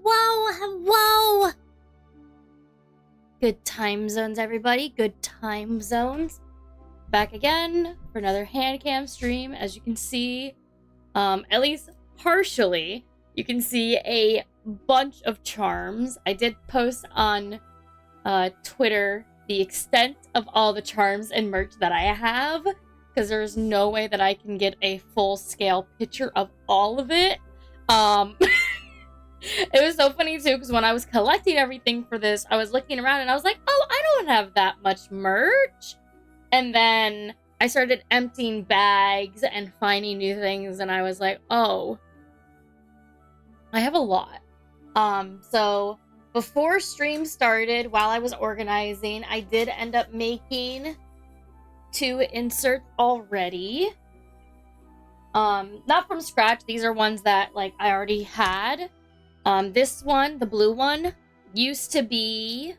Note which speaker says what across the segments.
Speaker 1: Hello! Good time zones, everybody. Good time zones. Back again for another hand cam stream. As you can see, at least partially, you can see a bunch of charms. I did post on Twitter the extent of all the charms and merch that I have, because there's no way that I can get a full-scale picture of all of it. It was so funny too, because when I was collecting everything for this, I was looking around and I was like, oh, I don't have that much merch. And then I started emptying bags and finding new things, and I was like, oh, I have a lot. So before stream started, while I was organizing, I did end up making 2 inserts already. Not from scratch. These are ones that like I already had. This one, the blue one, used to be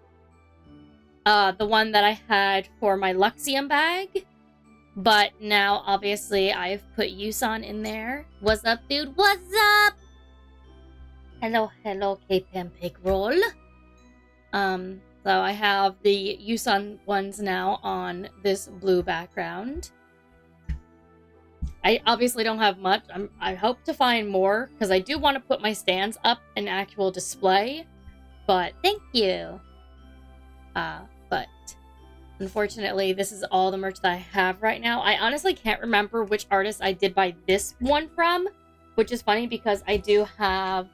Speaker 1: the one that I had for my Luxium bag, but now obviously I've put Yusan in there. What's up, dude? What's up? Hello, K-Pan Pig Roll. So I have the Yusan ones now on this blue background. I obviously don't have much. I hope to find more, because I do want to put my stands up in actual display. But thank you. But unfortunately, this is all the merch that I have right now. I honestly can't remember which artist I did buy this one from, which is funny because I do have,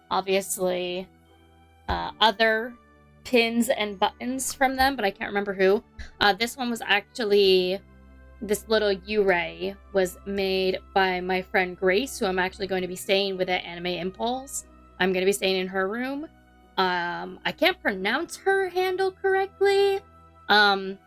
Speaker 1: obviously, other pins and buttons from them, but I can't remember who. This one was actually... This little U-Ray was made by my friend Grace, who I'm actually going to be staying with at Anime Impulse. I'm going to be staying in her room. I can't pronounce her handle correctly. But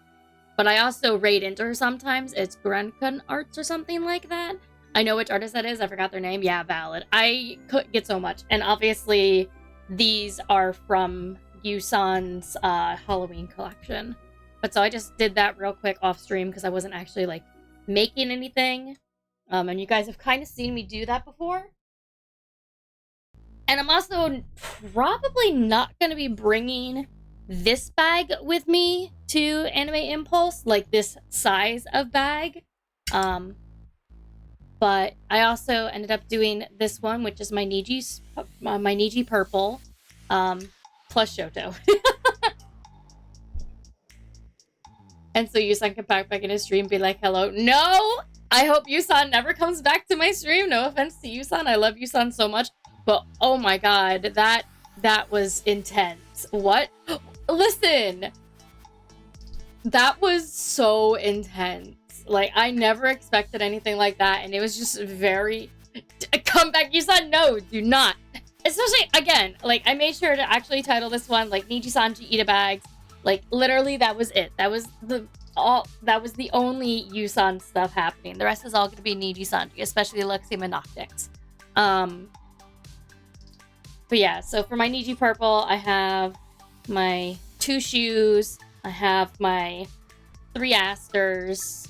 Speaker 1: I also raid into her sometimes. It's Grunkun Arts or something like that. I know which artist that is. I forgot their name. Yeah, valid. I could get so much. And obviously, these are from Yusan's Halloween collection. But so I just did that real quick off stream because I wasn't actually like making anything. And you guys have kind of seen me do that before. And I'm also probably not going to be bringing this bag with me to Anime Impulse, like this size of bag. But I also ended up doing this one, which is my Niji purple, plus Shoto. And so Yusan can pack back in his stream and be like, hello. No! I hope Yusan never comes back to my stream. No offense to Yusan. I love Yusan so much. But oh my god, that was intense. What? Listen! That was so intense. Like, I never expected anything like that. And it was just very... Come back, Yusan! No, do not. Especially, again, like, I made sure to actually title this one, like, Nijisanji Itabags. Like, literally, that was it. That was the only Yusan stuff happening. The rest is all going to be Nijisanji, especially Luxium and Noctix. But yeah, so for my Niji purple, I have my 2 shoes. I have my 3 asters.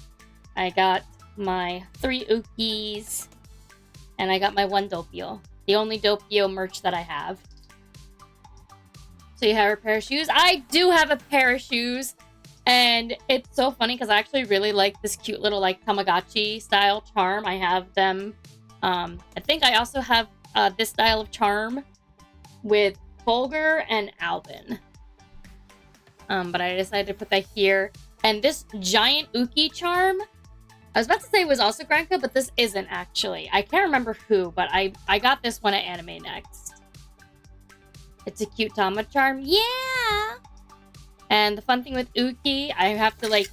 Speaker 1: I got my 3 ukis. And I got my 1 Doppio. The only Doppio merch that I have. So you have a pair of shoes. I do have a pair of shoes. And it's so funny because I actually really like this cute little like Tamagotchi style charm. I have them. I think I also have this style of charm with Folger and Alvin. But I decided to put that here. And this giant Uki charm, I was about to say it was also Granka, but this isn't actually. I can't remember who, but I got this one at Anime Next. It's a cute Tama charm. Yeah! And the fun thing with Uki, I have to like,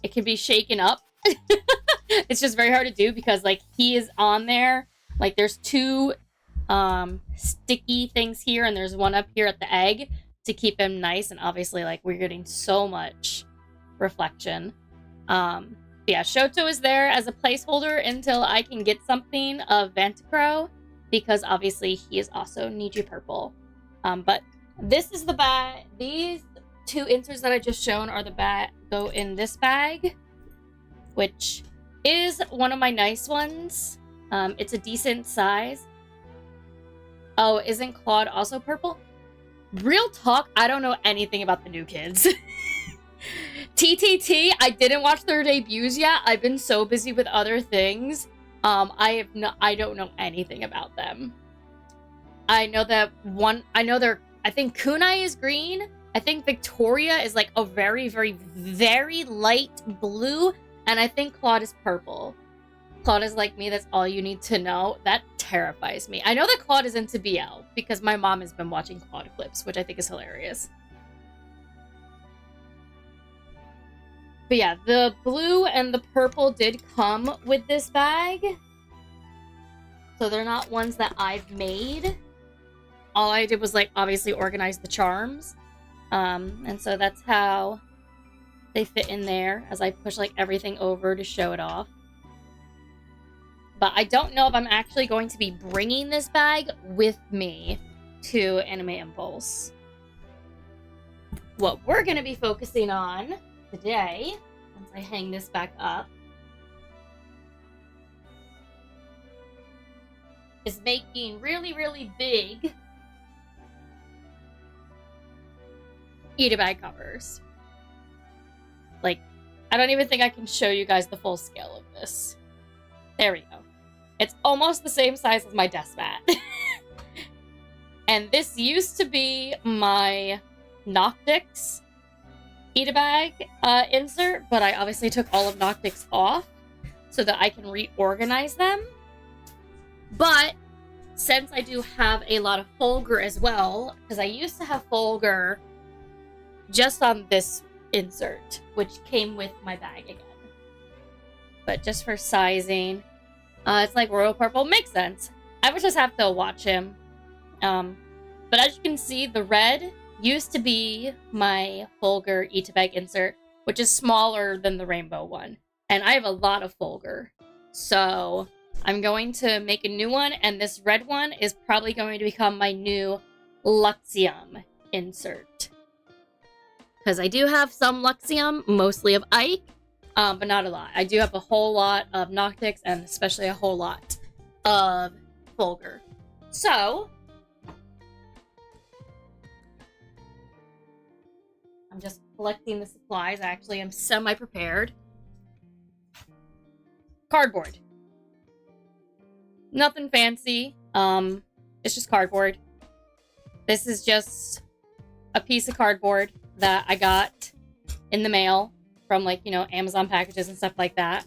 Speaker 1: it can be shaken up. It's just very hard to do because, like, he is on there. Like, there's 2 sticky things here, and there's one up here at the egg to keep him nice. And obviously, like, we're getting so much reflection. Yeah, Shoto is there as a placeholder until I can get something of Vantacrow, because obviously he is also Niji purple. But this is the bag. These 2 inserts that I just shown are the bag go in this bag, which is one of my nice ones. It's a decent size. Oh, isn't Claude also purple? Real talk, I don't know anything about the new kids. TTT, I didn't watch their debuts yet. I've been so busy with other things. I don't know anything about them. I know that I think Kunai is green. I think Victoria is like a very, very, very light blue. And I think Claude is purple. Claude is like me, that's all you need to know. That terrifies me. I know that Claude is into BL because my mom has been watching Claude clips, which I think is hilarious. But yeah, the blue and the purple did come with this bag. So they're not ones that I've made. All I did was like obviously organize the charms. And so that's how they fit in there as I push like everything over to show it off. But I don't know if I'm actually going to be bringing this bag with me to Anime Impulse. What we're going to be focusing on today, once I hang this back up, is making really, really big Itabag covers. Like, I don't even think I can show you guys the full scale of this. There we go. It's almost the same size as my desk mat. And this used to be my Noctix Itabag insert, but I obviously took all of Noctix off so that I can reorganize them. But since I do have a lot of Fulgur as well, because I used to have Fulgur just on this insert, which came with my bag again. But just for sizing, it's like royal purple. Makes sense. I would just have to watch him. But as you can see, the red used to be my Fulgur Itabag insert, which is smaller than the rainbow one. And I have a lot of Fulgur. So I'm going to make a new one, and this red one is probably going to become my new Luxium insert. Because I do have some Luxium, mostly of Ike, but not a lot. I do have a whole lot of Noctix, and especially a whole lot of Fulgur. So I'm just collecting the supplies. Actually, I'm semi-prepared. Cardboard. Nothing fancy. It's just cardboard. This is just a piece of cardboard that I got in the mail from, like, you know, Amazon packages and stuff like that.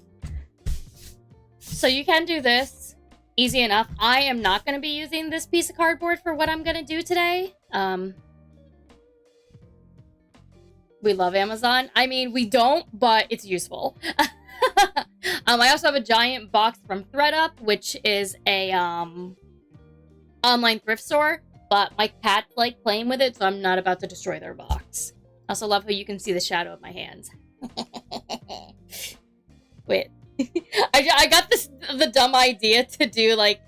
Speaker 1: So you can do this easy enough. I am not going to be using this piece of cardboard for what I'm going to do today. We love Amazon. I mean, we don't, but it's useful. I also have a giant box from ThreadUp, which is a online thrift store, but my cats like playing with it, so I'm not about to destroy their box. I also love how you can see the shadow of my hands. Wait. I got the dumb idea to do, like,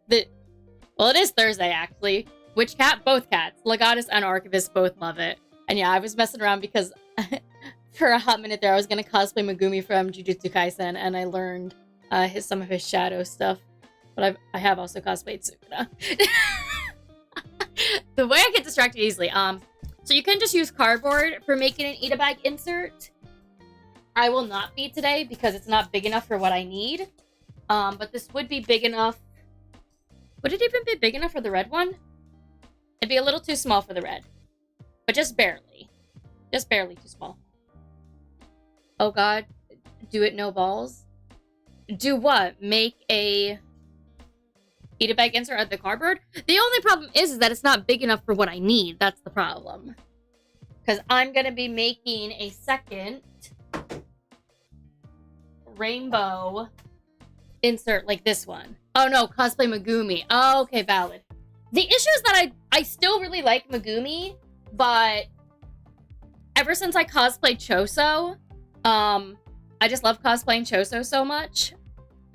Speaker 1: well, it is Thursday, actually. Which cat? Both cats. Legatus and Archivist both love it. And yeah, I was messing around because for a hot minute there, I was going to cosplay Megumi from Jujutsu Kaisen, and I learned some of his shadow stuff. But I have also cosplayed Sukuna. The way I get distracted easily. So you can just use cardboard for making an Itabag insert. I will not be today because it's not big enough for what I need. But this would be big enough. Would it even be big enough for the red one? It'd be a little too small for the red. But just barely. Just barely too small. Oh god. Do it no balls? Do what? Make a Itabag insert out of the cardboard? The only problem is that it's not big enough for what I need. That's the problem. Because I'm going to be making a second rainbow insert like this one. Oh no, cosplay Megumi. Oh, okay, valid. The issue is that I still really like Megumi, but ever since I cosplayed Choso, I just love cosplaying Choso so much.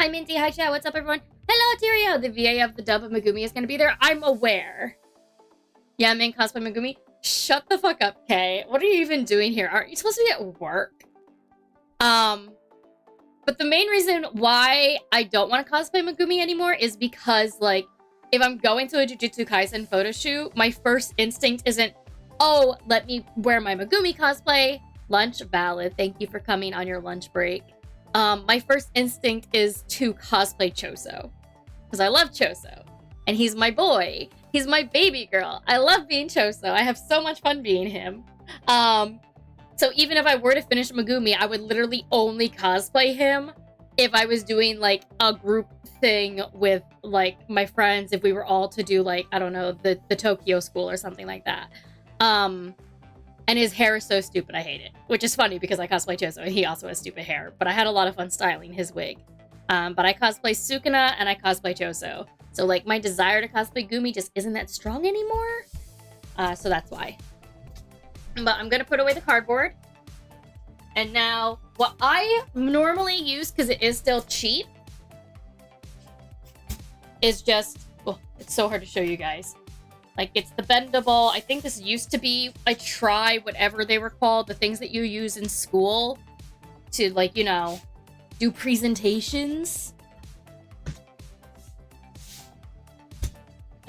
Speaker 1: Hi Minty, hi chat, what's up everyone? Hello Tyrio, the VA of the dub of Megumi is going to be there. I'm aware. Yeah, main cosplay Megumi. Shut the fuck up, Kay. What are you even doing here? Aren't you supposed to be at work? But the main reason why I don't want to cosplay Megumi anymore is because, like, if I'm going to a Jujutsu Kaisen photo shoot, my first instinct isn't, oh, let me wear my Megumi cosplay. Lunch, valid. Thank you for coming on your lunch break. My first instinct is to cosplay Choso. Because I love Choso. And he's my boy. He's my baby girl. I love being Choso. I have so much fun being him. So even if I were to finish Megumi, I would literally only cosplay him if I was doing, like, a group thing with, like, my friends, if we were all to do, like, I don't know, the Tokyo school or something like that. And his hair is so stupid, I hate it. Which is funny because I cosplay Choso and he also has stupid hair. But I had a lot of fun styling his wig. But I cosplay Sukuna and I cosplay Choso. So, like, my desire to cosplay Gumi just isn't that strong anymore. So that's why. But I'm gonna put away the cardboard. And now, what I normally use, because it is still cheap, is just... Oh, it's so hard to show you guys. Like, it's the bendable... I think this used to be a try, whatever they were called. The things that you use in school to, like, you know, do presentations.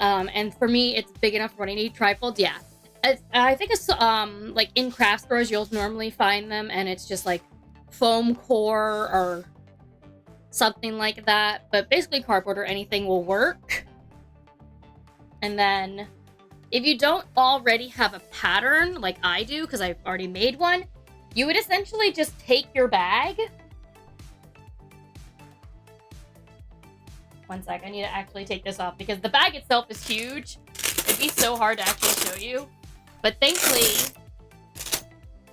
Speaker 1: And for me, it's big enough for what I need. Trifold, yeah. I think it's, like, in craft stores, you'll normally find them, and it's just, like, foam core or something like that. But basically, cardboard or anything will work. And then, if you don't already have a pattern, like I do, because I've already made one, you would essentially just take your bag. One sec, I need to actually take this off, because the bag itself is huge. It'd be so hard to actually show you. But thankfully,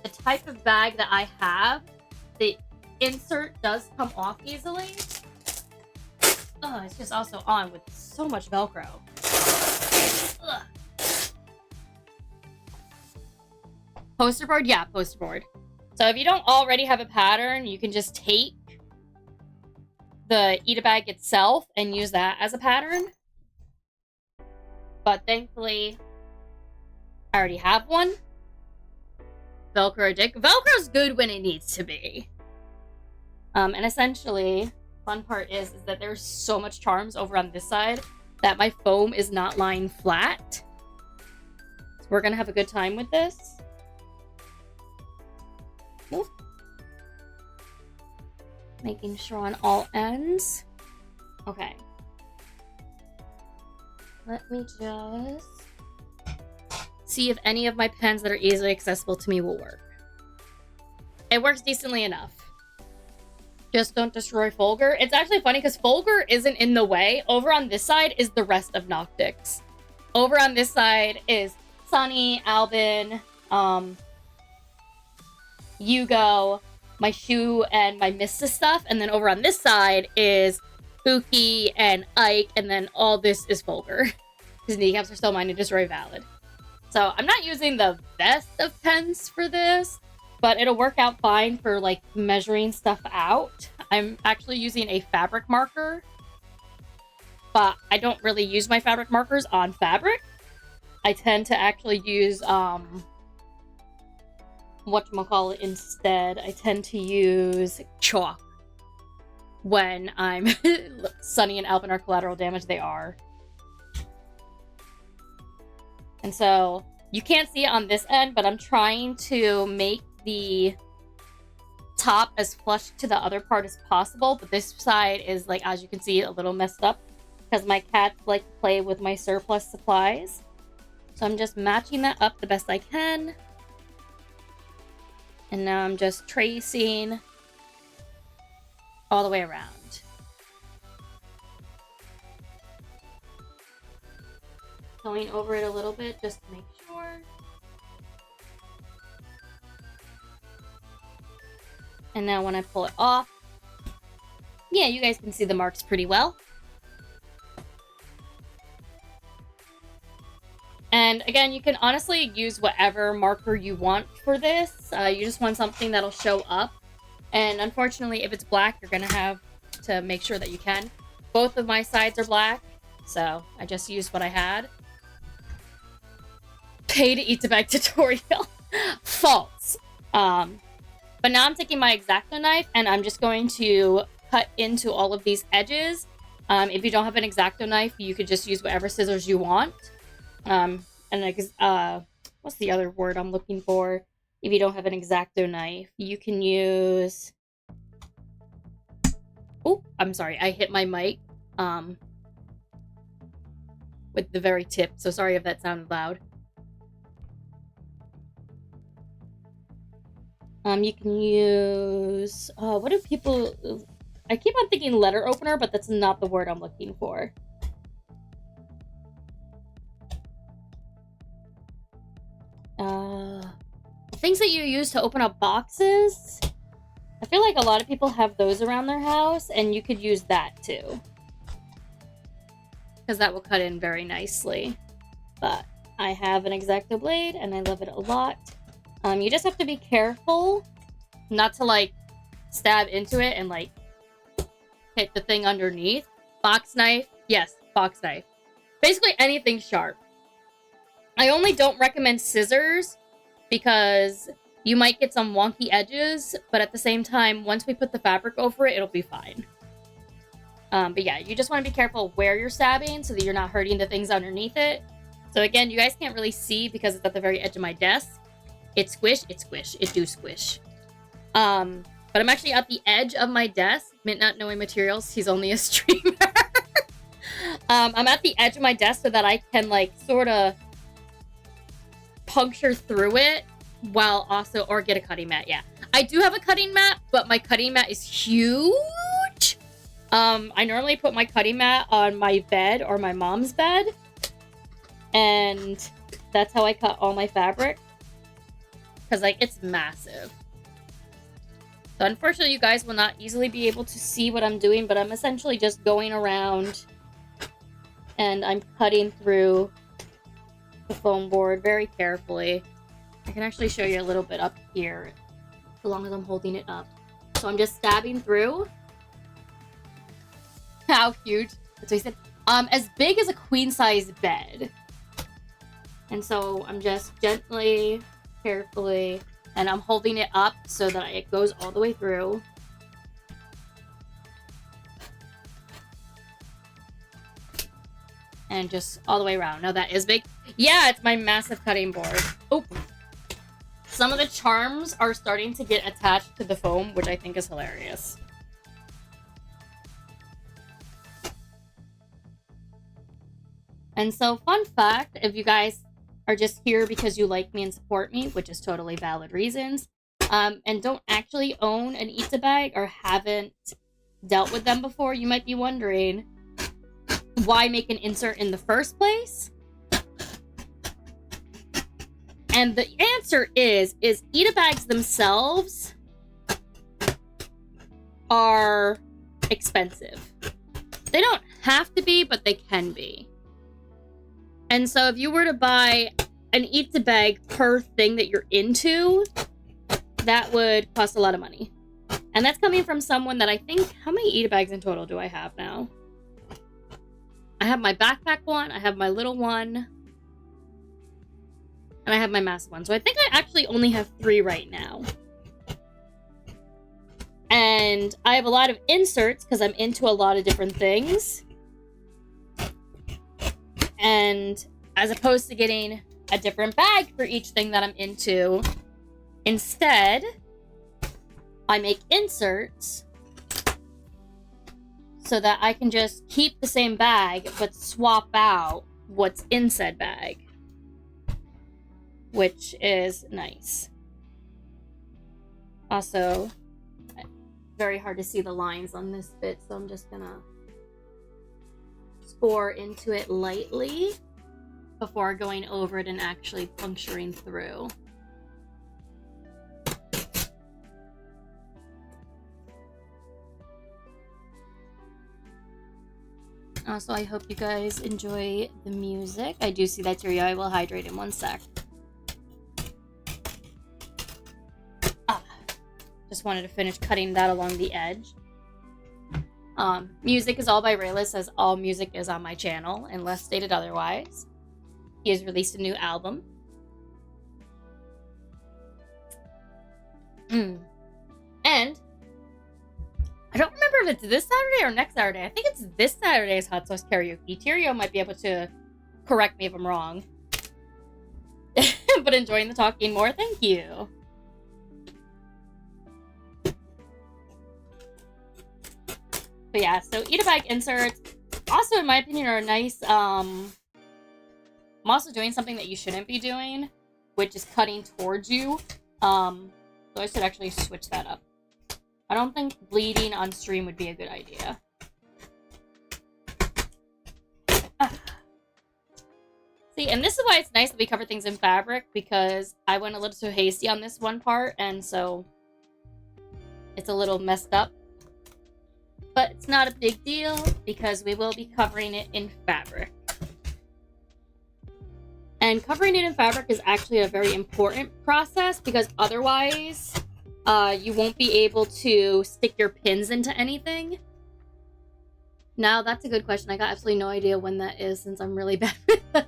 Speaker 1: the type of bag that I have, the insert does come off easily. Oh, it's just also on with so much Velcro. Ugh. Poster board? Yeah, poster board. So if you don't already have a pattern, you can just take the Itabag itself and use that as a pattern. But thankfully, I already have one. Velcro dick. Velcro's good when it needs to be. And essentially, fun part is that there's so much charms over on this side that my foam is not lying flat. So we're gonna have a good time with this. Ooh. Making sure on all ends. Okay. Let me just see if any of my pens that are easily accessible to me will work. It works decently enough. Just don't destroy Fulgur. It's actually funny because Fulgur isn't in the way. Over on this side is the rest of Noctix. Over on this side is Sunny, Albin, Yugo, my shoe, and my Mista stuff. And then over on this side is Buki and Ike, and then all this is Fulgur. His kneecaps are still mine to destroy valid. So I'm not using the best of pens for this, but it'll work out fine for, like, measuring stuff out. I'm actually using a fabric marker, but I don't really use my fabric markers on fabric. I tend to actually use, whatchamacallit instead. I tend to use chalk when I'm Sunny and Alvin are collateral damage. They are. And so you can't see it on this end, but I'm trying to make the top as flush to the other part as possible. But this side is, like, as you can see, a little messed up because my cats like to play with my surplus supplies. So I'm just matching that up the best I can. And now I'm just tracing all the way around. Going over it a little bit just to make sure. And now when I pull it off, yeah, you guys can see the marks pretty well. And again, you can honestly use whatever marker you want for this. You just want something that'll show up. And unfortunately, if it's black, you're gonna have to make sure that you can. Both of my sides are black, so I just used what I had. Paid Itabag tutorial. False. But But now I'm taking my X-Acto knife and I'm just going to cut into all of these edges. If you don't have an X-Acto knife, you could just use whatever scissors you want. What's the other word I'm looking for? If you don't have an X-Acto knife, you can use... Oh, I'm sorry. I hit my mic with the very tip. So sorry if that sounded loud. You can use... what do people... I keep on thinking letter opener, but that's not the word I'm looking for. Things that you use to open up boxes. I feel like a lot of people have those around their house, and you could use that too. Because that will cut in very nicely. But I have an X-Acto blade, and I love it a lot. You just have to be careful not to, like, stab into it and, like, hit the thing underneath. Box knife. Yes, box knife. Basically anything sharp. I only don't recommend scissors because you might get some wonky edges, but at the same time, once we put the fabric over it, it'll be fine. But yeah, you just want to be careful where you're stabbing so that you're not hurting the things underneath it. So again, you guys can't really see because it's at the very edge of my desk. It squish, it do squish. But I'm actually at the edge of my desk. Mint not knowing materials, he's only a streamer. I'm at the edge of my desk so that I can, like, sort of puncture through it while also, or get a cutting mat, yeah. I do have a cutting mat, but my cutting mat is huge. I normally put my cutting mat on my bed or my mom's bed. And that's how I cut all my fabric. Because, like, it's massive. So, unfortunately, you guys will not easily be able to see what I'm doing, but I'm essentially just going around and I'm cutting through the foam board very carefully. I can actually show you a little bit up here, so long as I'm holding it up. So, I'm just stabbing through. How huge? That's what he said. As big as a queen-size bed. And so, I'm just gently... carefully, and I'm holding it up so that it goes all the way through. And just all the way around. Now that is big. Yeah, it's my massive cutting board. Oh, some of the charms are starting to get attached to the foam, which I think is hilarious. And so, fun fact, if you guys are just here because you like me and support me, which is totally valid reasons, and don't actually own an Itabag or haven't dealt with them before, you might be wondering, why make an insert in the first place? And the answer is Itabags themselves are expensive. They don't have to be, but they can be. And so if you were to buy an Itabag per thing that you're into, that would cost a lot of money. And that's coming from someone that I think... How many Itabags in total do I have now? I have my backpack one, I have my little one, and I have my massive one. So I think I actually only have 3 right now. And I have a lot of inserts because I'm into a lot of different things. And as opposed to getting a different bag for each thing that I'm into, instead, I make inserts so that I can just keep the same bag, but swap out what's in said bag. Which is nice. Also, very hard to see the lines on this bit, so I'm just gonna score into it lightly before going over it and actually puncturing through. Also, I hope you guys enjoy the music. I do see that Terrio. I will hydrate in 1 sec. Just wanted to finish cutting that along the edge. Music is all by Raelice, as all music is on my channel, unless stated otherwise. He has released a new album. And I don't remember if it's this Saturday or next Saturday. I think it's this Saturday's Hot Sauce Karaoke. Tyrio might be able to correct me if I'm wrong. But enjoying the talking more, thank you. But yeah, so Itabag inserts, also in my opinion, are a nice, I'm also doing something that you shouldn't be doing, which is cutting towards you. So I should actually switch that up. I don't think bleeding on stream would be a good idea. See, and this is why it's nice that we cover things in fabric, because I went a little too hasty on this one part, and so it's a little messed up. But it's not a big deal, because we will be covering it in fabric. And covering it in fabric is actually a very important process, because otherwise, you won't be able to stick your pins into anything. Now, that's a good question. I got absolutely no idea when that is, since I'm really bad with that.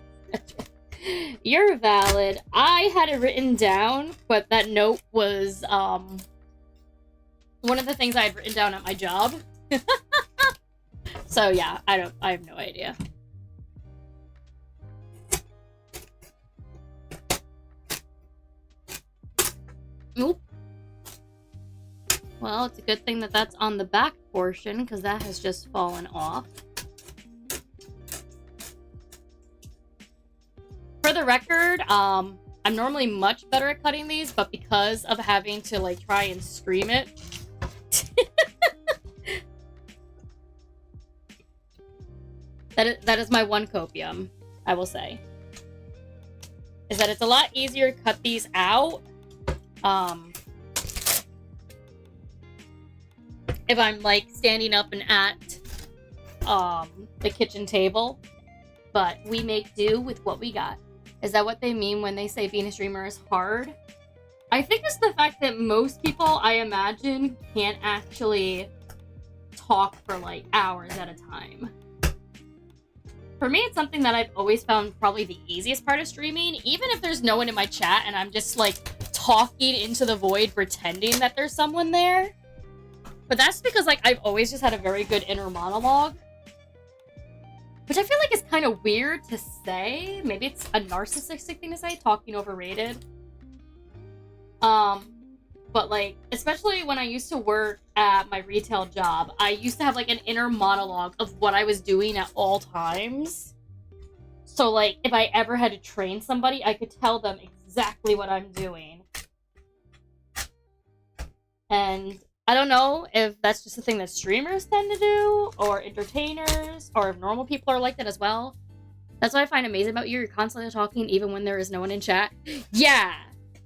Speaker 1: You're valid. I had it written down, but that note was one of the things I had written down at my job. So yeah, I have no idea. Oop. Well, it's a good thing that that's on the back portion, because that has just fallen off. For the record, I'm normally much better at cutting these, but because of having to like try and stream it, that is my one copium, I will say, is that it's a lot easier to cut these out if I'm like standing up and at the kitchen table, but we make do with what we got. Is that what they mean when they say being a streamer is hard? I think it's the fact that most people, I imagine, can't actually talk for like hours at a time. For me, it's something that I've always found probably the easiest part of streaming, even if there's no one in my chat and I'm just like talking into the void pretending that there's someone there. But that's because like I've always just had a very good inner monologue. Which I feel like is kind of weird to say. Maybe it's a narcissistic thing to say, talking overrated. But like, especially when I used to work at my retail job, I used to have like an inner monologue of what I was doing at all times. So like, if I ever had to train somebody, I could tell them exactly what I'm doing. And I don't know if that's just a thing that streamers tend to do, or entertainers, or if normal people are like that as well. That's what I find amazing about you. You're constantly talking even when there is no one in chat. Yeah!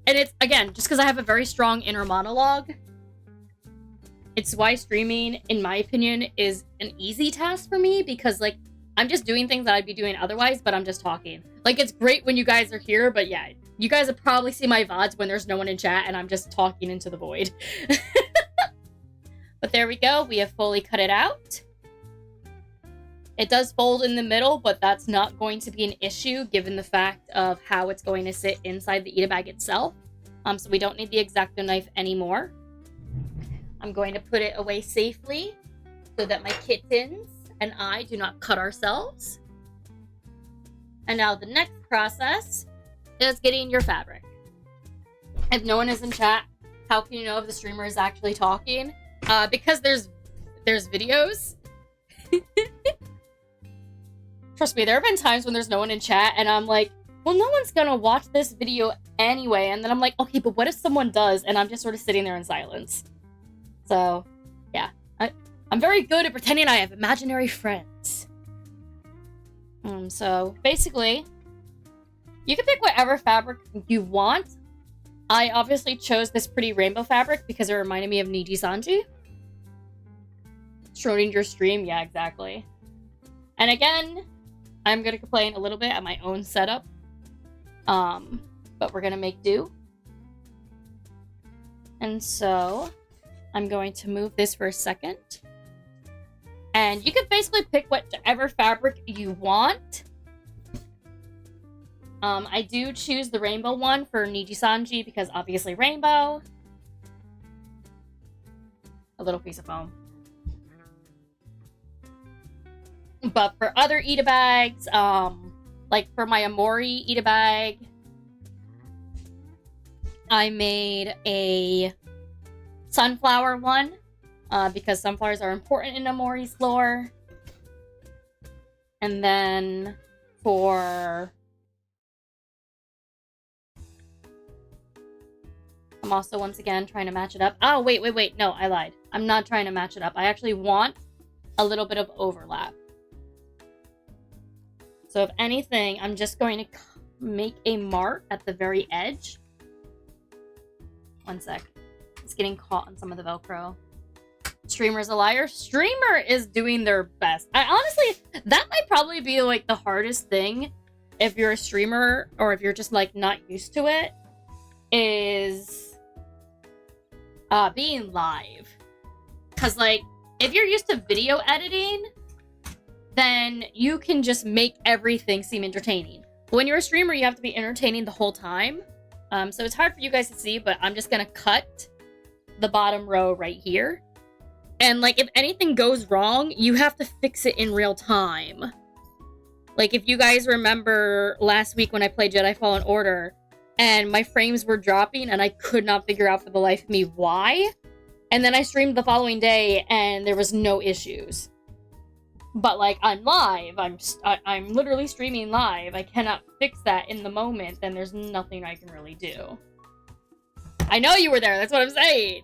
Speaker 1: And it's, again, just because I have a very strong inner monologue. It's why streaming, in my opinion, is an easy task for me, because, like, I'm just doing things that I'd be doing otherwise, but I'm just talking. Like, it's great when you guys are here, but yeah, you guys have probably seen my VODs when there's no one in chat and I'm just talking into the void. But there we go. We have fully cut it out. It does fold in the middle, but that's not going to be an issue given the fact of how it's going to sit inside the Itabag itself. So we don't need the X-Acto knife anymore. I'm going to put it away safely so that my kittens and I do not cut ourselves. And now the next process is getting your fabric. If no one is in chat, how can you know if the streamer is actually talking? Because there's videos. Trust me, there have been times when there's no one in chat and I'm like, well, no one's gonna watch this video anyway. And then I'm like, okay, but what if someone does? And I'm just sort of sitting there in silence. So, yeah. I'm very good at pretending I have imaginary friends. So, basically, you can pick whatever fabric you want. I obviously chose this pretty rainbow fabric because it reminded me of Nijisanji. Schrodinger's stream, yeah, exactly. And again, I'm gonna complain a little bit at my own setup. But we're gonna make do. And so, I'm going to move this for a second. And you can basically pick whatever fabric you want. I do choose the rainbow one for Nijisanji because obviously rainbow. a little piece of foam. But for other Itabags, like for my Amori Itabag, I made a sunflower one, because sunflowers are important in Amori's lore. And then for... I'm also, once again, trying to match it up. Oh, wait. No, I lied. I'm not trying to match it up. I actually want a little bit of overlap. So if anything, I'm just going to make a mark at the very edge. One sec. It's getting caught on some of the Velcro. Streamer's a liar. Streamer is doing their best. I honestly, that might probably be like the hardest thing if you're a streamer or if you're just like not used to it, is being live. Because like, if you're used to video editing, then you can just make everything seem entertaining. But when you're a streamer, you have to be entertaining the whole time. So it's hard for you guys to see, but I'm just gonna cut the bottom row right here. And like, if anything goes wrong, you have to fix it in real time. Like, if you guys remember last week when I played Jedi Fallen Order, and my frames were dropping, and I could not figure out for the life of me why. And then I streamed the following day, and there was no issues. But like, I'm live. I'm literally streaming live. I cannot fix that in the moment. Then there's nothing I can really do. I know you were there. That's what I'm saying.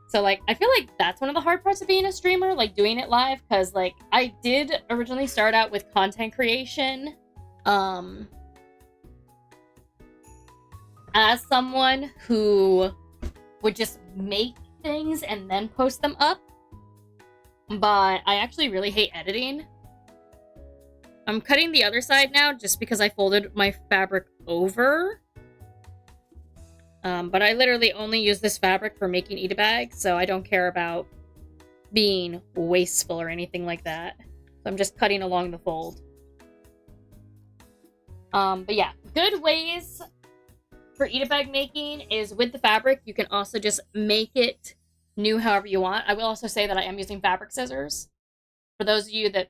Speaker 1: So like, I feel like that's one of the hard parts of being a streamer, like doing it live, because like, I did originally start out with content creation. As someone who would just make things and then post them up. But I actually really hate editing. I'm cutting the other side now just because I folded my fabric over. But I literally only use this fabric for making Itabags, so I don't care about being wasteful or anything like that. So I'm just cutting along the fold. But yeah, good ways for Itabag making is with the fabric. You can also just make it new however you want. I will also say that I am using fabric scissors. For those of you that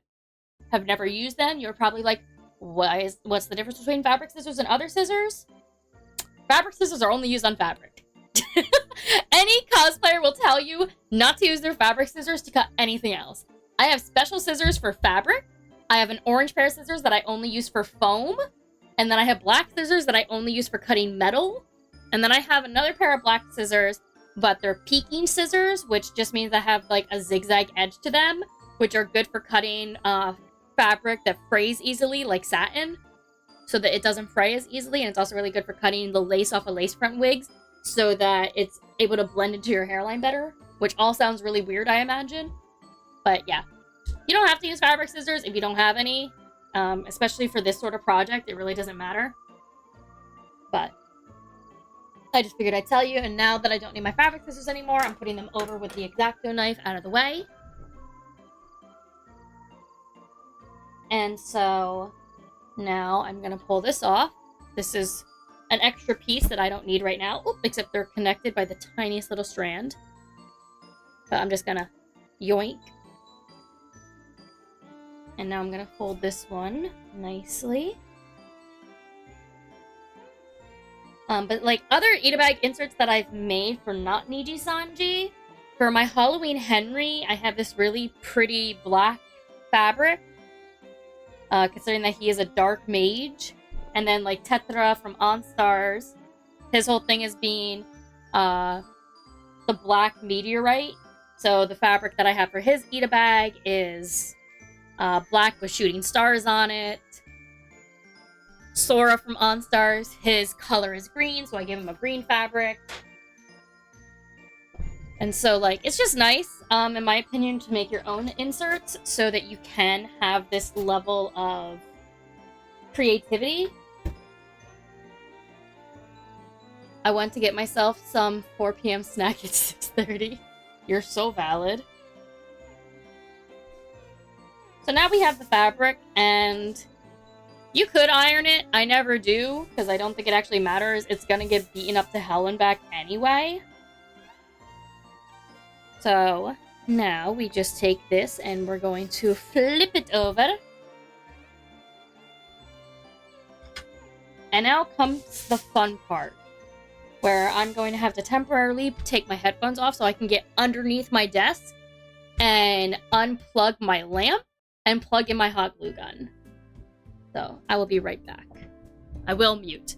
Speaker 1: have never used them, you're probably like, what's the difference between fabric scissors and other scissors? Fabric scissors are only used on fabric. Any cosplayer will tell you not to use their fabric scissors to cut anything else. I have special scissors for fabric. I have an orange pair of scissors that I only use for foam. And then I have black scissors that I only use for cutting metal. And then I have another pair of black scissors, but they're peaking scissors, which just means I have like a zigzag edge to them, which are good for cutting fabric that frays easily, like satin, so that it doesn't fray as easily. And it's also really good for cutting the lace off of lace front wigs so that it's able to blend into your hairline better, which all sounds really weird, I imagine. But yeah, you don't have to use fabric scissors if you don't have any. Especially for this sort of project, it really doesn't matter. But I just figured I'd tell you, and now that I don't need my fabric scissors anymore, I'm putting them over with the X-Acto knife out of the way. And so now I'm gonna pull this off. This is an extra piece that I don't need right now, except they're connected by the tiniest little strand. But I'm just gonna yoink. And now I'm gonna fold this one nicely. But like other Itabag inserts that I've made for not Nijisanji, for my Halloween Henry, I have this really pretty black fabric, considering that he is a dark mage. And then like Tetra from OnStars, his whole thing is being the black meteorite. So the fabric that I have for his Itabag is black with shooting stars on it. Sora from OnStars, his color is green, so I give him a green fabric. And so, like, it's just nice, in my opinion, to make your own inserts so that you can have this level of creativity. I went to get myself some 4 p.m. snack at 6:30. You're so valid. So now we have the fabric, and you could iron it. I never do, because I don't think it actually matters. It's gonna get beaten up to hell and back anyway. So now we just take this and we're going to flip it over. And now comes the fun part, where I'm going to have to temporarily take my headphones off so I can get underneath my desk and unplug my lamp and plug in my hot glue gun. So I will be right back. I will mute.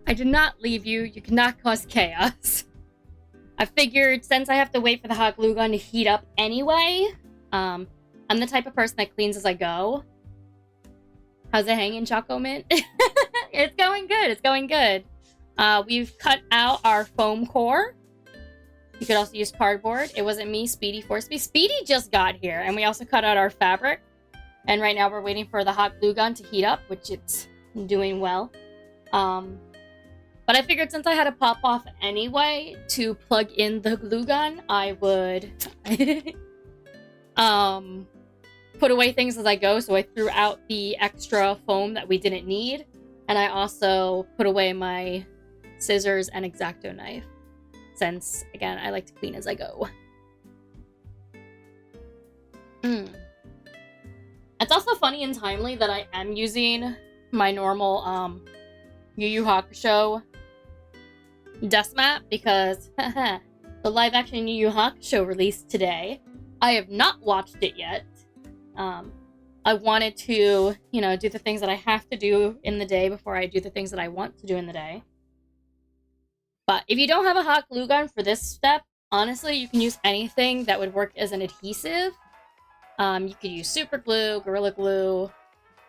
Speaker 1: I did not leave you. You cannot cause chaos. I figured since I have to wait for the hot glue gun to heat up anyway, I'm the type of person that cleans as I go. How's it hanging, Choco Mint? It's going good. It's going good. We've cut out our foam core. You could also use cardboard. It wasn't me. Speedy forced me. Speedy just got here. And we also cut out our fabric. And right now we're waiting for the hot glue gun to heat up, which it's doing well. But I figured since I had to pop off anyway to plug in the glue gun, I would put away things as I go. So I threw out the extra foam that we didn't need. And I also put away my scissors and X-Acto knife. Since, again, I like to clean as I go. It's also funny and timely that I am using my normal Yu Yu Hakusho desk mat because the live action Yu Yu Hakusho released today. I have not watched it yet. I wanted to, do the things that I have to do in the day before I do the things that I want to do in the day. But if you don't have a hot glue gun for this step, honestly, you can use anything that would work as an adhesive. You could use super glue, Gorilla Glue.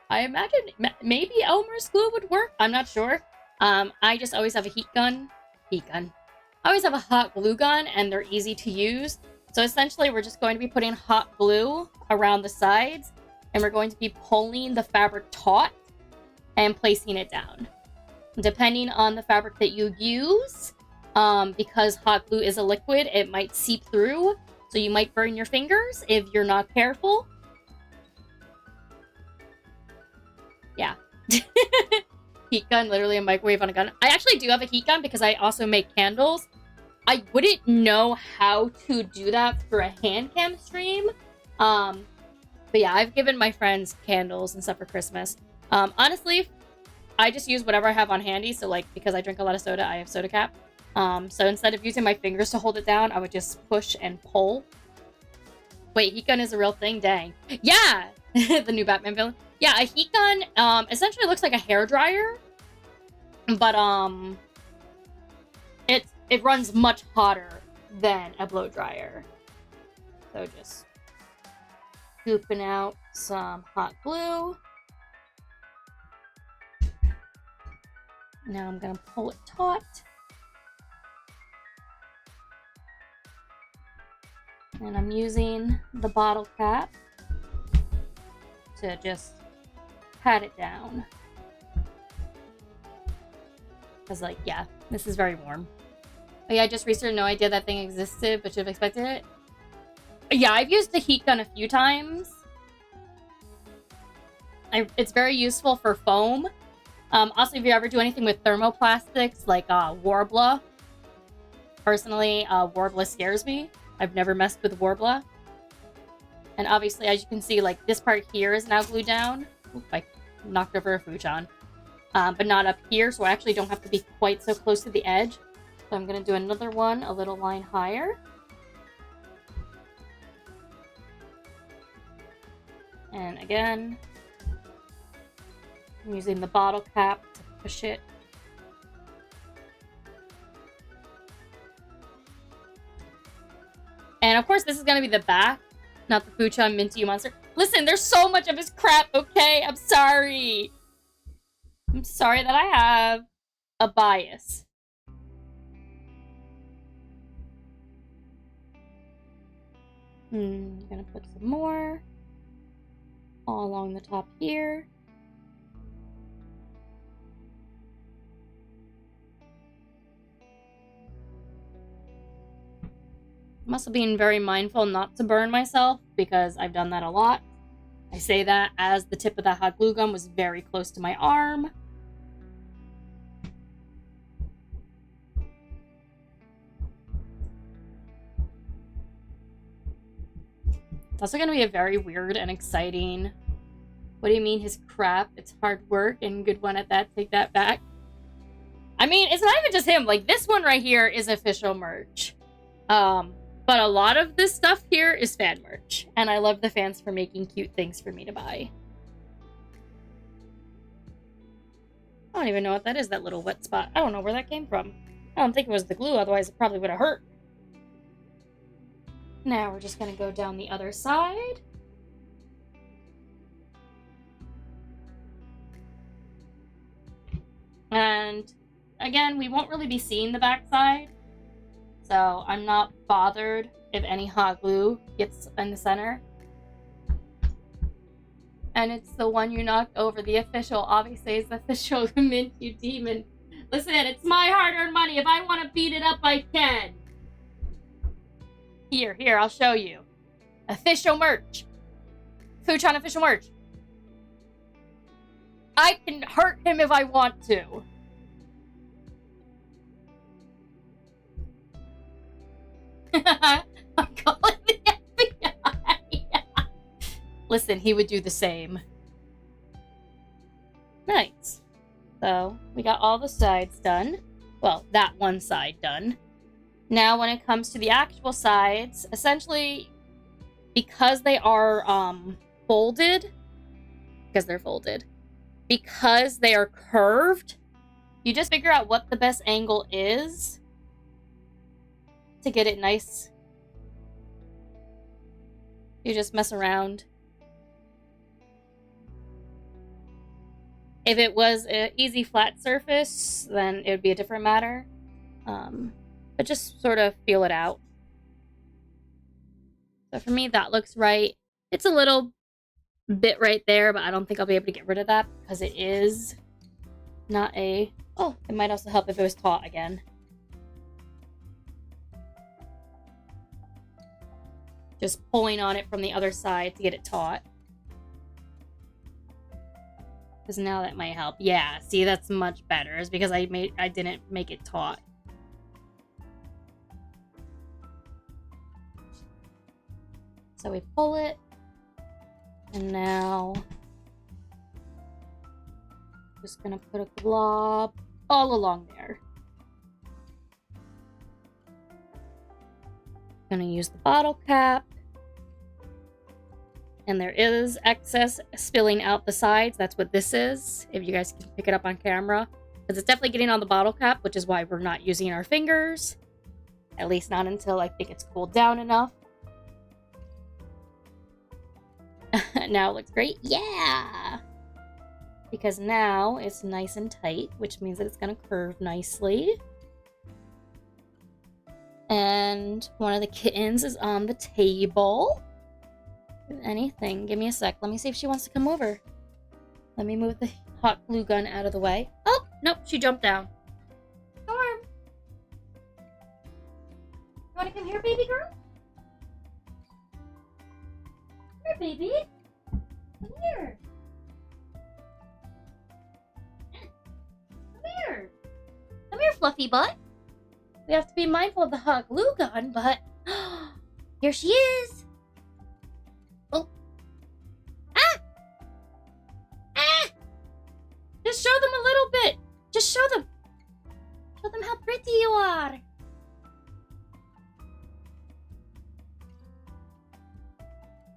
Speaker 1: I imagine maybe Elmer's glue would work. I'm not sure. I just always have a heat gun. I always have a hot glue gun, and they're easy to use. So essentially, we're just going to be putting hot glue around the sides, and we're going to be pulling the fabric taut and placing it down. Depending on the fabric that you use, because hot glue is a liquid, it might seep through, so you might burn your fingers if you're not careful. Yeah. Heat gun, literally a microwave on a gun. I actually do have a heat gun because I also make candles. I wouldn't know how to do that for a hand cam stream. But yeah, I've given my friends candles and stuff for Christmas. Honestly, I just use whatever I have on handy. So like, because I drink a lot of soda, I have soda cap. So instead of using my fingers to hold it down, I would just push and pull. Wait, heat gun is a real thing? Dang. Yeah! The new Batman villain. Yeah, a heat gun, essentially looks like a hairdryer. But, it runs much hotter than a blow dryer. So just scooping out some hot glue. Now I'm gonna pull it taut. And I'm using the bottle cap to just pat it down. Because, like, yeah, this is very warm. Oh, yeah, I just researched, no idea that thing existed, but should have expected it. Yeah, I've used the heat gun a few times. It's very useful for foam. Also, if you ever do anything with thermoplastics, like Warbler. Personally, Warbler scares me. I've never messed with Warbler. And obviously, as you can see, like, this part here is now glued down. Oop, I knocked over a futon. but not up here, so I actually don't have to be quite so close to the edge. So I'm going to do another one a little line higher. And again, I'm using the bottle cap to push it. And of course, this is going to be the back, not the Fuchan Minty Monster. Listen, there's so much of his crap, okay? I'm sorry. I'm sorry that I have a bias. I'm gonna put some more all along the top here. I'm also being very mindful not to burn myself because I've done that a lot. I say that as the tip of that hot glue gun was very close to my arm. It's also going to be a very weird and exciting... What do you mean his crap? It's hard work and good one at that. Take that back. I mean, it's not even just him. Like, this one right here is official merch. But a lot of this stuff here is fan merch. And I love the fans for making cute things for me to buy. I don't even know what that is, that little wet spot. I don't know where that came from. I don't think it was the glue, otherwise it probably would have hurt. Now we're just going to go down the other side. And again, we won't really be seeing the back side. So I'm not bothered if any hot glue gets in the center. And it's the one you knocked over, the official, obviously it's the official Mint You Demon. Listen, it's my hard-earned money. If I want to beat it up, I can. Here, I'll show you. Official merch. Fuchan official merch. I can hurt him if I want to. I'm calling the FBI. Listen, he would do the same. Nice. So, we got all the sides done. Well, that one side done. Now, when it comes to the actual sides, essentially, because they are folded, because they are curved, you just figure out what the best angle is to get it nice. You just mess around. If it was an easy flat surface, then it would be a different matter. But just sort of feel it out. So for me, that looks right. It's a little bit right there, but I don't think I'll be able to get rid of that because it is not a... Oh, it might also help if it was taut again. Just pulling on it from the other side to get it taut. Because now that might help. Yeah, see, that's much better. It's because I didn't make it taut. So we pull it. And now, just gonna put a glob all along there. Gonna use the bottle cap. And there is excess spilling out the sides. That's what this is, if you guys can pick it up on camera. Because it's definitely getting on the bottle cap, which is why we're not using our fingers. At least not until I think it's cooled down enough. Now it looks great. Yeah! Because now it's nice and tight, which means that it's going to curve nicely. And one of the kittens is on the table. If anything, give me a sec. Let me see if she wants to come over. Let me move the hot glue gun out of the way. Oh, nope, she jumped down. Storm! You want to come here, baby girl? Come here, baby. Come here. Come here. Come here, fluffy butt. We have to be mindful of the hot glue gun, but here she is. Oh. Ah! Ah! Just show them a little pretty you are!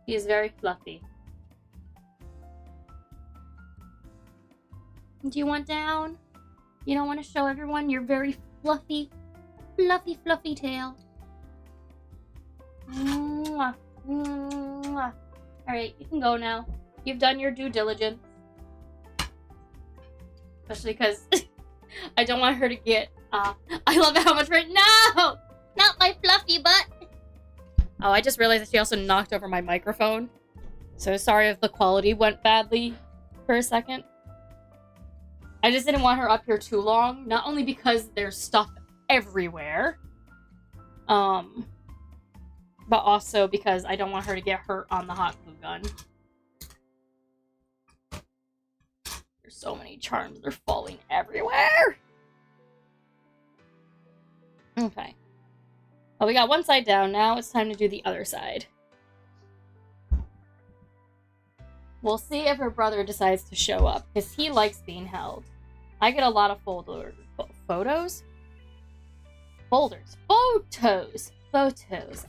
Speaker 1: She is very fluffy. Do you want down? You don't want to show everyone your very fluffy, fluffy tail. Mwah. Mwah. Alright, you can go now. You've done your due diligence. Especially because I don't want her to get, I love it how much right now! Not my fluffy butt! Oh, I just realized that she also knocked over my microphone. So sorry if the quality went badly for a second. I just didn't want her up here too long. Not only because there's stuff everywhere, but also because I don't want her to get hurt on the hot glue gun. There's so many charms. They're falling everywhere. Okay. Well, we got one side down. Now it's time to do the other side. We'll see if her brother decides to show up, because he likes being held. I get a lot of photos.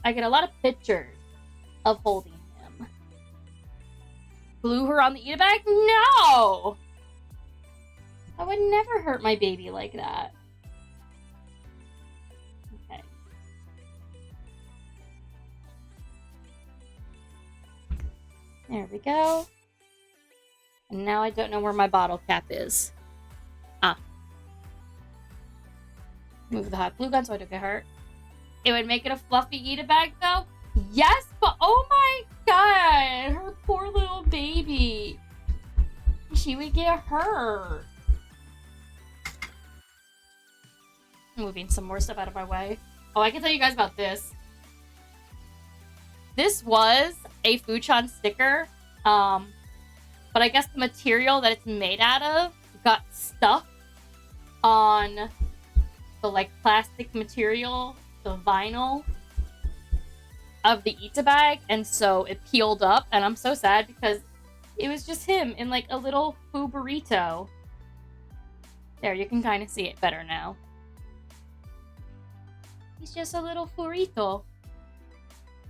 Speaker 1: I get a lot of pictures of holding him. Glue her on the Itabag? No! I would never hurt my baby like that. Okay. There we go. And now I don't know where my bottle cap is. Move the hot glue gun so I don't get hurt. It would make it a fluffy Itabag though? Yes, but oh my god! Her poor little baby. She would get hurt. Moving some more stuff out of my way. Oh, I can tell you guys about this. This was a Fuchan sticker. But I guess the material that it's made out of got stuck on the like plastic material, the vinyl of the Itabag, and so it peeled up, and I'm so sad because it was just him in like a little foo burrito. There, you can kind of see it better now. He's just a little burrito.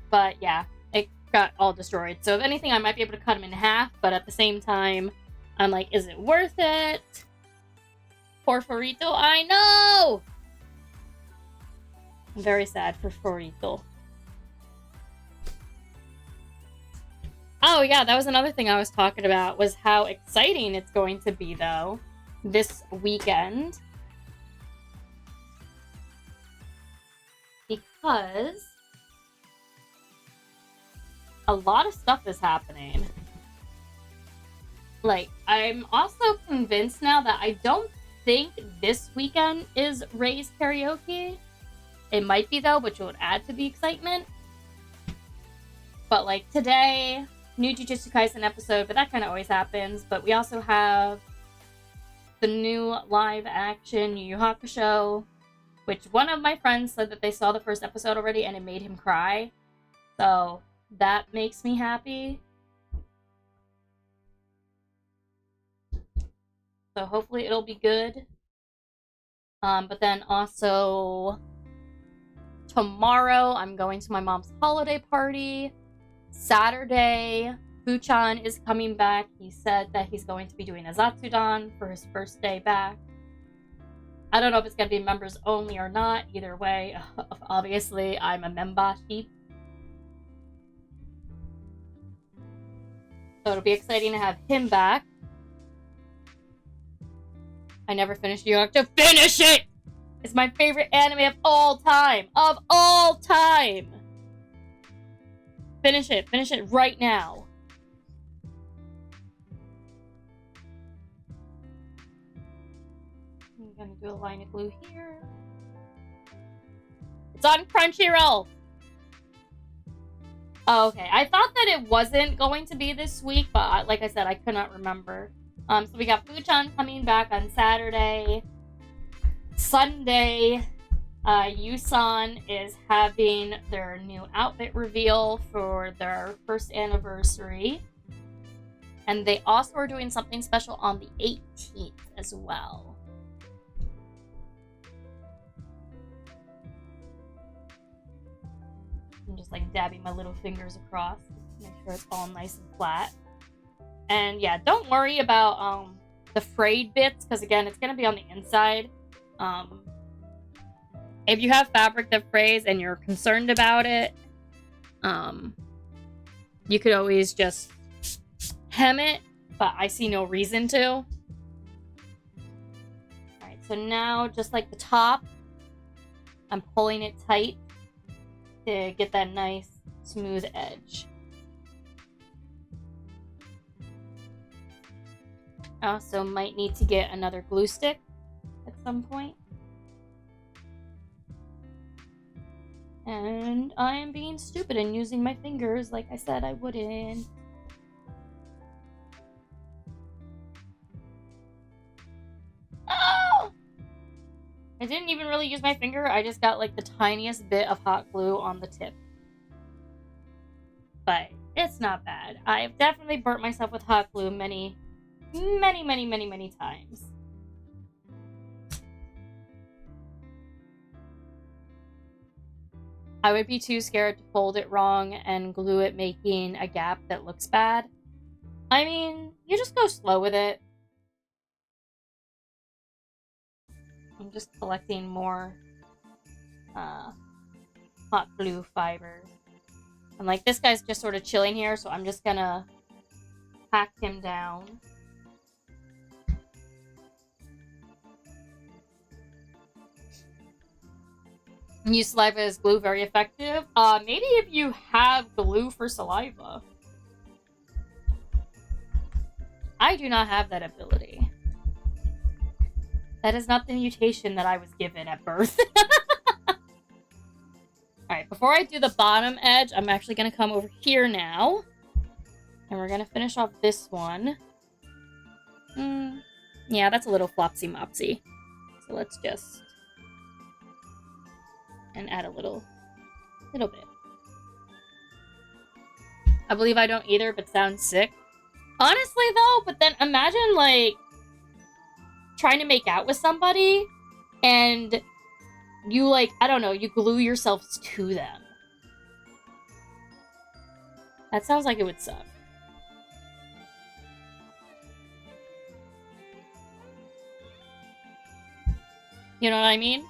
Speaker 1: But yeah, it got all destroyed. So if anything, I might be able to cut him in half, but at the same time, I'm like, is it worth it? Poor Furito, I know! I'm very sad for Furito. Oh yeah, that was another thing I was talking about, was how exciting it's going to be, though, this weekend. Because a lot of stuff is happening. Like, I'm also convinced now that I don't think this weekend is Ray's karaoke. It might be, though, which would add to the excitement. But, like, today, new Jujutsu Kaisen episode, but that kind of always happens. But we also have the new live-action Yu Yu Hakusho, which one of my friends said that they saw the first episode already and it made him cry. So that makes me happy. So hopefully it'll be good. But then also tomorrow I'm going to my mom's holiday party. Saturday, Fuchan is coming back. He said that he's going to be doing a Zatsudan for his first day back. I don't know if it's going to be members only or not. Either way, obviously, I'm a membership. So it'll be exciting to have him back. I never finished Yu Yu Hakusho. Finish it! It's my favorite anime of all time. Of all time! Finish it. Finish it right now. I'm gonna do a line of glue here. It's on Crunchyroll! Oh, okay. I thought that it wasn't going to be this week, but like I said, I could not remember. So we got Fuchan coming back on Saturday. Sunday, Yusan is having their new outfit reveal for their first anniversary. And they also are doing something special on the 18th as well. I'm just like dabbing my little fingers across. Make sure it's all nice and flat. And yeah, don't worry about the frayed bits, because again, it's going to be on the inside. If you have fabric that frays and you're concerned about it, you could always just hem it, but I see no reason to. Alright, so now just like the top, I'm pulling it tight to get that nice smooth edge. I also might need to get another glue stick at some point. And I am being stupid and using my fingers like I said I wouldn't. Oh! I didn't even really use my finger. I just got like the tiniest bit of hot glue on the tip. But it's not bad. I've definitely burnt myself with hot glue many times. I would be too scared to fold it wrong and glue it, making a gap that looks bad. I mean, you just go slow with it. I'm just collecting more hot glue fibers. And like this guy's just sort of chilling here, so I'm just gonna pack him down. Use saliva as glue, very effective. Maybe if you have glue for saliva. I do not have that ability. That is not the mutation that I was given at birth. Alright, before I do the bottom edge, I'm actually going to come over here now. And we're going to finish off this one. Yeah, that's a little flopsy-mopsy. So let's just... and add a little bit. I believe I don't either, but sounds sick. Honestly, though, but then imagine, like, trying to make out with somebody, and you, like, I don't know, you glue yourselves to them. That sounds like it would suck. You know what I mean?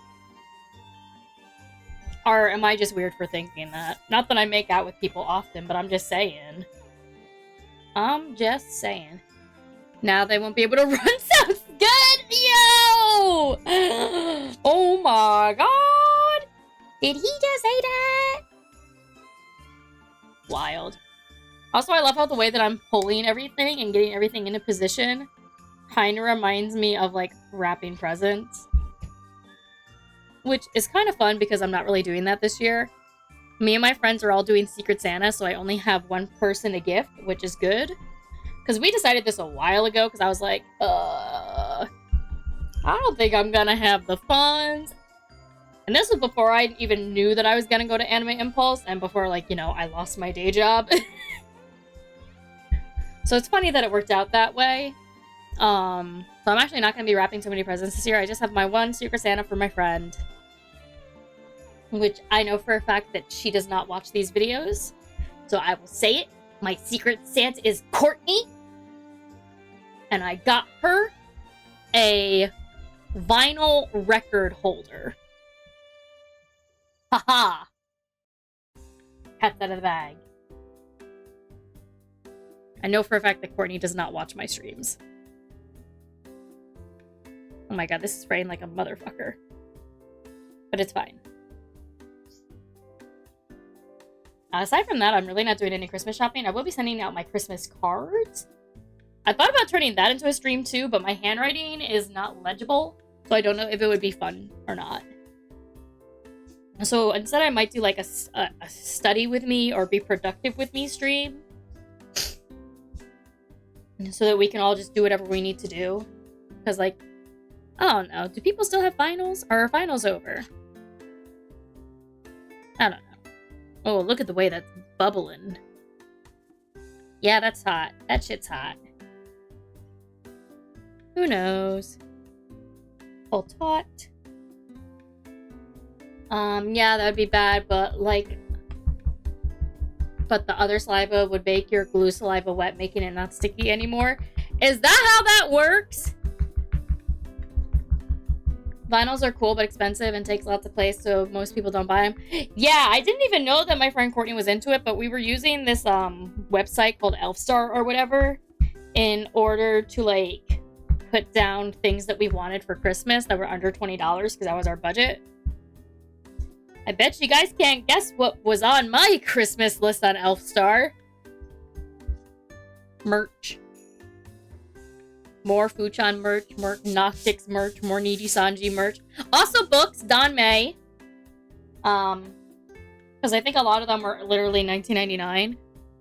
Speaker 1: Or am I just weird for thinking that? Not that I make out with people often, but I'm just saying. I'm just saying. Now they won't be able to run. Sounds good! Yo! Oh my god! Did he just say that? Wild. Also, I love how the way that I'm pulling everything and getting everything into position kind of reminds me of, like, wrapping presents. Which is kind of fun because I'm not really doing that this year. Me and my friends are all doing Secret Santa, so I only have one person a gift, which is good. Because we decided this a while ago, because I was like, I don't think I'm gonna have the funds. And this was before I even knew that I was gonna go to Anime Impulse, and before, like, you know, I lost my day job. So it's funny that it worked out that way. So I'm actually not gonna be wrapping so many presents this year. I just have my one Secret Santa for my friend. Which I know for a fact that she does not watch these videos. So I will say it. My Secret Santa is Courtney. And I got her a vinyl record holder. Haha. Cat's out of the bag. I know for a fact that Courtney does not watch my streams. Oh my god, this is spraying like a motherfucker. But it's fine. Aside from that, I'm really not doing any Christmas shopping. I will be sending out my Christmas cards. I thought about turning that into a stream too, but my handwriting is not legible, so I don't know if it would be fun or not. So instead, I might do like a study with me or be productive with me stream. So that we can all just do whatever we need to do. Because, like, I don't know. Do people still have finals? Or are finals over? I don't know. Oh, look at the way that's bubbling. Yeah, that's hot. That shit's hot. Who knows? Full taut. Yeah, that would be bad, but, like, but the other saliva would make your glue saliva wet, making it not sticky anymore. Is that how that works? Vinyls are cool but expensive and takes lots of place, so most people don't buy them. Yeah, I didn't even know that my friend Courtney was into it, but we were using this website called Elfstar or whatever in order to like put down things that we wanted for Christmas that were under $20 because that was our budget. I bet you guys can't guess what was on my Christmas list on Elfstar. Merch. More Fuchan merch, more Noctix merch, more Nijisanji merch. Also books, Don May. Because I think a lot of them were literally $19.99.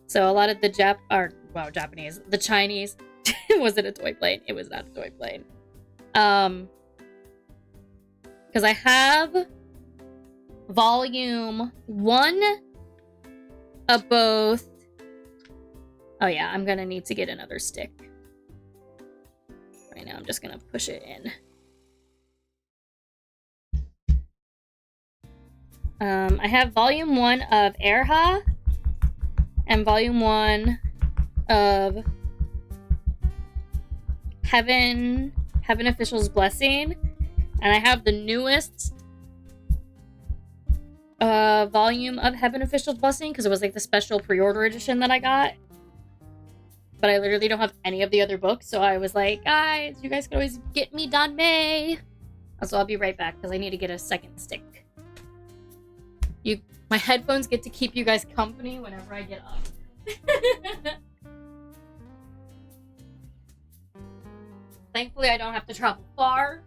Speaker 1: So a lot of the Japanese, the Chinese. Was it a toy plane? It was not a toy plane. Because I have volume 1 of both. Oh yeah, I'm gonna need to get another stick. Right now, I'm just gonna push it in. I have volume 1 of Erha and volume 1 of Heaven Official's Blessing, and I have the newest volume of Heaven Official's Blessing because it was like the special pre-order edition that I got. But I literally don't have any of the other books, so I was like, guys, you guys can always get me Don May. So I'll be right back because I need to get a second stick. My headphones get to keep you guys company whenever I get up. Thankfully, I don't have to travel far.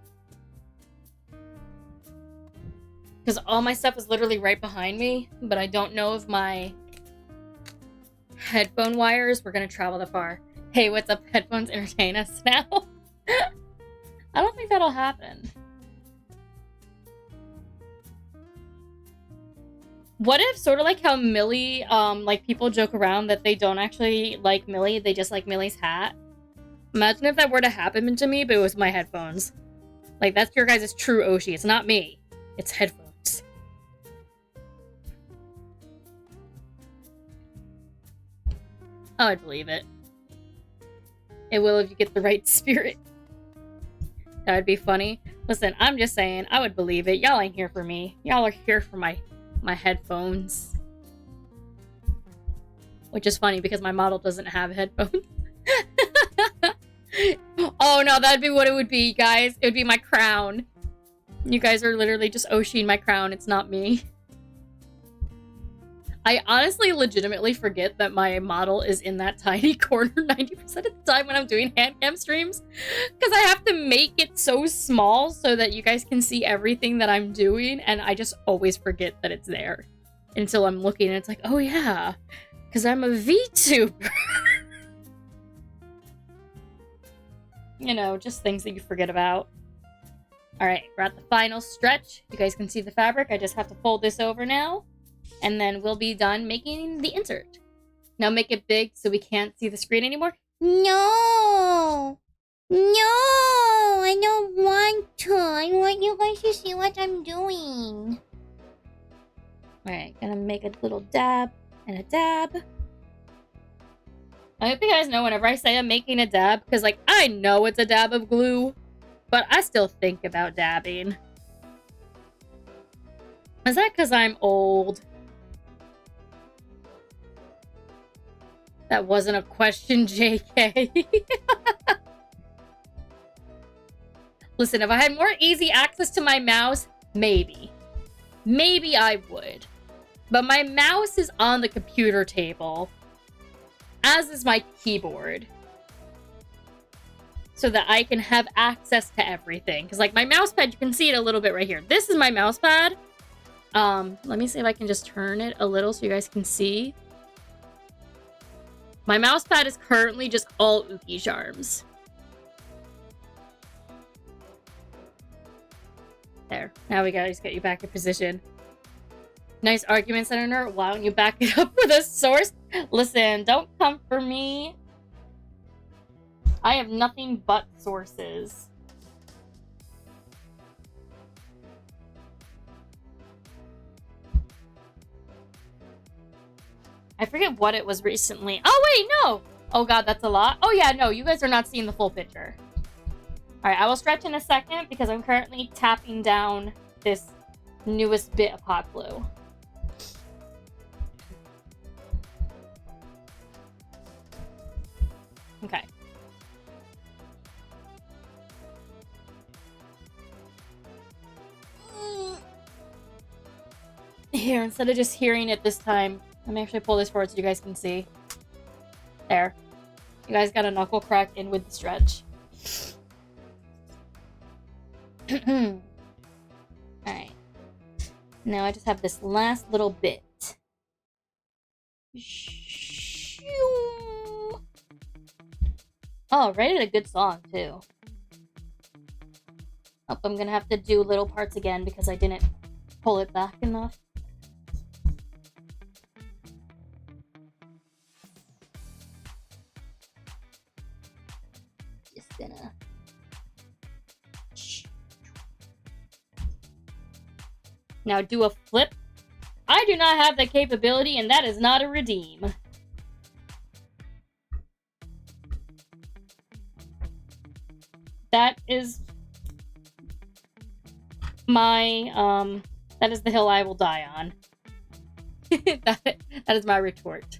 Speaker 1: Because all my stuff is literally right behind me, but I don't know if my headphone wires were gonna travel that far. Hey, what's up, headphones? Entertain us now. I don't think that'll happen. What if, sort of like how Millie, like people joke around that they don't actually like Millie, they just like Millie's hat? Imagine if that were to happen to me, but it was my headphones. Like, that's your guys' true Oshi. It's not me. It's headphones. Oh, I'd believe it. It will if you get the right spirit. That would be funny. Listen, I'm just saying, I would believe it. Y'all ain't here for me. Y'all are here for my headphones. Which is funny because my model doesn't have headphones. Oh no, that'd be what it would be, guys. It would be my crown. You guys are literally just Oshiing my crown. It's not me. I honestly legitimately forget that my model is in that tiny corner 90% of the time when I'm doing hand cam streams. Because I have to make it so small so that you guys can see everything that I'm doing. And I just always forget that it's there. Until I'm looking and it's like, oh yeah. Because I'm a VTuber. You know, just things that you forget about. Alright, we're at the final stretch. You guys can see the fabric. I just have to fold this over now. And then we'll be done making the insert. Now make it big so we can't see the screen anymore.
Speaker 2: No! No! I don't want to. I want you guys to see what I'm doing.
Speaker 1: Alright, gonna make a little dab and a dab. I hope you guys know whenever I say I'm making a dab, because, like, I know it's a dab of glue, but I still think about dabbing. Is that because I'm old? That wasn't a question, JK. Listen, if I had more easy access to my mouse, maybe. Maybe I would. But my mouse is on the computer table, as is my keyboard. So that I can have access to everything. Because, like, my mouse pad, you can see it a little bit right here. This is my mouse pad. Let me see if I can just turn it a little so you guys can see. My mouse pad is currently just all Uki charms. There. Now we gotta just get you back in position. Nice argument, Senator. Why don't you back it up with a source? Listen, don't come for me. I have nothing but sources. I forget what it was recently. Oh, wait, no! Oh, God, that's a lot. Oh, yeah, no, you guys are not seeing the full picture. All right, I will stretch in a second because I'm currently tapping down this newest bit of hot glue. Okay. Here, instead of just hearing it this time, let me actually pull this forward so you guys can see. There. You guys got a knuckle crack in with the stretch. Alright. Now I just have this last little bit. Oh, rated a good song, too. Oh, I'm gonna have to do little parts again because I didn't pull it back enough. Just gonna... Now do a flip. I do not have that capability, and that is not a redeem. That is my, that is the hill I will die on. that is my retort.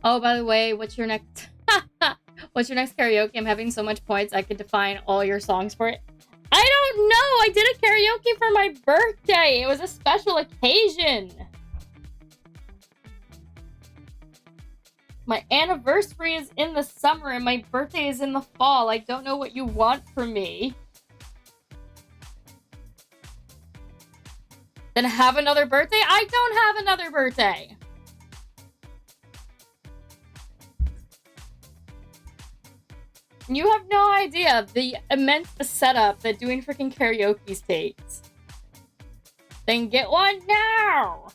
Speaker 1: Oh, by the way, what's your next... What's your next karaoke? I'm having so much points, I could define all your songs for it. I don't know! I did a karaoke for my birthday! It was a special occasion! My anniversary is in the summer and my birthday is in the fall. I don't know what you want from me. Then have another birthday? I don't have another birthday! You have no idea the immense setup that doing freaking karaoke takes. Then get one now!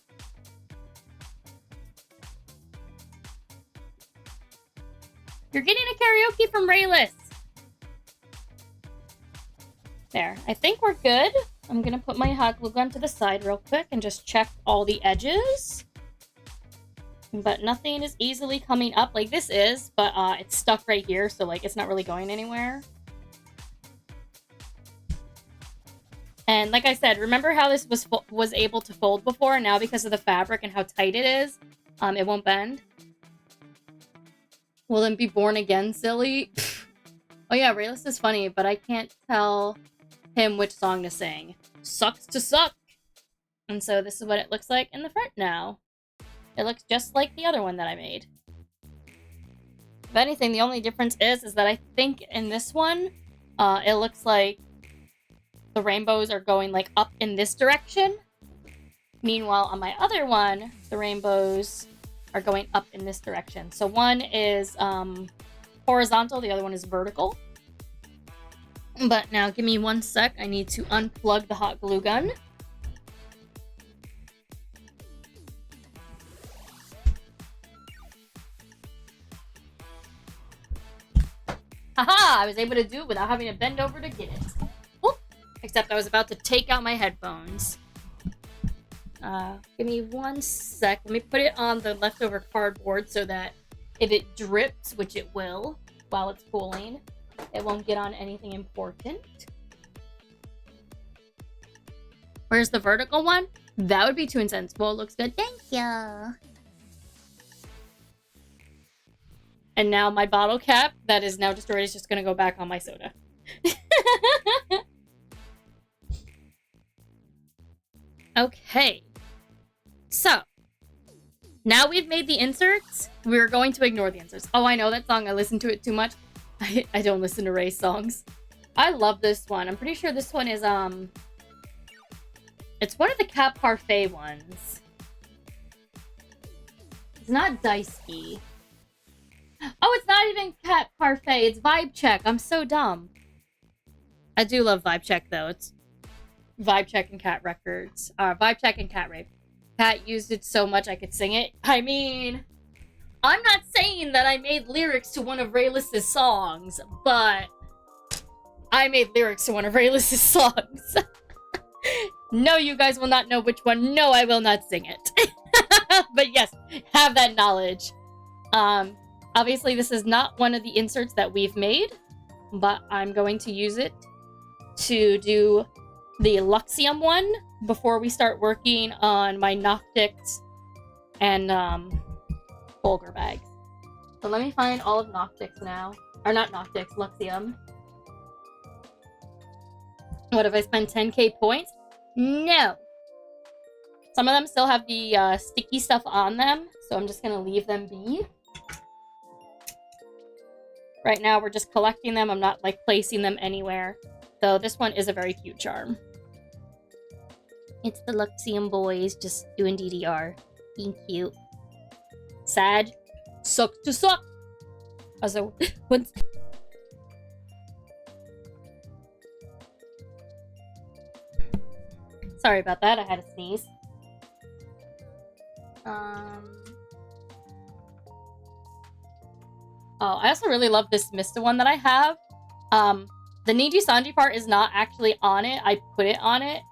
Speaker 1: You're getting a karaoke from Raelice! There. I think we're good. I'm gonna put my hot glue gun to the side real quick and just check all the edges. But nothing is easily coming up like this is, but it's stuck right here, so like it's not really going anywhere. And like I said, remember how this was able to fold before, and now because of the fabric and how tight it is, it won't bend? Will then be born again, silly? Oh yeah, Raelice is funny, but I can't tell him which song to sing. Sucks to suck! And so this is what it looks like in the front now. It looks just like the other one that I made. If anything, the only difference is that I think in this one, it looks like the rainbows are going like up in this direction. Meanwhile, on my other one, the rainbows are going up in this direction. So one is horizontal, the other one is vertical. But now give me one sec. I need to unplug the hot glue gun. Haha! I was able to do it without having to bend over to get it. Whoop! Except I was about to take out my headphones. Give me one sec. Let me put it on the leftover cardboard so that if it drips, which it will, while it's cooling, it won't get on anything important. Where's the vertical one? That would be too insensible. It looks good.
Speaker 2: Thank you.
Speaker 1: And now my bottle cap that is now destroyed is just going to go back on my soda. Okay. So, now we've made the inserts, we're going to ignore the inserts. Oh, I know that song. I listen to it too much. I don't listen to Ray's songs. I love this one. I'm pretty sure this one is, it's one of the Cat Parfait ones. It's not Daisuke. Oh, it's not even Cat Parfait. It's Vibe Check. I'm so dumb. I do love Vibe Check, though. It's Vibe Check and Cat Records. Vibe Check and Cat Rape. Cat used it so much I could sing it. I mean, I'm not saying that I made lyrics to one of Raelice's songs, but I made lyrics to one of Raelice's songs. No, you guys will not know which one. No, I will not sing it. But yes, have that knowledge. Obviously, this is not one of the inserts that we've made, but I'm going to use it to do the Luxium one before we start working on my Noctics and Bulgur bags. So let me find all of Noctics now. Or not Noctics, Luxium. What if I spend 10k points? No. Some of them still have the sticky stuff on them, so I'm just gonna leave them be. Right now, we're just collecting them. I'm not, like, placing them anywhere. So this one is a very cute charm. It's the Luxium boys just doing DDR. Being cute. Sad. Sucks to suck. Also, what's... Sorry about that. I had to sneeze. Oh, I also really love this Mista one that I have. The Nijisanji part is not actually on it. I put it on it.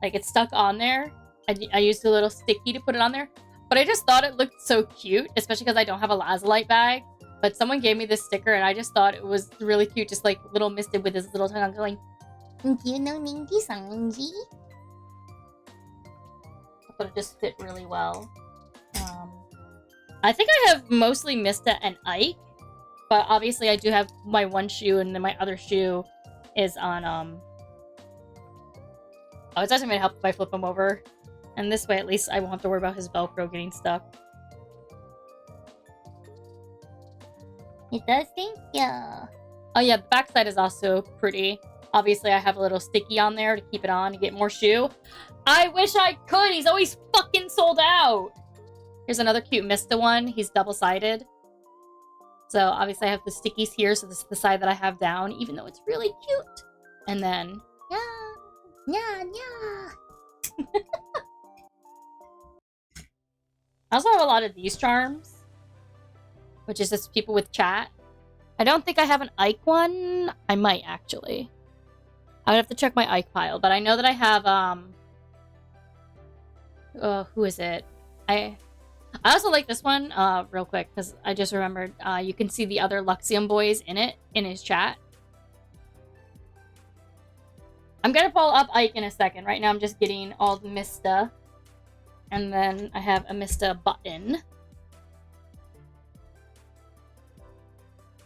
Speaker 1: Like, it's stuck on there. I used a little sticky to put it on there. But I just thought it looked so cute, especially because I don't have a Lazulite bag. But someone gave me this sticker, and I just thought it was really cute. Just, like, little Mista with his little tongue going,
Speaker 2: Do you know Nijisanji?
Speaker 1: I thought it just fit really well. I think I have mostly Mista and Ike, but obviously I do have my one shoe, and then my other shoe is on, Oh, it's actually gonna help if I flip him over. And this way, at least, I won't have to worry about his Velcro getting stuck.
Speaker 2: It does, thank you.
Speaker 1: Oh yeah, the backside is also pretty. Obviously, I have a little sticky on there to keep it on to get more shoe. I wish I could! He's always fucking sold out! Here's another cute Mista one. He's double-sided. So, obviously, I have the stickies here, so this is the side that I have down, even though it's really cute. And then...
Speaker 2: Yeah.
Speaker 1: I also have a lot of these charms, which is just people with chat. I don't think I have an Ike one. I might, actually. I would have to check my Ike pile, but I know that I have, who is it? I also like this one, real quick, because I just remembered, you can see the other Luxium boys in it, in his chat. I'm gonna pull up Ike in a second. Right now I'm just getting all the Mista. And then I have a Mista button.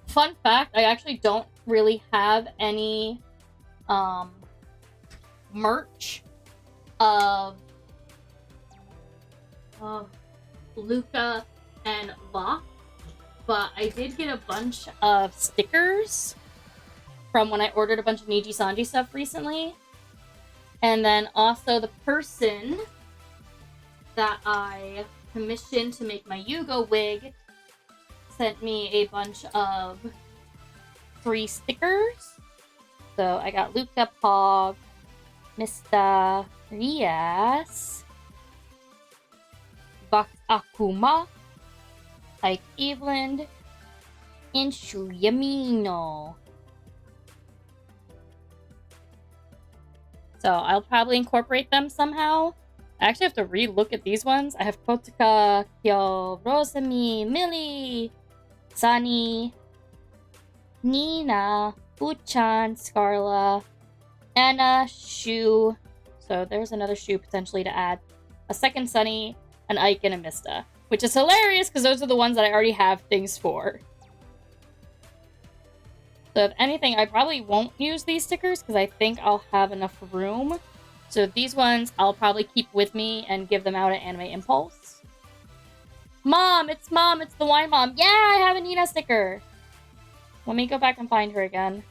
Speaker 1: Fun fact, I actually don't really have any merch of Luca and Locke, but I did get a bunch of stickers from when I ordered a bunch of Nijisanji stuff recently. And then also the person that I commissioned to make my Yugo wig sent me a bunch of free stickers. So I got Luca, Pog, Mr. Rias, Bak Akuma, Ike Eveland, and Shuyamino. So I'll probably incorporate them somehow. I actually have to re-look at these ones. I have Kotuka, Kyo, Rosami, Millie, Sunny, Nina, Uchan, Scarla, Anna, Shu. So there's another Shu potentially to add. A second Sunny, an Ike, and a Mista. Which is hilarious because those are the ones that I already have things for. So if anything, I probably won't use these stickers because I think I'll have enough room. So these ones I'll probably keep with me and give them out at Anime Impulse. Mom, it's the wine mom. Yeah, I have a Nina sticker. Let me go back and find her again.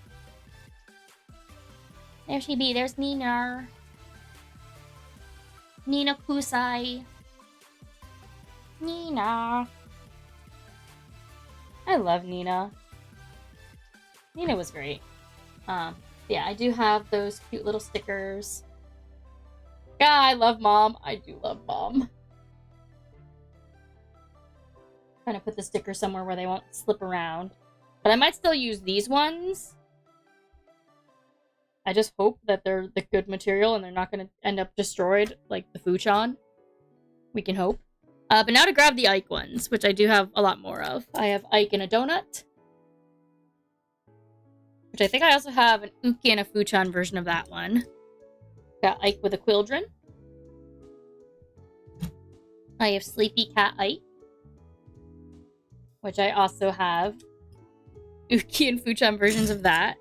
Speaker 1: There she be. There's Nina. Nina Kusai. Nina. I love Nina. Nina was great. Yeah, I do have those cute little stickers. Yeah, I love Mom. I do love Mom. Trying to put the sticker somewhere where they won't slip around. But I might still use these ones. I just hope that they're the good material and they're not going to end up destroyed like the Fuchan. We can hope. But now to grab the Ike ones, which I do have a lot more of. I have Ike in a donut. Which I think I also have an Uki and a Fuchan version of that one. Got Ike with a Quildren. I have Sleepy Cat Ike. Which I also have Uki and Fuchan versions of that.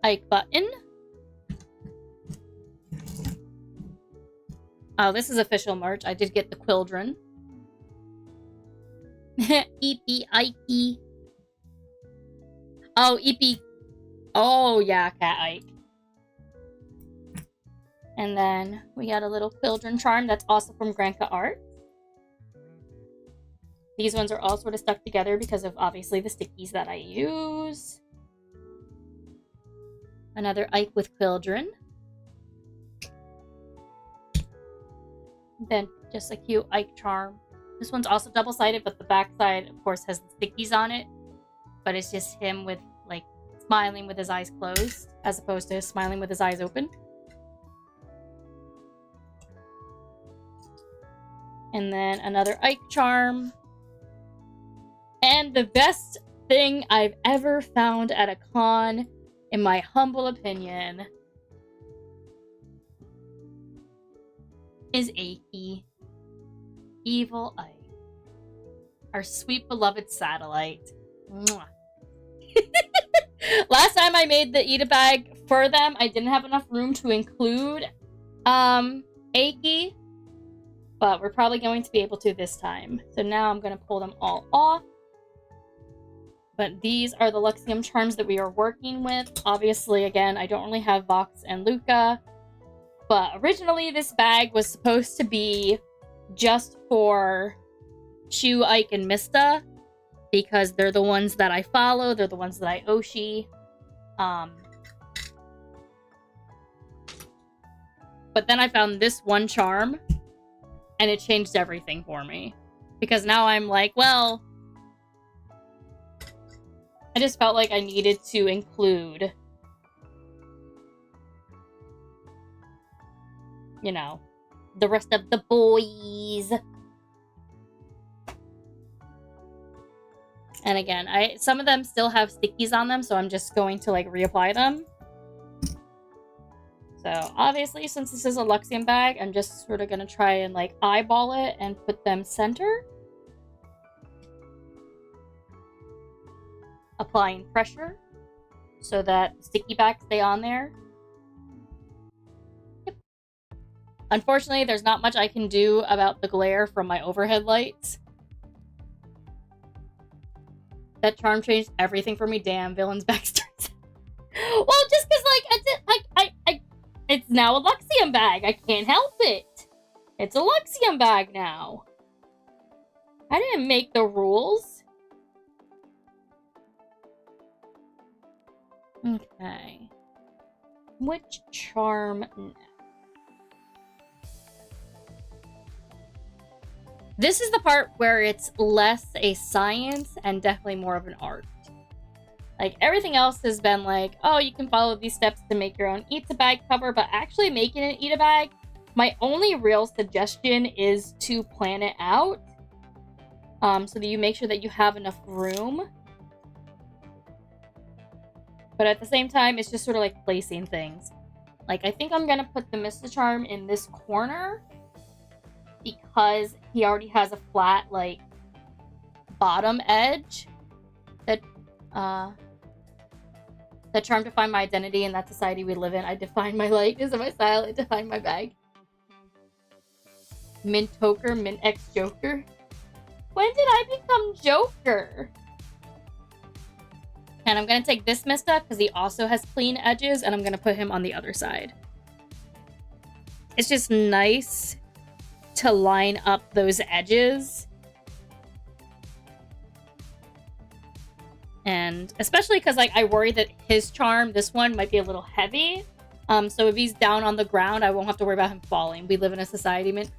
Speaker 1: Ike Button. Oh, this is official merch. I did get the Quildren. Eepy Ikey. Oh, Eepy. Oh, yeah, Cat Ike. And then we got a little Quildren charm that's also from Granka Art. These ones are all sort of stuck together because of, obviously, the stickies that I use. Another Ike with Quildren. Then just a cute Ike charm. This one's also double-sided, but the back side, of course, has the stickies on it. But it's just him with, like, smiling with his eyes closed, as opposed to smiling with his eyes open. And then another Ike charm. And the best thing I've ever found at a con, in my humble opinion, is Aki. Evil Ike. Our sweet beloved satellite. Mwah. Last time I made the Itabag for them, I didn't have enough room to include Aki. But we're probably going to be able to this time. So now I'm going to pull them all off. But these are the Luxium charms that we are working with. Obviously, again, I don't really have Vox and Luca. But originally, this bag was supposed to be just for Shu, Ike, and Mista. Because they're the ones that I follow. They're the ones that I Oshi. But then I found this one charm. And it changed everything for me. Because now I'm like, well, I just felt like I needed to include, you know, the rest of the boys. And again, some of them still have stickies on them, so I'm just going to, like, reapply them. So, obviously, since this is a Luxium bag, I'm just sort of going to try and, like, eyeball it and put them center. Applying pressure so that the sticky backs stay on there. Yep. Unfortunately, there's not much I can do about the glare from my overhead lights. That charm changed everything for me. Damn, villain's backstory. Well, just because, like, it's now a Luxium bag. I can't help it. It's a Luxium bag now. I didn't make the rules. Okay. Which charm next? This is the part where it's less a science and definitely more of an art. Like, everything else has been like, oh, you can follow these steps to make your own Itabag cover, but actually making an Itabag, my only real suggestion is to plan it out. So that you make sure that you have enough room. But at the same time, it's just sort of like placing things. Like, I think I'm going to put the Mista Charm in this corner. Because he already has a flat, like, bottom edge. That charm defined my identity in that society we live in. I define my likeness and my style. I define my bag. Mint Toker, Mint X Joker. When did I become Joker? And I'm going to take this Mista because he also has clean edges. And I'm going to put him on the other side. It's just nice to line up those edges. And especially because, like, I worry that his charm, this one, might be a little heavy. So if he's down on the ground, I won't have to worry about him falling. We live in a society, Mint.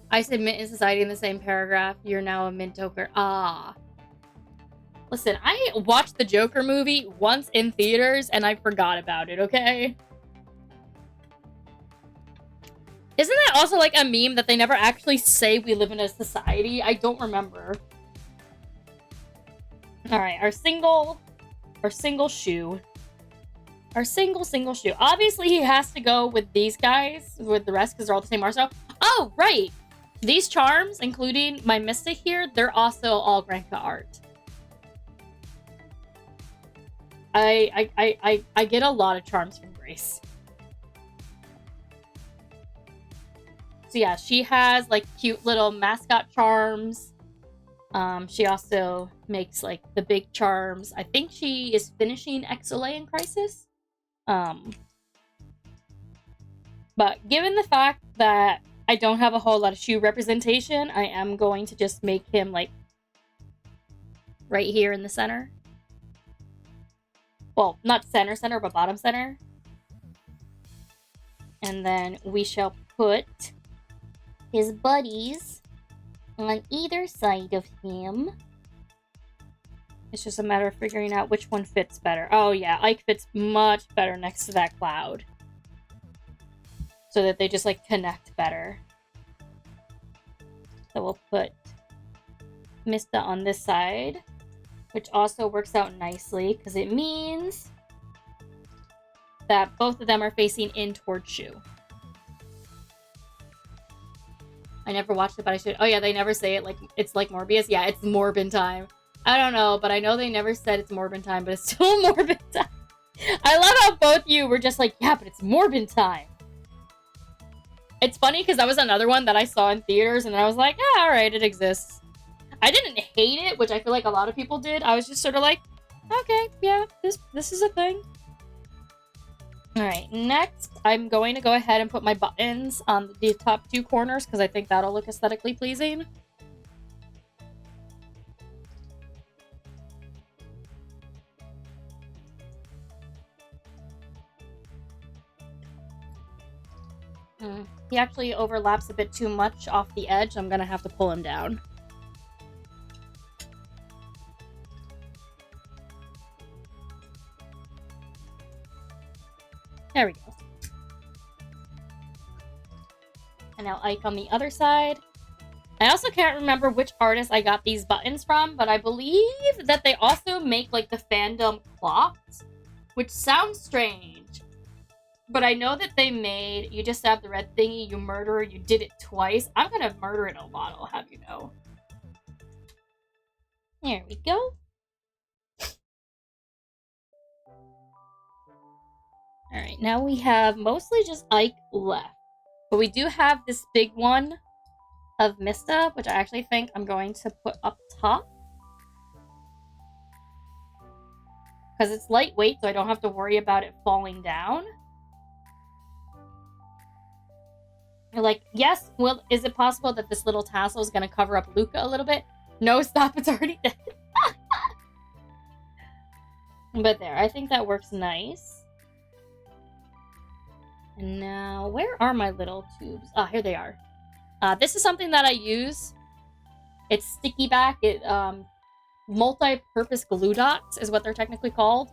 Speaker 1: I said Mint in society in the same paragraph. You're now a Mint Toker. Ah. Listen, I watched the Joker movie once in theaters and I forgot about it, okay? Isn't that also like a meme that they never actually say we live in a society? I don't remember. Alright, our single shoe. Our single shoe. Obviously, he has to go with these guys, with the rest, because they're all the same art style. Oh, right! These charms, including my Mystic here, they're also all Granka art. I get a lot of charms from Grace. So yeah, she has like cute little mascot charms. She also makes like the big charms. I think she is finishing Exolay in Crisis. But given the fact that I don't have a whole lot of shoe representation, I am going to just make him like right here in the center. Well, not center, but bottom center. And then we shall put his buddies on either side of him. It's just a matter of figuring out which one fits better. Oh yeah, Ike fits much better next to that cloud. So that they just like connect better. So we'll put Mista on this side, which also works out nicely because it means that both of them are facing in towards Shu. I never watched it, but I should. Oh yeah, they never say it like it's like Morbius. Yeah, it's Morbin time. I don't know, but I know they never said it's Morbin time, but it's still Morbin time. I love how both you were just like, yeah, but it's Morbin time. It's funny because that was another one that I saw in theaters, and I was like, yeah, alright, it exists. I didn't hate it, which I feel like a lot of people did. I was just sort of like, okay, yeah, this is a thing. Alright, next, I'm going to go ahead and put my buttons on the top two corners because I think that'll look aesthetically pleasing. He actually overlaps a bit too much off the edge. I'm gonna have to pull him down. There we go. And now Ike on the other side. I also can't remember which artist I got these buttons from, but I believe that they also make like the fandom clocks, which sounds strange. But I know that they made, you just have the red thingy, you murder, you did it twice. I'm gonna murder in a bottle, have you know. There we go. Alright, now we have mostly just Ike left. But we do have this big one of Mista, which I actually think I'm going to put up top. Because it's lightweight, so I don't have to worry about it falling down. You're like, yes, well, is it possible that this little tassel is going to cover up Luca a little bit? No, stop, it's already dead. But there, I think that works nice. And now, where are my little tubes? Ah, here they are. This is something that I use. It's sticky back. It multi-purpose glue dots is what they're technically called.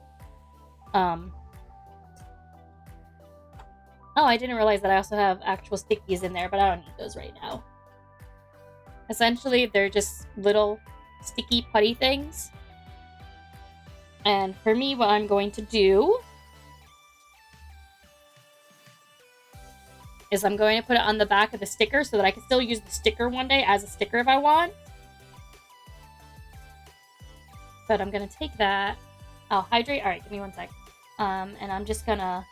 Speaker 1: Oh, I didn't realize that I also have actual stickies in there, but I don't need those right now. Essentially, they're just little sticky putty things. And for me, what I'm going to do is I'm going to put it on the back of the sticker so that I can still use the sticker one day as a sticker if I want. But I'm going to take that. I'll hydrate. All right, give me one sec. And I'm just going to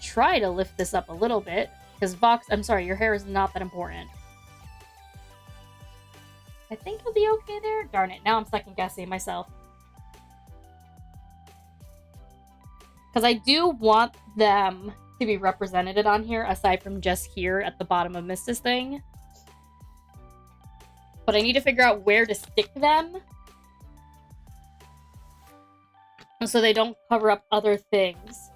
Speaker 1: try to lift this up a little bit because Vox, I'm sorry, your hair is not that important. I think you'll be okay there. Darn it, now I'm second guessing myself. Because I do want them to be represented on here aside from just here at the bottom of Mista's thing. But I need to figure out where to stick them so they don't cover up other things.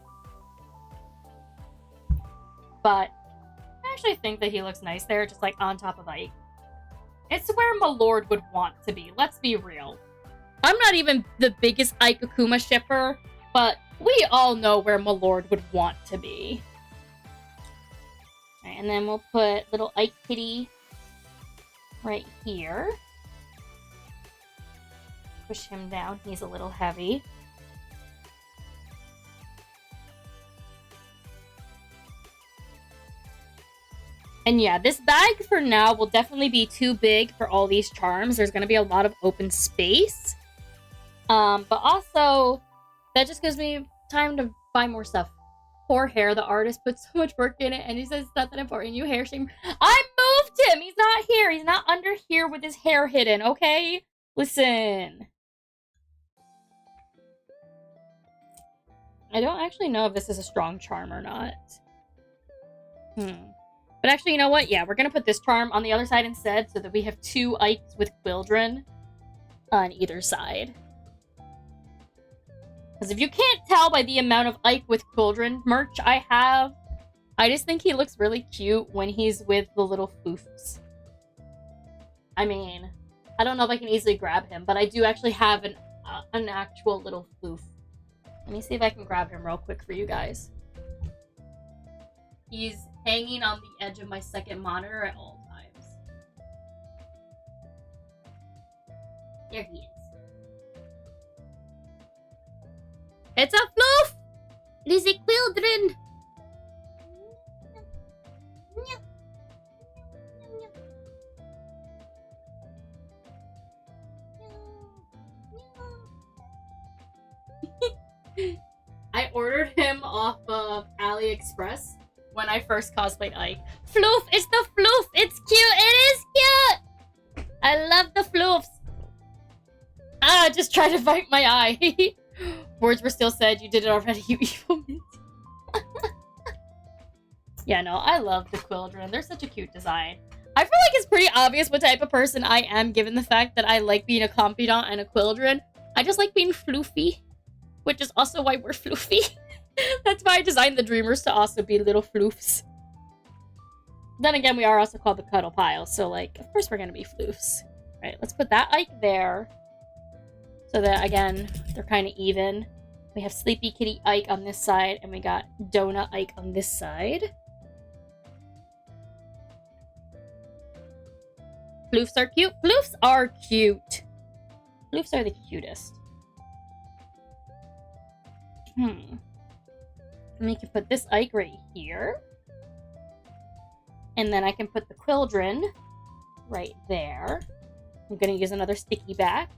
Speaker 1: But I actually think that he looks nice there, just like on top of Ike. It's where my lord would want to be, let's be real. I'm not even the biggest Aikakuma shipper, but we all know where Milord would want to be. Alright, and then we'll put little Ike Kitty right here. Push him down. He's a little heavy. And yeah, this bag for now will definitely be too big for all these charms. There's going to be a lot of open space. But also, that just gives me time to buy more stuff. Poor hair. The artist put so much work in it, and he says it's not that important. You hair shame. I moved him! He's not here. He's not under here with his hair hidden, okay? Listen. I don't actually know if this is a strong charm or not. But actually, you know what? Yeah, we're going to put this charm on the other side instead so that we have 2 Ikes with Quildren on either side. Because if you can't tell by the amount of Ike with Quildren merch I have, I just think he looks really cute when he's with the little floofs. I mean, I don't know if I can easily grab him, but I do actually have an actual little floof. Let me see if I can grab him real quick for you guys. He's hanging on the edge of my second monitor at all times. There he is. It's a floof!
Speaker 2: It is a Quildren!
Speaker 1: I ordered him off of AliExpress when I first cosplayed Ike. Floof! It's the floof! It's cute! It is cute! I love the floofs! Ah, just tried to bite my eye. Words were still said. You did it already, you evil mint. Yeah, no, I love the Quildren. They're such a cute design. I feel like it's pretty obvious what type of person I am, given the fact that I like being a confidant and a Quildren. I just like being floofy, which is also why we're floofy. That's why I designed the Dreamers to also be little floofs. Then again, we are also called the Cuddle Pile, so like, of course we're gonna be floofs. Right, let's put that Ike there. So that, again, they're kind of even. We have Sleepy Kitty Ike on this side, and we got Donut Ike on this side. Floofs are cute. Floofs are cute. Floofs are the cutest. And we can put this Ike right here. And then I can put the Quildren right there. I'm going to use another sticky back.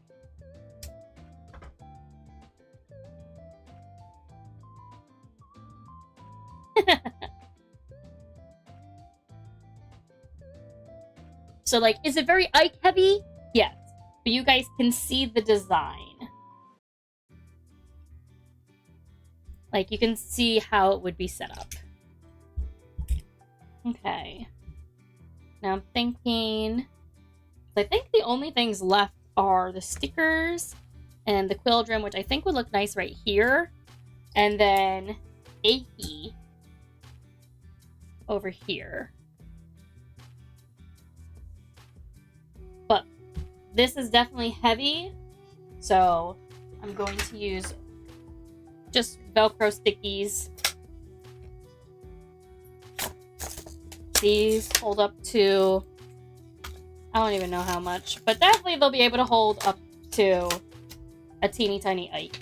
Speaker 1: So, like, is it very Ike heavy? Yes. But you guys can see the design. Like, you can see how it would be set up. Okay. Now I'm thinking... I think the only things left are the stickers and the Quildren, which I think would look nice right here. And then Aki over here. But this is definitely heavy, so I'm going to use just Velcro stickies. These hold up to, I don't even know how much, but definitely they'll be able to hold up to a teeny tiny Ike.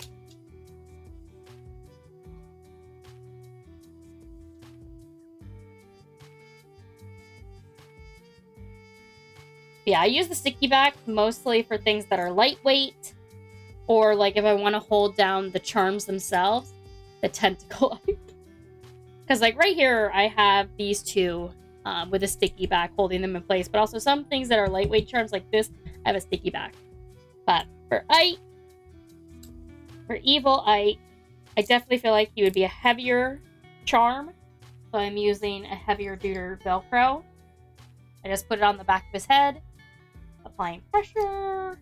Speaker 1: Yeah, I use the sticky back mostly for things that are lightweight, or like if I want to hold down the charms themselves, the tentacle. Because like right here, I have these two with a sticky back holding them in place, but also some things that are lightweight charms like this, I have a sticky back. But for Ike, for Evil Ike, I definitely feel like he would be a heavier charm, so I'm using a heavier duty Velcro. I just put it on the back of his head, applying pressure,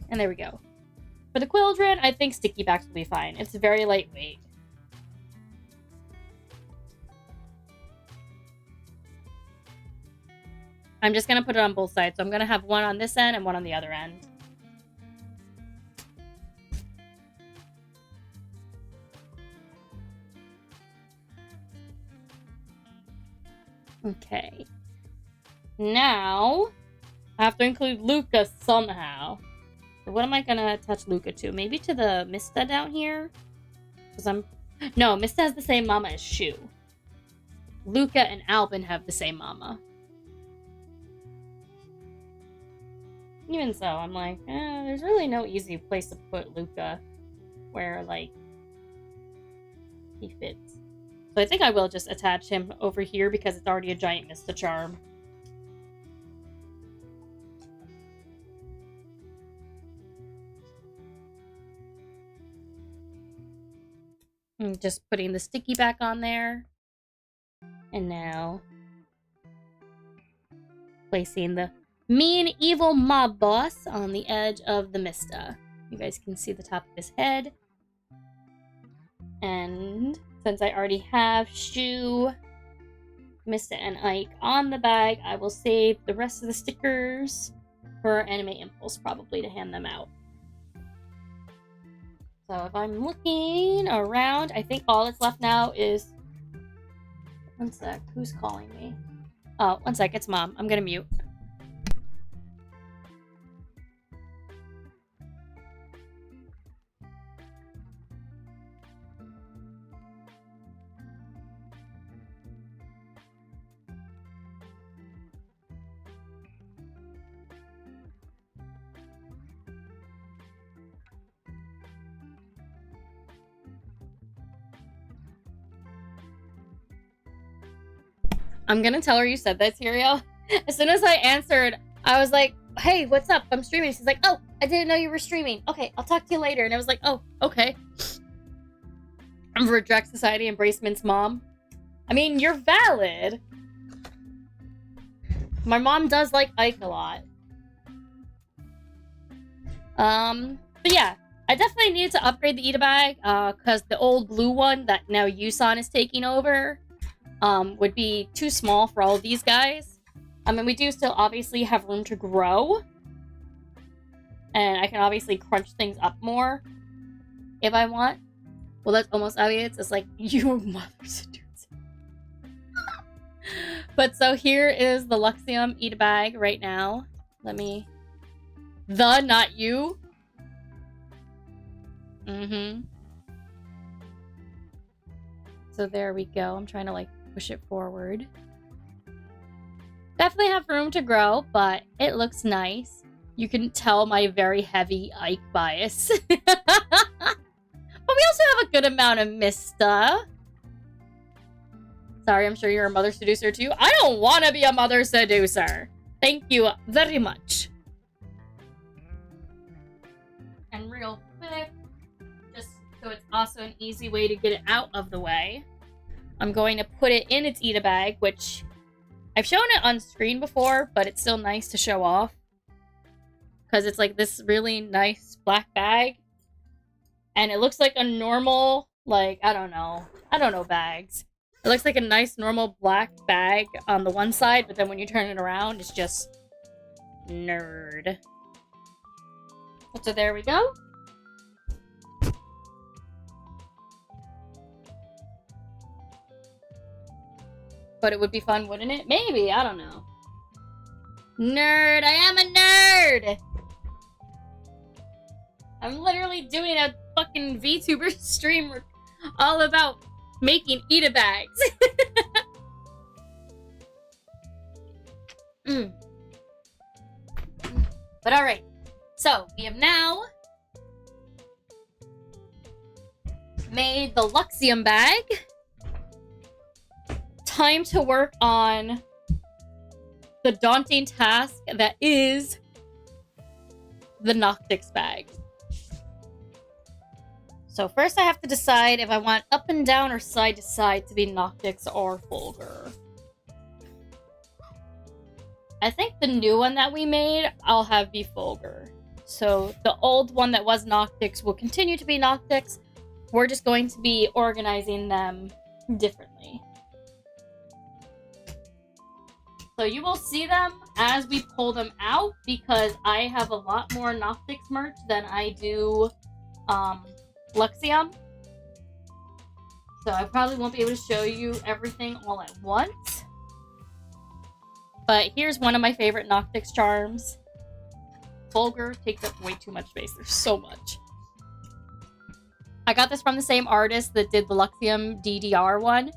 Speaker 1: and there we go. For the Quildren, I think sticky backs will be fine. It's very lightweight. I'm just going to put it on both sides. So I'm going to have one on this end and one on the other end. Okay. Now, I have to include Luca somehow. So what am I gonna attach Luca to? Maybe to the Mista down here? Because no, Mista has the same mama as Shu. Luca and Albin have the same mama. Even so, I'm like, there's really no easy place to put Luca where, like, he fits. So I think I will just attach him over here because it's already a giant Mista charm. I'm just putting the sticky back on there. And now placing the mean evil mob boss on the edge of the Mista. You guys can see the top of his head. And since I already have Shu, Mista, and Ike on the bag, I will save the rest of the stickers for Anime Impulse, probably, to hand them out. So if I'm looking around, I think all that's left now is... One sec, who's calling me? Oh, one sec, it's Mom. I'm gonna mute. I'm gonna tell her you said that, Serial. As soon as I answered, I was like, hey, what's up? I'm streaming. She's like, oh, I didn't know you were streaming. Okay, I'll talk to you later. And I was like, oh, okay. I'm for Drag Society Embracement's mom. I mean, you're valid. My mom does like Ike a lot. But yeah, I definitely needed to upgrade the Itabag, because the old blue one that now Yusan is taking over, would be too small for all of these guys. I mean, we do still obviously have room to grow. And I can obviously crunch things up more if I want. Well, that's almost obvious. It's like, your mother seduces. But so here is the Luxium Itabag right now. Let me... not you. So there we go. I'm trying to, like, push it forward. Definitely have room to grow, but it looks nice. You can tell my very heavy Ike bias. But we also have a good amount of Mista. Sorry, I'm sure you're a mother seducer too. I don't want to be a mother seducer. Thank you very much. And real quick, just so it's also an easy way to get it out of the way, I'm going to put it in its Itabag, which I've shown it on screen before, but it's still nice to show off. Because it's like this really nice black bag. And it looks like a normal, like, I don't know bags. It looks like a nice normal black bag on the one side, but then when you turn it around, it's just nerd. So there we go. But it would be fun, wouldn't it? Maybe, I don't know. Nerd, I am a nerd! I'm literally doing a fucking VTuber stream all about making Itabags. But alright. So, we have now made the Luxium bag. Time to work on the daunting task that is the Noctix bag. So first I have to decide if I want up and down or side to side to be Noctix or Fulgur. I think the new one that we made, I'll have be Fulgur. So the old one that was Noctix will continue to be Noctix. We're just going to be organizing them differently. So you will see them as we pull them out because I have a lot more Noctix merch than I do Luxium. So I probably won't be able to show you everything all at once. But here's one of my favorite Noctix charms. Vulgar takes up way too much space. There's so much. I got this from the same artist that did the Luxium DDR one.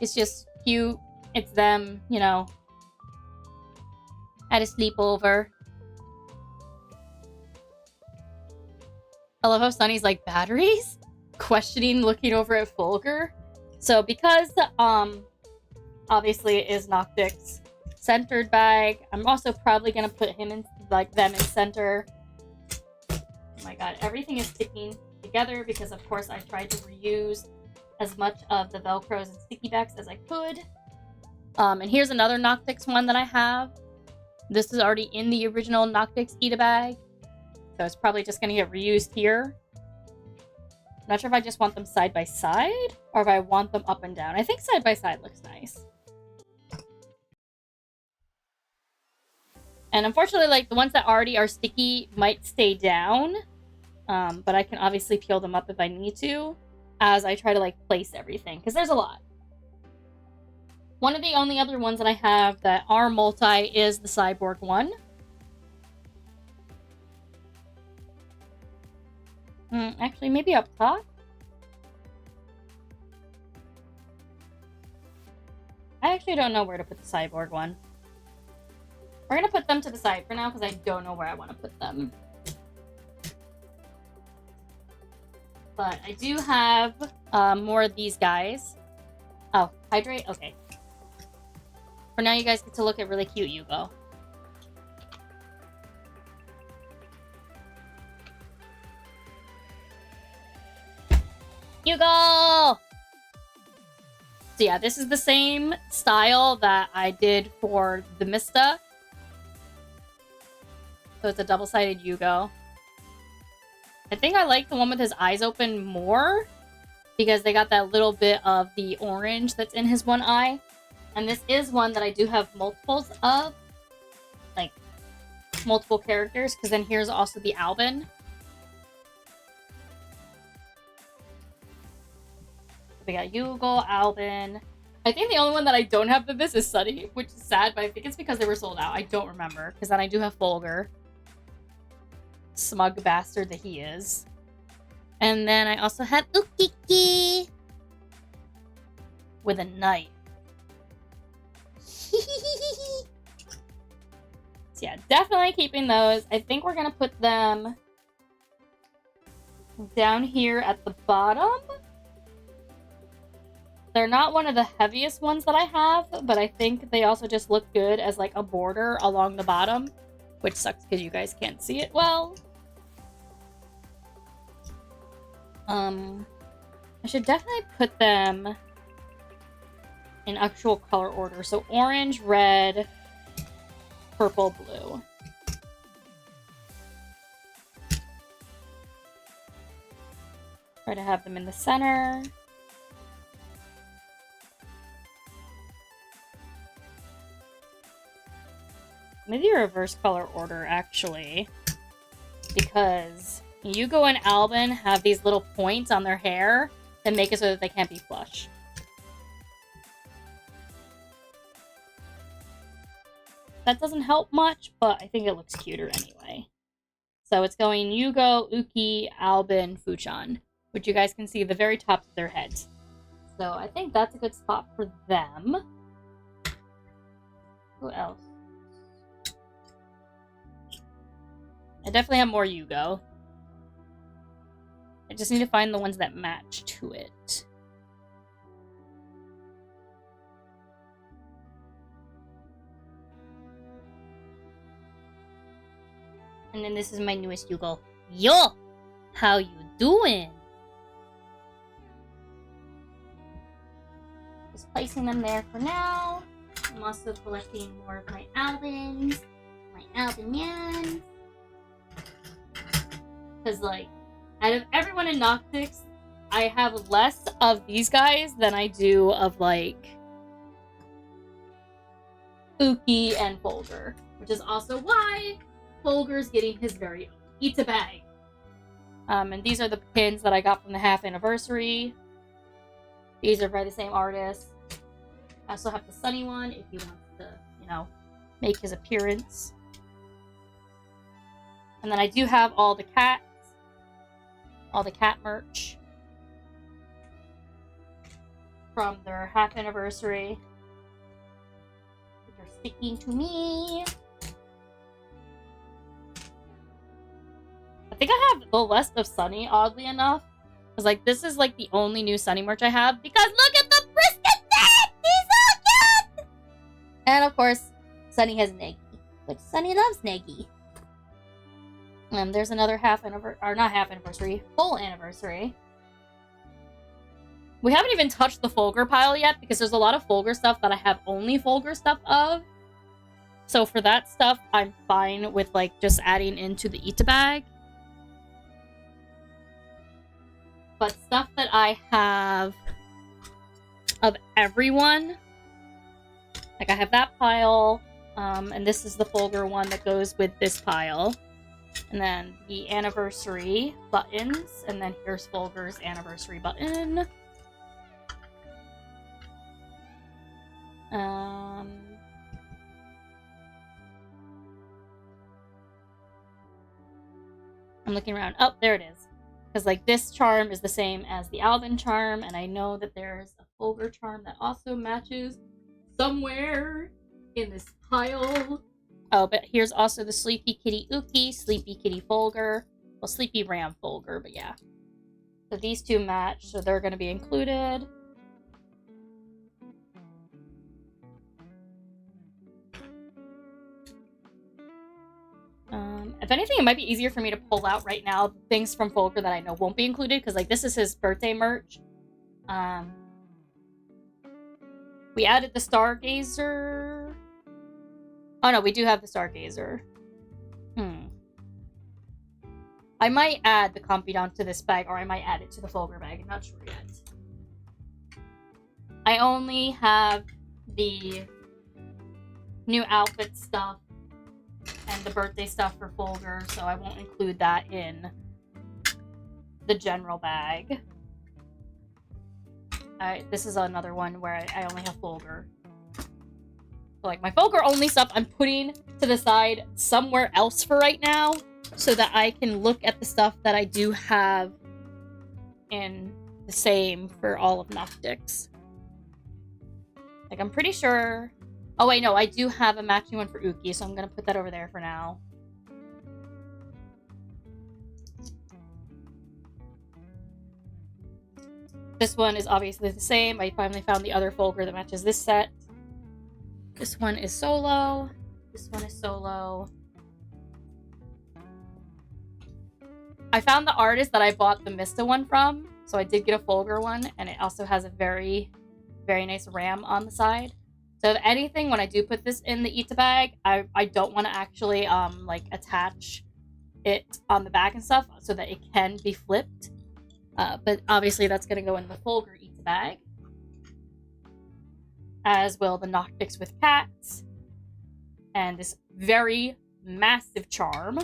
Speaker 1: It's just cute. It's them, you know, at a sleepover. I love how Sunny's like, batteries? Questioning, looking over at Fulgur. So because, obviously it is Noctix centered bag, I'm also probably going to put him in, like, them in center. Oh my god, everything is sticking together because, of course, I tried to reuse as much of the Velcros and sticky backs as I could. And here's another Noctix one that I have. This is already in the original Noctix Itabag, so it's probably just going to get reused here. I'm not sure if I just want them side by side or if I want them up and down. I think side by side looks nice. And unfortunately, like, the ones that already are sticky might stay down, but I can obviously peel them up if I need to as I try to, like, place everything, because there's a lot. One of the only other ones that I have that are multi is the Cyborg one. Actually, maybe up top? I actually don't know where to put the Cyborg one. We're going to put them to the side for now because I don't know where I want to put them. But I do have more of these guys. Oh, hydrate? Okay. For now, you guys get to look at really cute Yugo. Yugo! So yeah, this is the same style that I did for the Mista. So it's a double-sided Yugo. I think I like the one with his eyes open more because they got that little bit of the orange that's in his one eye. And this is one that I do have multiples of. Like, multiple characters. Because then here's also the Albin. We got Yugo, Albin. I think the only one that I don't have of this is Sunny, which is sad, but I think it's because they were sold out. I don't remember. Because then I do have Fulgur. Smug bastard that he is. And then I also have Ukiki. With a knife. So yeah, definitely keeping those. I think we're going to put them down here at the bottom. They're not one of the heaviest ones that I have, but I think they also just look good as like a border along the bottom, which sucks because you guys can't see it well. I should definitely put them in actual color order. So orange, red, purple, blue. Try to have them in the center. Maybe reverse color order, actually. Because Yugo and Albin have these little points on their hair that make it so that they can't be flush. That doesn't help much, but I think it looks cuter anyway. So it's going Yugo, Uki, Albin, Fuchan, which you guys can see the very tops of their heads. So I think that's a good spot for them. Who else? I definitely have more Yugo. I just need to find the ones that match to it. And then this is my newest Yugo. Yo! How you doing? Just placing them there for now. I'm also collecting more of my Albins. My Albinians. Because, like, out of everyone in Noctix, I have less of these guys than I do of, like, Uki and Fulgur. Which is also why Fulgur's getting his very own Itabag. And these are the pins that I got from the half anniversary. These are by the same artist. I also have the Sunny one if he wants to, you know, make his appearance. And then I do have all the cat merch from their half anniversary. They're sticking to me. I think I have the list of Sunny, oddly enough. Because, like, this is, like, the only new Sunny merch I have. Because look at the brisket set! He's so cute! And, of course, Sunny has Negi. Which Sunny loves Negi. And there's another full anniversary. We haven't even touched the Fulgur pile yet, because there's a lot of Fulgur stuff that I have only Fulgur stuff of. So for that stuff, I'm fine with, like, just adding into the Itabag. But stuff that I have of everyone, like I have that pile, and this is the Fulgur one that goes with this pile. And then the anniversary buttons, and then here's Fulgur's anniversary button. I'm looking around. Oh, there it is. Because, like, this charm is the same as the Alvin charm, and I know that there's a Fulgur charm that also matches somewhere in this pile. Oh, but here's also the Sleepy Kitty Uki, Sleepy Kitty Fulgur. Well, Sleepy Ram Fulgur, but yeah. So these two match, so they're going to be included. If anything, it might be easier for me to pull out right now things from Fulgur that I know won't be included, because, like, this is his birthday merch. We added the Stargazer. Oh, no, we do have the Stargazer. I might add the Confidant to this bag, or I might add it to the Fulgur bag. I'm not sure yet. I only have the new outfit stuff and the birthday stuff for Fulgur, so I won't include that in the general bag. This is another one where I only have Fulgur. So, like, my Fulgur only stuff I'm putting to the side somewhere else for right now, so that I can look at the stuff that I do have in the same for all of Noctix. Like, I'm pretty sure... Oh, wait, no, I do have a matching one for Uki, so I'm going to put that over there for now. This one is obviously the same. I finally found the other Fulgur that matches this set. This one is solo. This one is solo. I found the artist that I bought the Mista one from, so I did get a Fulgur one, and it also has a very, very nice ram on the side. So if anything, when I do put this in the Itabag, I don't want to actually like attach it on the back and stuff so that it can be flipped. But obviously that's going to go in the Fulgur Itabag. As will the Noctix with cats. And this very massive charm.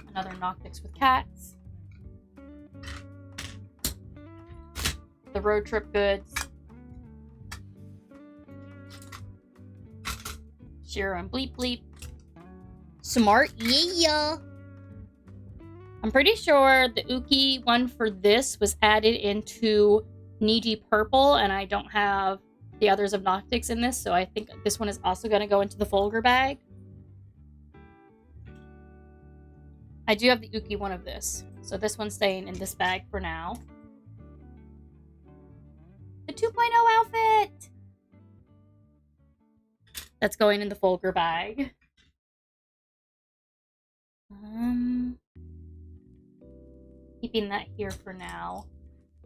Speaker 1: Another Noctix with cats. The road trip goods. Shiro and Bleep Bleep.
Speaker 2: Smart, yeah.
Speaker 1: I'm pretty sure the Uki one for this was added into Niji Purple, and I don't have the others of Noctix in this, so I think this one is also going to go into the Fulgur bag. I do have the Uki one of this, so this one's staying in this bag for now. The 2.0 outfit! That's going in the Fulgur bag. Keeping that here for now.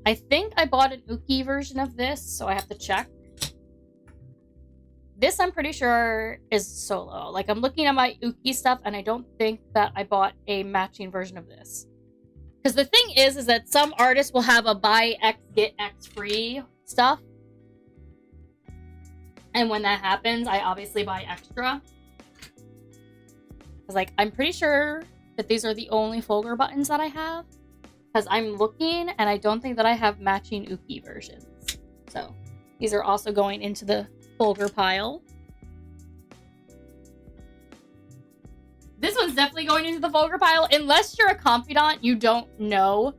Speaker 1: I think I bought an Uki version of this, so I have to check. This, I'm pretty sure, is solo. Like, I'm looking at my Uki stuff, and I don't think that I bought a matching version of this. Because the thing is that some artists will have a buy X, get X free stuff. And when that happens, I obviously buy extra. Because, like, I'm pretty sure that these are the only Fulgur buttons that I have. Because I'm looking, and I don't think that I have matching Uki versions. So, These are also going into the Fulgur pile. This one's definitely going into the Fulgur pile. Unless you're a confidant, you don't know.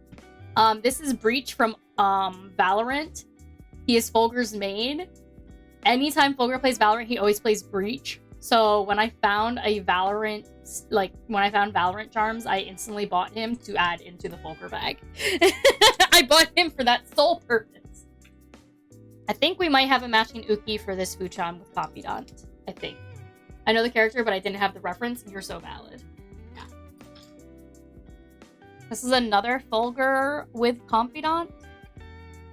Speaker 1: This is Breach from Valorant. He is Fulgur's main. Anytime Fulgur plays Valorant, he always plays Breach. So when I found Valorant charms, I instantly bought him to add into the Fulgur bag. I bought him for that sole purpose. I think we might have a matching Uki for this Fuchan with Confidant. I think. I know the character, but I didn't have the reference. You're so valid. Yeah. This is another Fulgur with Confidant.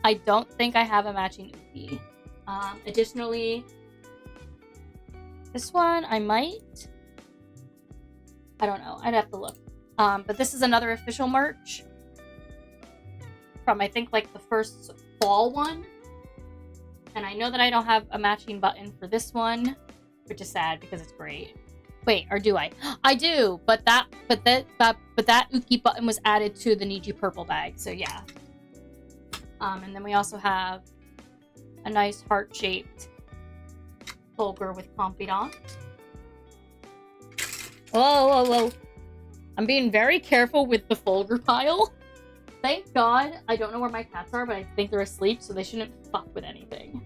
Speaker 1: I don't think I have a matching Uki. Additionally, this one I might. I don't know. I'd have to look. But this is another official merch from, I think, like the first fall one. And I know that I don't have a matching button for this one, which is sad because it's great. Wait, or do I? I do, but that Uki button was added to the Niji purple bag, so yeah. And then we also have a nice heart-shaped Fulgur with Confidant. Whoa, whoa, whoa. I'm being very careful with the Fulgur pile. Thank God I don't know where my cats are, but I think they're asleep, so they shouldn't fuck with anything.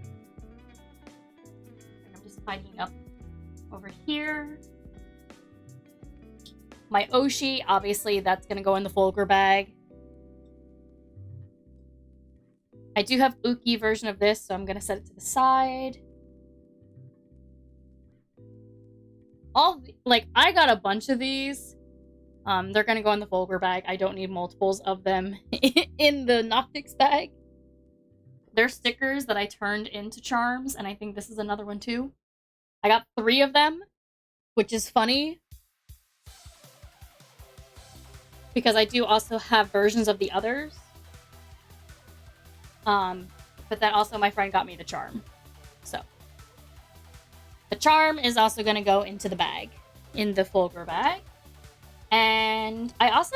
Speaker 1: And I'm just tidying up over here. My Oshi, obviously, that's going to go in the Fulgur bag. I do have Uki version of this, so I'm going to set it to the side. I got a bunch of these. They're going to go in the Fulgur bag. I don't need multiples of them in the Noctix bag. They're stickers that I turned into charms, and I think this is another one too. I got 3 of them, which is funny. Because I do also have versions of the others. But then also my friend got me the charm. So. The charm is also going to go into the bag. In the Fulgur bag. And I also,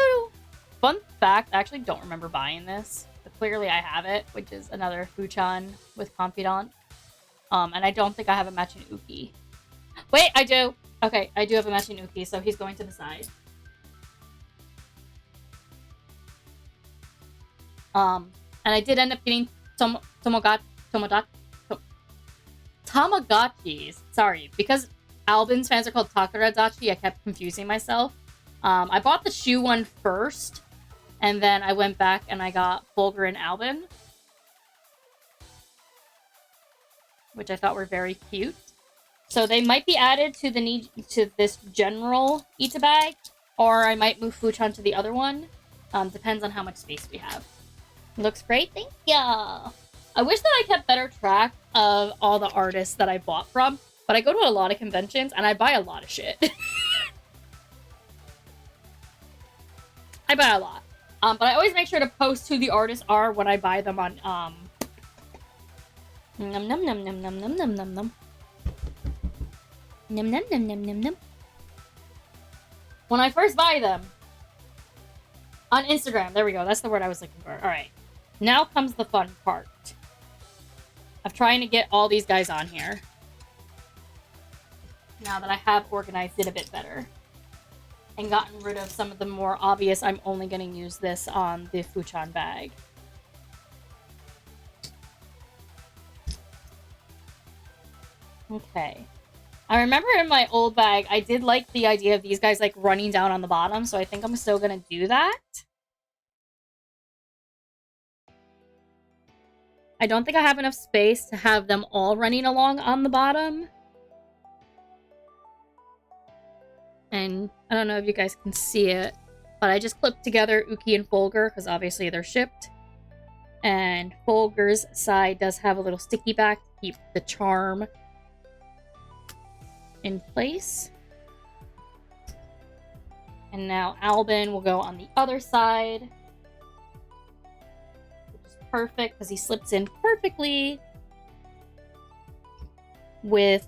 Speaker 1: fun fact, I actually don't remember buying this. But clearly I have it, which is another Fuchan with Confidant. And I don't think I have a matching Uki. Wait, I do! Okay, I do have a matching Uki, so he's going to the side. And I did end up getting Tamagotchis. Sorry, because Albin's fans are called Takaradachi, I kept confusing myself. I bought the shoe one first, and then I went back and I got Fulgur and Albin, which I thought were very cute. So they might be added to this general Itabag, or I might move Fuchan to the other one. Depends on how much space we have. Looks great, thank ya! I wish that I kept better track of all the artists that I bought from, but I go to a lot of conventions and I buy a lot of shit. I buy a lot. But I always make sure to post who the artists are when I buy them on, Num num num num num num num num num. Num num num num num num. When I first buy them. On Instagram. There we go. That's the word I was looking for. Alright. Now comes the fun part. Of trying to get all these guys on here. Now that I have organized it a bit better. And gotten rid of some of the more obvious, I'm only going to use this on the Fuchan bag. Okay. I remember in my old bag, I did like the idea of these guys like running down on the bottom, so I think I'm still going to do that. I don't think I have enough space to have them all running along on the bottom. And I don't know if you guys can see it, but I just clipped together Uki and Fulgur because obviously they're shipped. And Fulgur's side does have a little sticky back to keep the charm in place. And now Albin will go on the other side. Which is perfect because he slips in perfectly with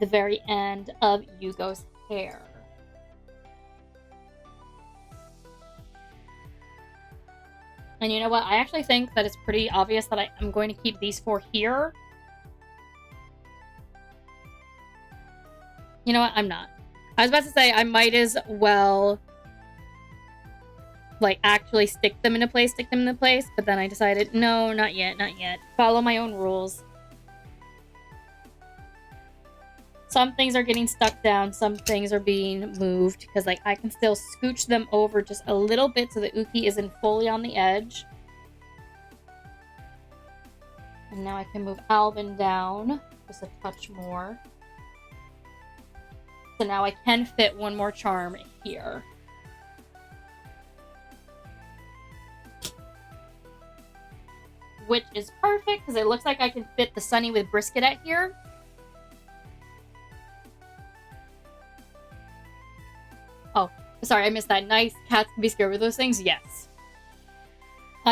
Speaker 1: the very end of Yugo's hair. And you know what? I actually think that it's pretty obvious that I'm going to keep these 4 here. You know what? I'm not. I was about to say I might as well like actually stick them into place, but then I decided, no, not yet. Follow my own rules. Some things are getting stuck down, some things are being moved, because like I can still scooch them over just a little bit so the Uki isn't fully on the edge. And now I can move Alvin down just a touch more. So now I can fit one more charm here. Which is perfect, because it looks like I can fit the Sunny with Brisket at here. Oh, sorry, I missed that. Nice. Cats can be scared with those things? Yes.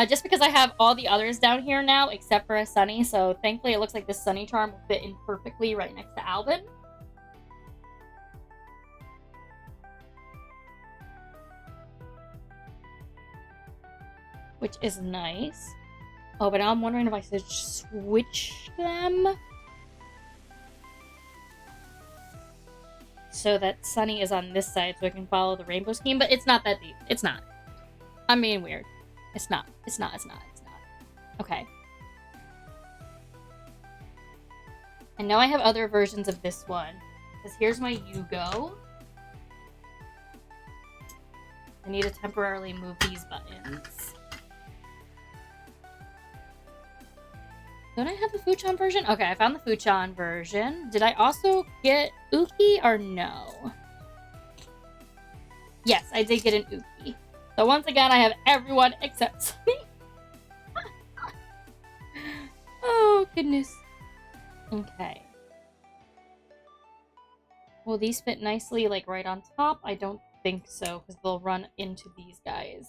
Speaker 1: Just because I have all the others down here now, except for a Sunny, so thankfully it looks like this Sunny charm will fit in perfectly right next to Alvin. Which is nice. Oh, but now I'm wondering if I should switch them so that Sunny is on this side so I can follow the rainbow scheme, but it's not that deep. It's not. I'm being weird. It's not. Okay. And now I have other versions of this one. Because here's my Yugo. I need to temporarily move these buttons. Don't I have the Fuchan version? Okay, I found the Fuchan version. Did I also get Uki or no? Yes, I did get an Uki. So once again, I have everyone except Sunny. Oh, goodness. Okay. Will these fit nicely, like, right on top? I don't think so, because they'll run into these guys.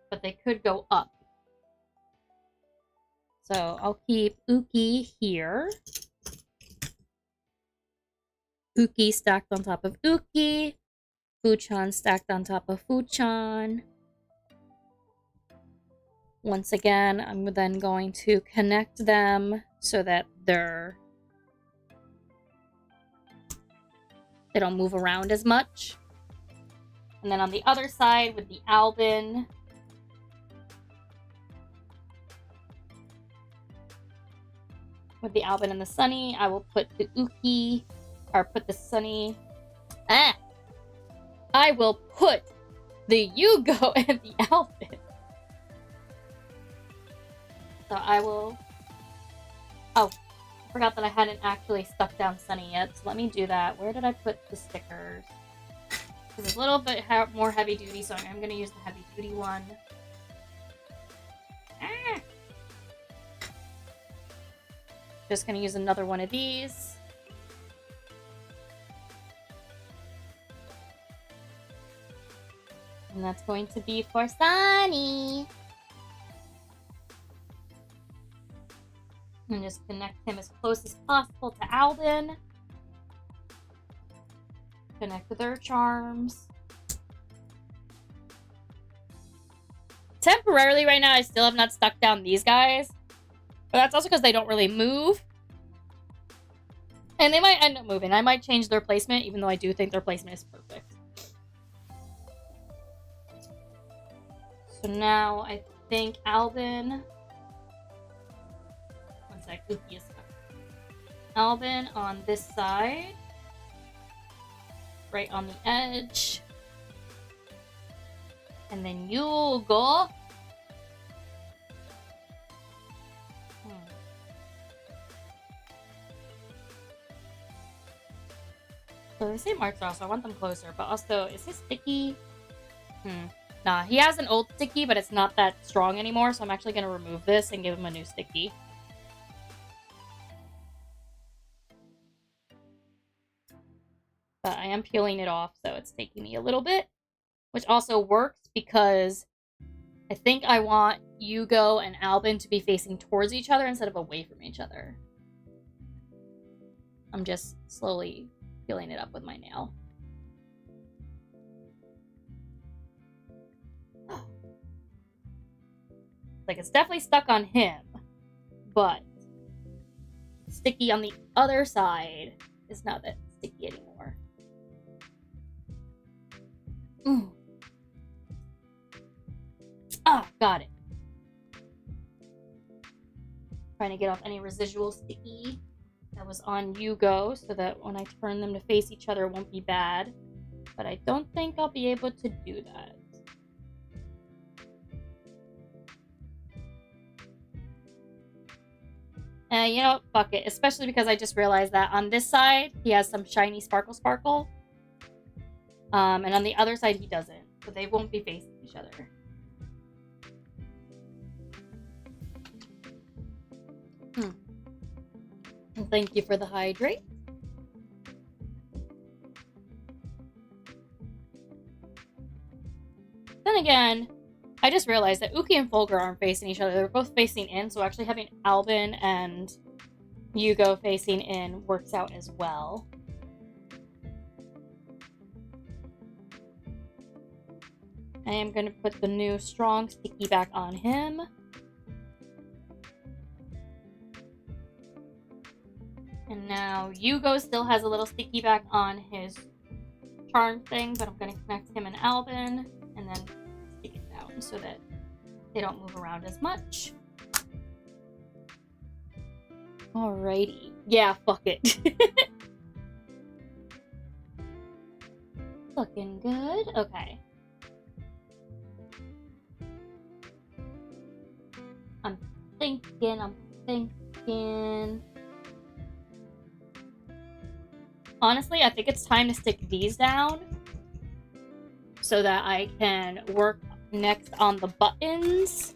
Speaker 1: But they could go up. So I'll keep Uki here. Uki stacked on top of Uki. Fuchan stacked on top of Fuchan. Once again, I'm then going to connect them so that they don't move around as much. And then on the other side with the Alvin, and the Sunny, I will put the Uki, or put the Sunny. I will put the Yugo and the Alvin. So I will. Oh, I forgot that I hadn't actually stuck down Sunny yet. So let me do that. Where did I put the stickers? Because it's a little bit more heavy duty, so I'm going to use the heavy duty one. Just going to use another one of these. And that's going to be for Sunny. And just connect him as close as possible to Alvin. Connect their charms. Temporarily right now, I still have not stuck down these guys. But that's also because they don't really move. And they might end up moving. I might change their placement, even though I do think their placement is perfect. So now I think Alvin... One sec, Uki is stuck. Alvin on this side. Right on the edge. And then Yugo. So the same art style, so I want them closer. But also, is his sticky? Nah, he has an old sticky, but it's not that strong anymore. So I'm actually going to remove this and give him a new sticky. But I am peeling it off, so it's taking me a little bit. Which also works because I think I want Yugo and Alvin to be facing towards each other instead of away from each other. I'm just slowly peeling it up with my nail. Like, it's definitely stuck on him, but sticky on the other side is not that sticky anymore. Ah, got it. Trying to get off any residual sticky that was on Yugo so that when I turn them to face each other, it won't be bad. But I don't think I'll be able to do that. You know what? Fuck it. Especially because I just realized that on this side, he has some shiny sparkle sparkle. And on the other side, he doesn't. So they won't be facing each other. Thank you for the hydrate. Then again, I just realized that Uki and Fulgur aren't facing each other. They're both facing in, so actually having Albin and Yugo facing in works out as well. I am going to put the new strong sticky back on him. And now Yugo still has a little sticky back on his charm thing, but I'm going to connect him and Albin and then stick it down so that they don't move around as much. Alrighty. Yeah, fuck it. Looking good. Okay. I'm thinking. Honestly, I think it's time to stick these down so that I can work next on the buttons,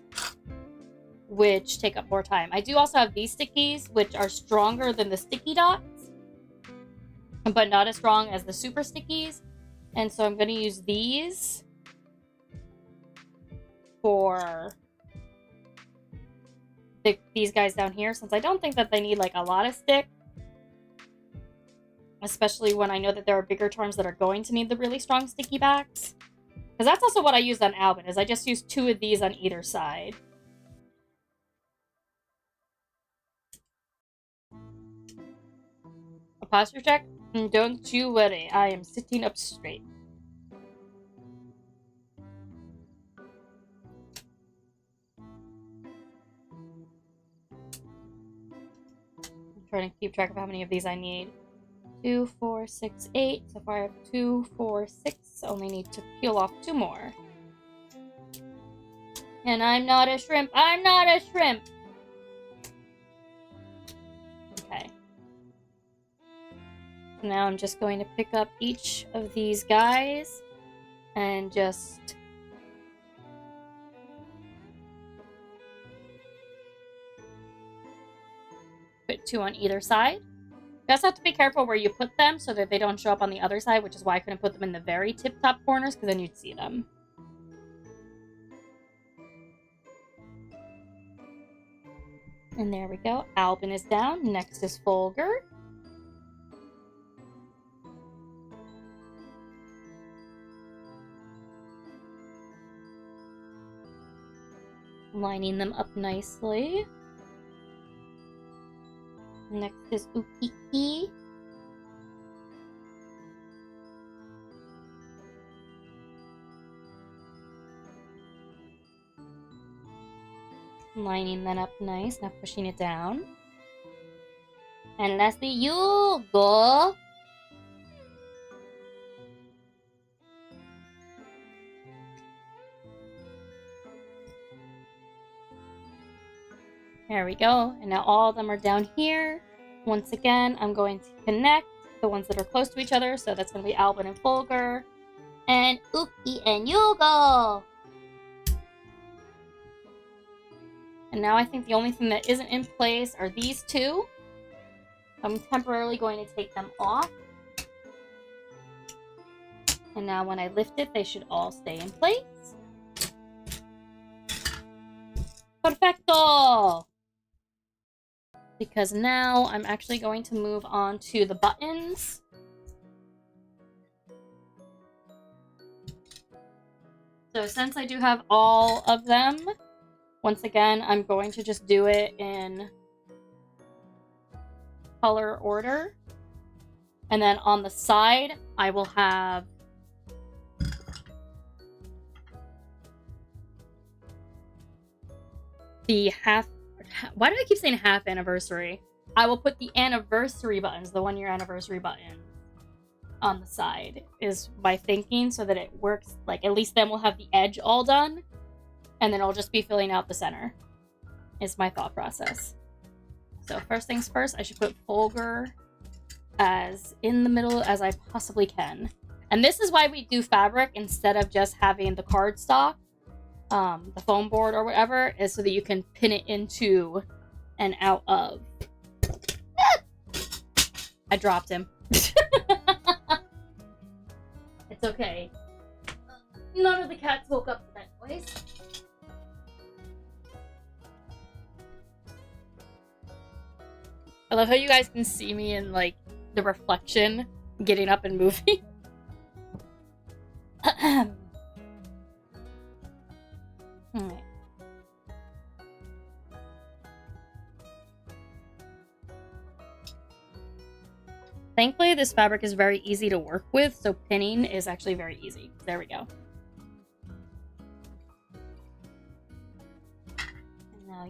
Speaker 1: which take up more time. I do also have these stickies, which are stronger than the sticky dots, but not as strong as the super stickies. And so I'm going to use these for these guys down here, since I don't think that they need like a lot of stick. Especially when I know that there are bigger charms that are going to need the really strong sticky backs. Because that's also what I used on Albin, is I just used 2 of these on either side. A posture check? Don't you worry, I am sitting up straight. I'm trying to keep track of how many of these I need. 2, 4, 6, 8. So far I have 2, 4, 6. Only need to peel off 2 more. And I'm not a shrimp. I'm not a shrimp! Okay. Now I'm just going to pick up each of these guys and just put 2 on either side. You also have to be careful where you put them so that they don't show up on the other side, which is why I couldn't put them in the very tip-top corners, because then you'd see them. And there we go. Albin is down. Next is Fulgur. Lining them up nicely. Next is Ukiki. Lining that up nice, now pushing it down. And lastly, Yugo. There we go. And now all of them are down here. Once again, I'm going to connect the ones that are close to each other. So that's going to be Albin and Fulgur. And Uki and Yugo. And now I think the only thing that isn't in place are these 2. I'm temporarily going to take them off. And now when I lift it, they should all stay in place. Perfecto! Because now I'm actually going to move on to the buttons. So since I do have all of them, Once again, I'm going to just do it in color order. And then on the side, I will have the half... Why do I keep saying half anniversary? I will put the anniversary buttons, the 1-year anniversary button, on the side, is my thinking, so that it works. Like, at least then we'll have the edge all done, and then I'll just be filling out the center, is my thought process. So first things first, I should put Fulgur as in the middle as I possibly can. And this is why we do fabric instead of just having the cardstock, the foam board or whatever, is so that you can pin it into and out of. I dropped him. It's okay. None of the cats woke up to that noise. I love how you guys can see me in, like, the reflection getting up and moving. Alright. Thankfully, this fabric is very easy to work with, so pinning is actually very easy. There we go. And now,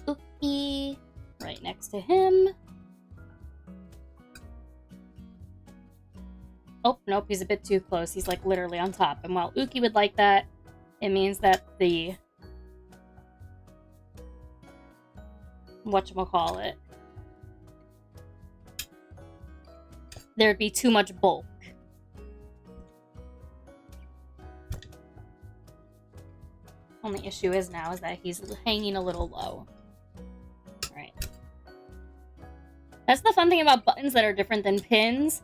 Speaker 1: Ookie, right next to him. Oh, nope, he's a bit too close. He's, like, literally on top. And while Uki would like that, it means that the... whatchamacallit... there'd be too much bulk. Only issue is now is that he's hanging a little low. Alright. That's the fun thing about buttons that are different than pins,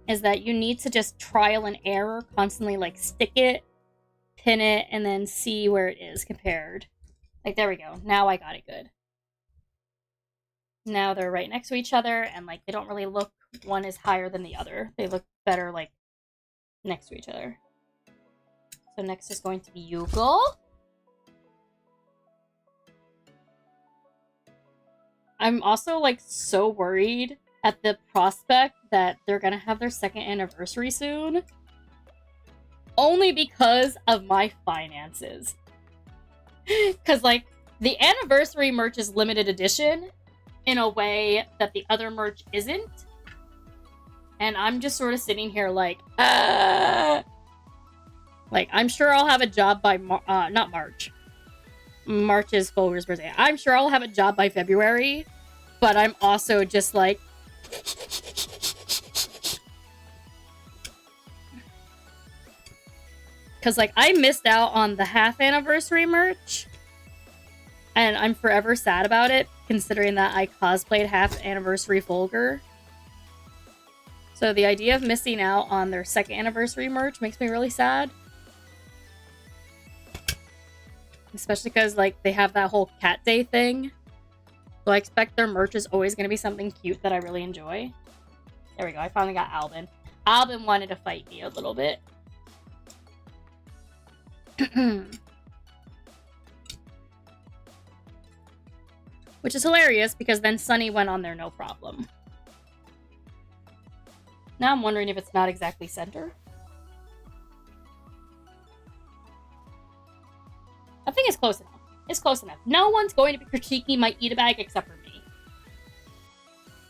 Speaker 1: is that you need to just trial and error, constantly, like, stick it, pin it, and then see where it is compared. Like, there we go. Now I got it good. Now they're right next to each other, and, like, they don't really look, one is higher than the other. They look better, like, next to each other. So next is going to be Yugal. I'm also, like, so worried at the prospect that they're gonna have their 2nd anniversary soon. Only because of my finances. Because, like, the anniversary merch is limited edition in a way that the other merch isn't. And I'm just sort of sitting here like, like, I'm sure I'll have a job by, not March. March is Fulgur's birthday. I'm sure I'll have a job by February, but I'm also just like, because, like, I missed out on the half anniversary merch, and I'm forever sad about it, considering that I cosplayed half anniversary Fulgur. So the idea of missing out on their 2nd anniversary merch makes me really sad. Especially because, like, they have that whole cat day thing. So I expect their merch is always going to be something cute that I really enjoy. There we go. I finally got Albin. Albin wanted to fight me a little bit. Which is hilarious, because then Sunny went on there no problem. Now I'm wondering if it's not exactly center. I think it's close enough. It's close enough. No one's going to be critiquing my Itabag except for me.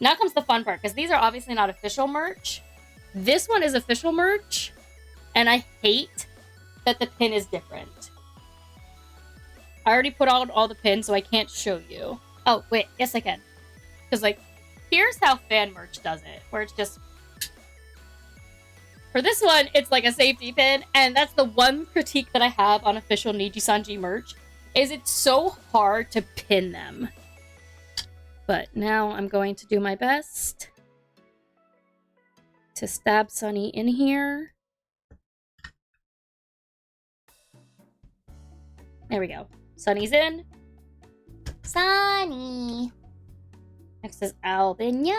Speaker 1: Now comes the fun part, because these are obviously not official merch. This one is official merch, and I hate that the pin is different. I already put out all the pins, so I can't show you. Oh, wait. Yes, I can. Because, like, here's how fan merch does it, where it's just... For this one, it's like a safety pin, and that's the one critique that I have on official Nijisanji merch, is it's so hard to pin them. But now I'm going to do my best to stab Sunny in here. There we go. Sunny's in.
Speaker 2: Sunny.
Speaker 1: Next is Albinian.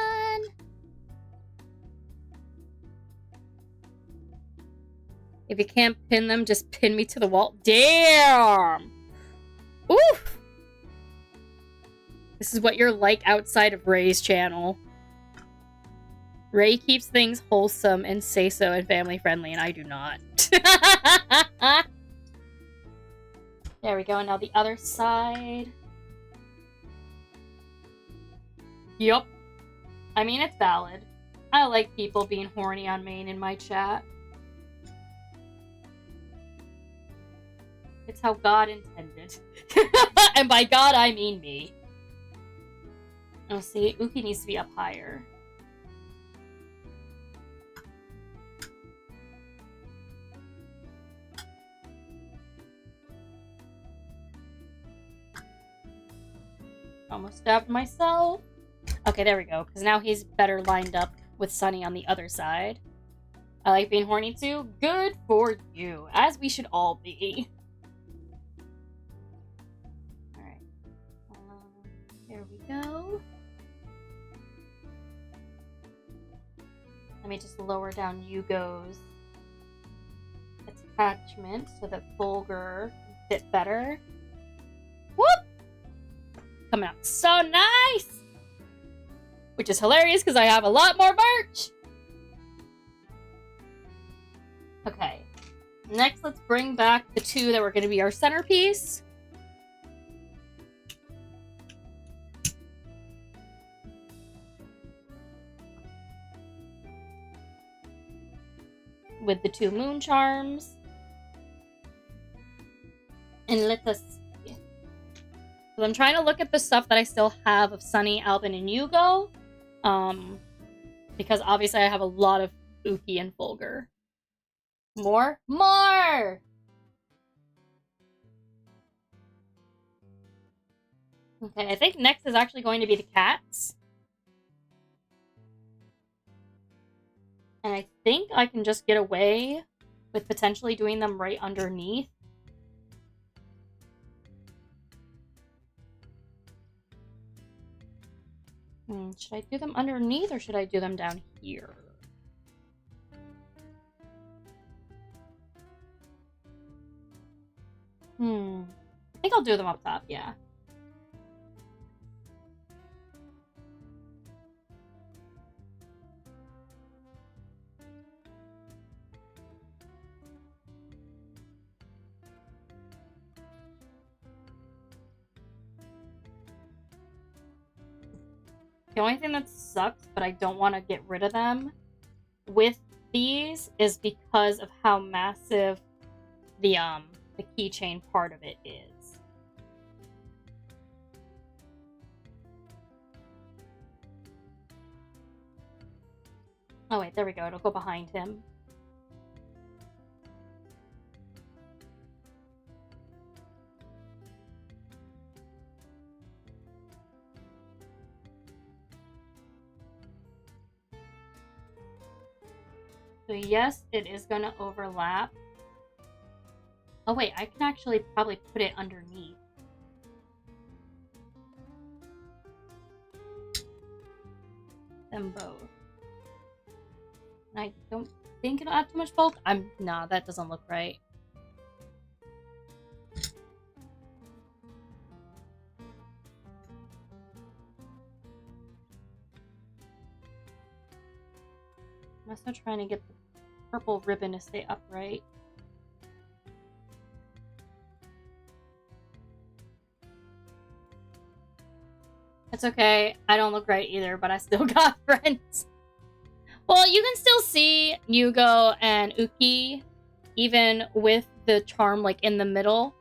Speaker 1: If you can't pin them, just pin me to the wall. Damn! This is what you're like outside of Ray's channel. Ray keeps things wholesome and say-so and family-friendly, and I do not. There we go, and now the other side. Yup. I mean, it's valid. I like people being horny on main in my chat. It's how God intended. And by God, I mean me. Oh, see, Uki needs to be up higher. Almost stabbed myself. Okay, there we go, because now he's better lined up with Sunny on the other side. I like being horny too. Good for you, as we should all be. Alright. There we go. Let me just lower down Yugo's attachment so that Vulgar can fit better. Whoop! Coming out so nice! Which is hilarious because I have a lot more merch! Okay. Next, let's bring back the two that were going to be our centerpiece. With the two moon charms. And let us see. So I'm trying to look at the stuff that I still have of Sunny, Albin, and Yugo. Because obviously I have a lot of Uki and Fulgur. More? More! Okay, I think next is actually going to be the cats. And I think I can just get away with potentially doing them right underneath. Should I do them underneath or should I do them down here? I think I'll do them up top, yeah. The only thing that sucks, but I don't want to get rid of them with these, is because of how massive the keychain part of it is. Oh wait, there we go. It'll go behind him. So yes, it is going to overlap. Oh wait, I can actually probably put it underneath. Them both. I don't think it'll add too much bulk. Nah, that doesn't look right. I'm also trying to get the purple ribbon to stay upright. It's okay. I don't look right either, but I still got friends. Well, you can still see Yugo and Uki, even with the charm like in the middle.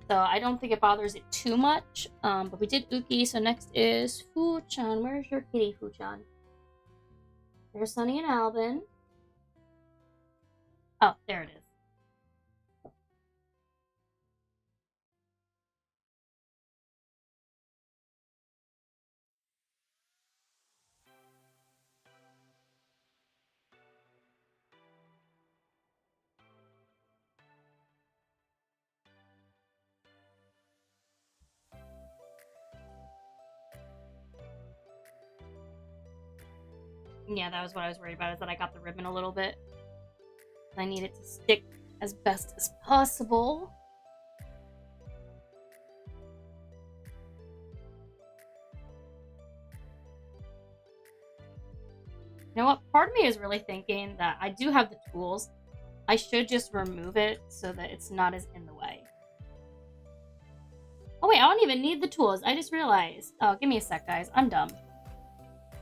Speaker 1: So I don't think it bothers it too much. But we did Uki, so next is Fu-chan. Where's your kitty, Fu-chan? There's Sunny and Albin. Oh, there it is. Yeah, that was what I was worried about, is that I got the ribbon a little bit. I need it to stick as best as possible. You know what? Part of me is really thinking that I do have the tools. I should just remove it so that it's not as in the way. Oh wait, I don't even need the tools. I just realized. Oh, give me a sec, guys. I'm dumb.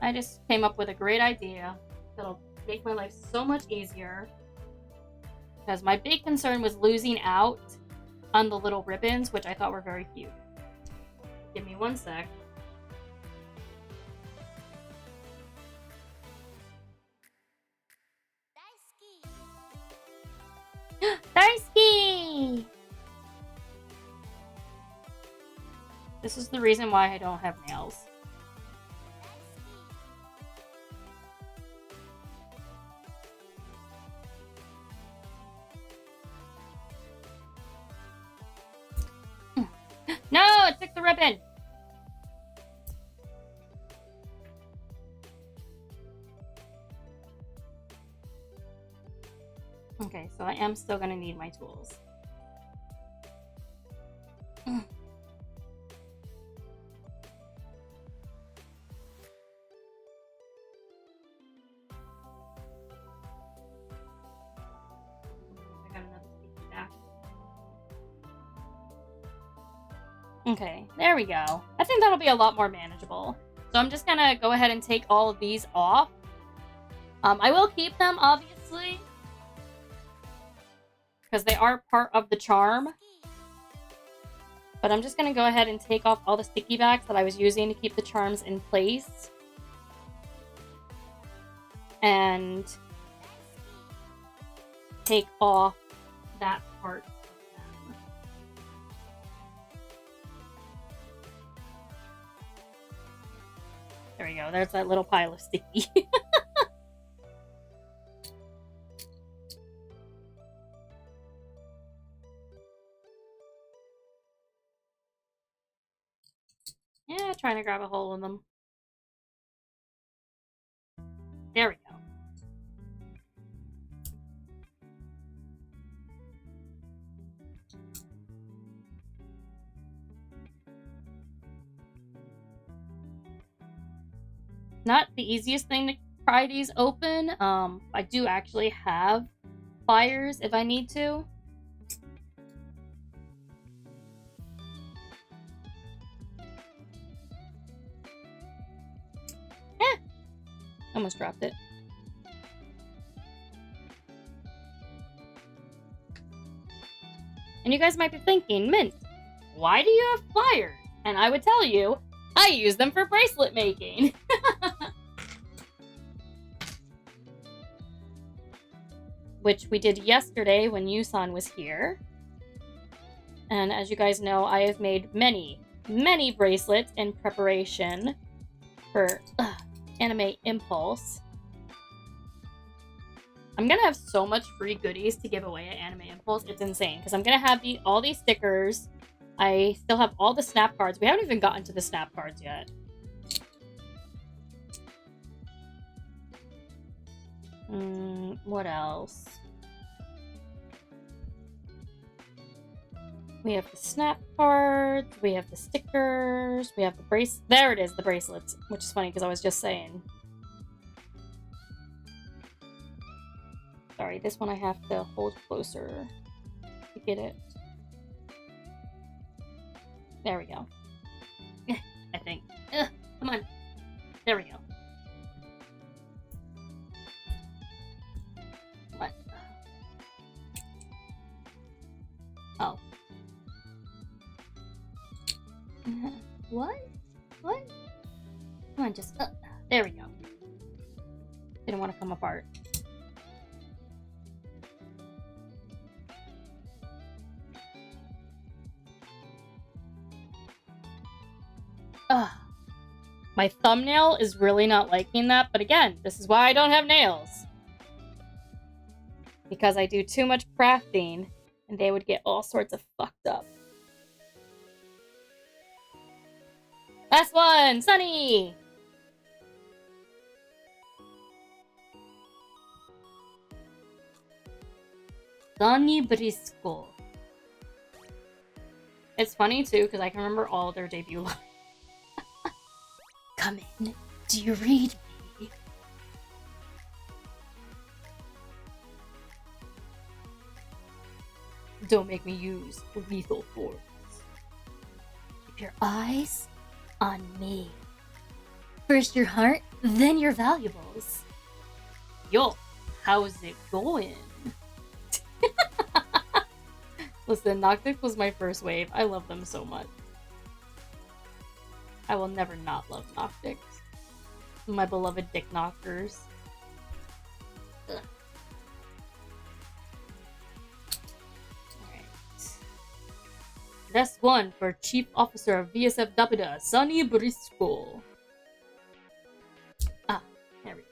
Speaker 1: I just came up with a great idea that'll make my life so much easier. Because my big concern was losing out on the little ribbons, which I thought were very cute. Give me one sec. Daisuke! This is the reason why I don't have nails. No, it took the ribbon! Okay, so I am still gonna need my tools. Okay, there we go. I think that'll be a lot more manageable. So I'm just gonna go ahead and take all of these off. I will keep them, obviously, because they are part of the charm. But I'm just gonna go ahead and take off all the sticky backs that I was using to keep the charms in place. And take off that part. There we go. There's that little pile of sticky. Yeah, trying to grab a hold of them. There we go. Not the easiest thing to pry these open. I do actually have pliers if I need to. Almost dropped it. And you guys might be thinking, Mint, why do you have pliers? And I would tell you, I use them for bracelet making. Which we did yesterday when Yusan was here. And as you guys know, I have made many, many bracelets in preparation for Anime Impulse. I'm gonna have so much free goodies to give away at Anime Impulse. It's insane, because I'm gonna have all these stickers. I still have all the snap cards. We haven't even gotten to the snap cards yet. What else? We have the snap cards, we have the stickers, we have the brace. There it is, the bracelets, which is funny because I was just saying. Sorry, this one I have to hold closer to get it. There we go. I think. Come on. There we go. What? Oh. What? What? Come on, just... there we go. Didn't want to come apart. Ugh. My thumbnail is really not liking that, but again, this is why I don't have nails. Because I do too much crafting, and they would get all sorts of fucked up. Last one! Sunny! Sunny Briscoe. It's funny, too, because I can remember all their debut lines. Come in. Do you read me? Don't make me use lethal force. Keep your eyes on me. First your heart, then your valuables. Yo, how's it going? Listen, Noctix was my first wave. I love them so much. I will never not love Noctix. My beloved dick knockers. Ugh. Alright. Best one for Chief Officer of VSF Dapida, Sonny Briscoe. Ah, there we go.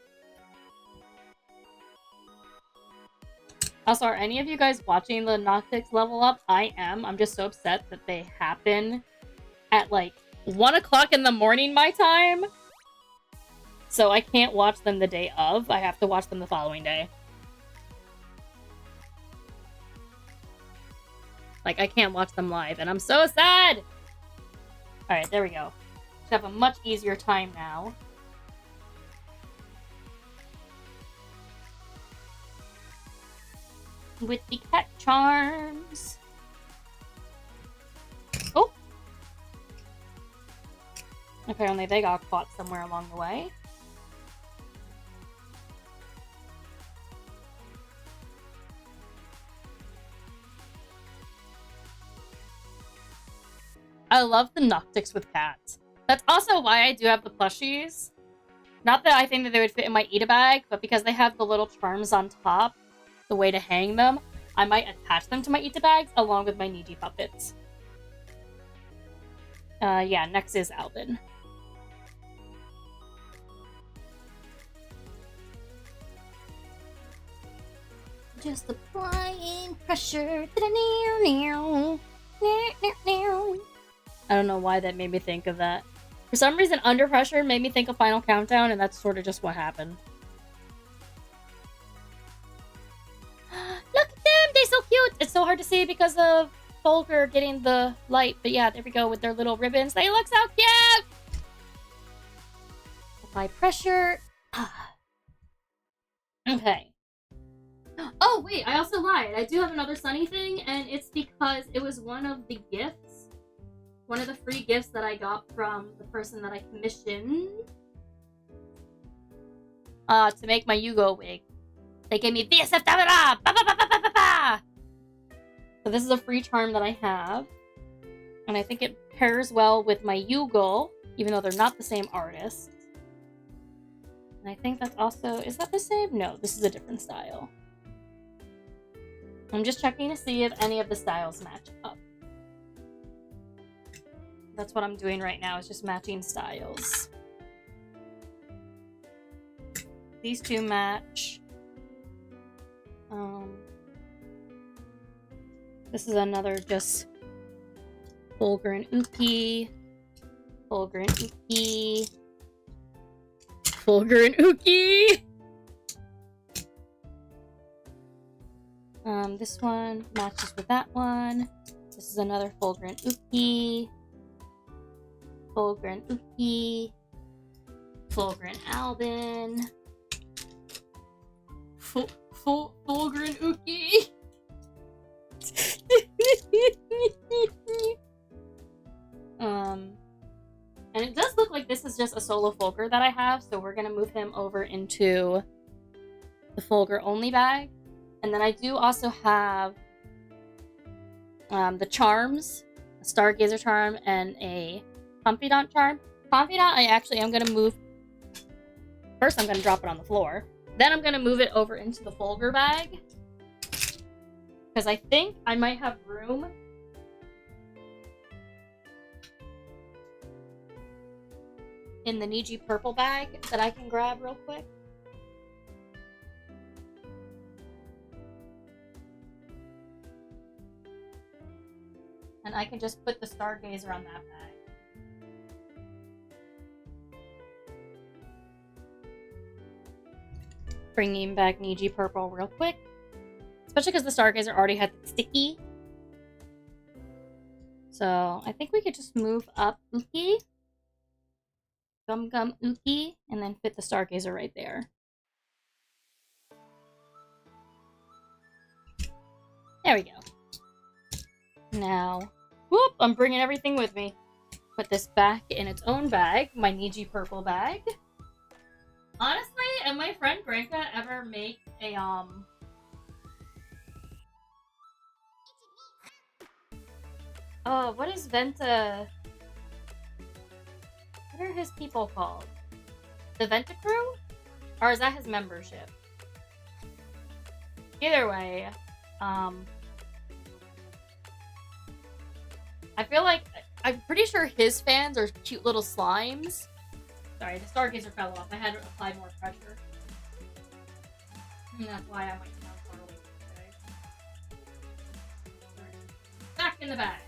Speaker 1: Also, are any of you guys watching the Noctix level up? I am. I'm just so upset that they happen at like 1 o'clock in the morning my time. So I can't watch them the day of. I have to watch them the following day. Like, I can't watch them live, and I'm so sad! Alright, there we go. Should have a much easier time now. With the cat charms. Oh! Apparently they got caught somewhere along the way. I love the Noctix with cats. That's also why I do have the plushies. Not that I think that they would fit in my Itabag, but because they have the little charms on top, the way to hang them, I might attach them to my Itabags along with my Niji puppets. Yeah, next is Alvin. Just applying pressure. I don't know why that made me think of that. For some reason, Under Pressure made me think of Final Countdown, and that's sort of just what happened. Look at them! They're so cute! It's so hard to see because of Folger getting the light, but yeah, there we go with their little ribbons. They look so cute! Apply pressure. Okay. Oh, wait, I also lied. I do have another Sunny thing, and it's because it was one of the gifts. One of the free gifts that I got from the person that I commissioned. To make my Yugo wig. They gave me this. So this is a free charm that I have. And I think it pairs well with my Yugo, even though they're not the same artist. And I think that's also... Is that the same? No, this is a different style. I'm just checking to see if any of the styles match up. That's what I'm doing right now, is just matching styles. These two match. This is another just Folger and Uki. Folger and Uki. Folger and Uki! This one matches with that one. This is another Folger and Uki. Folger and Uki. Folger and Albin. Folger and Uki. And it does look like this is just a solo Folger that I have, so we're gonna move him over into the Folger only bag. And then I do also have the charms, a Stargazer charm and a Confidant charm. Confidant, I actually am gonna move. First, I'm gonna drop it on the floor. Then I'm gonna move it over into the Folger bag. Because I think I might have room in the Niji purple bag that I can grab real quick. And I can just put the Stargazer on that bag. Bringing back Niji purple real quick. Especially because the Stargazer already had the sticky. So I think we could just move up Uki. Gum Gum Uki. And then fit the Stargazer right there. There we go. Now, whoop, I'm bringing everything with me. Put this back in its own bag, my Niji purple bag. Honestly, and my friend Granka ever make a, what is Venta? What are his people called? The Venta Crew? Or is that his membership? Either way, I feel like, I'm pretty sure his fans are cute little slimes. Sorry, the Stargazer fell off. I had to apply more pressure. And that's why I might sound far away today. Right. Back in the bag.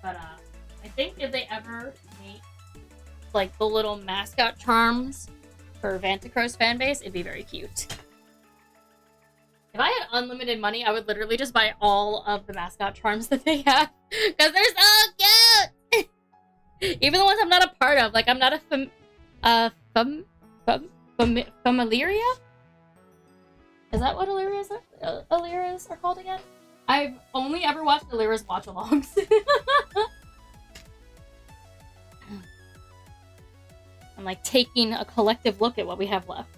Speaker 1: But, I think if they ever make, like, the little mascot charms for Vantacrow's fanbase, it'd be very cute. If I had unlimited money, I would literally just buy all of the mascot charms that they have. Because they're so cute! Even the ones I'm not a part of. Like, I'm not a Familiaria? Is that what Illyrias are called again? I've only ever watched Illyria's watch-alongs. I'm like taking a collective look at what we have left.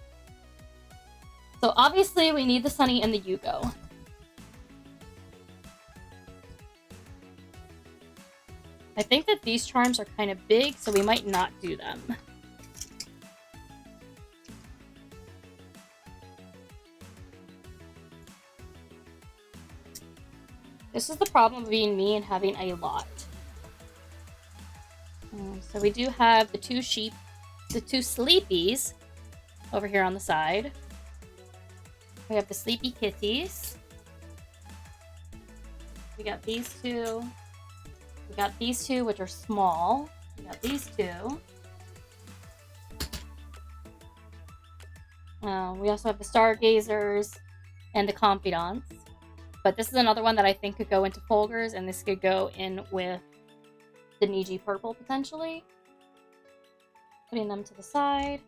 Speaker 1: So obviously we need the Sunny and the Yugo. I think that these charms are kind of big, so we might not do them. This is the problem of being me and having a lot. So we do have the two sheep, the two sleepies over here on the side. We have the sleepy kitties. We got these two. We got these two, which are small. We got these two. We also have the stargazers and the confidants. But this is another one that I think could go into Folgers, and this could go in with the Niji purple potentially. Putting them to the side.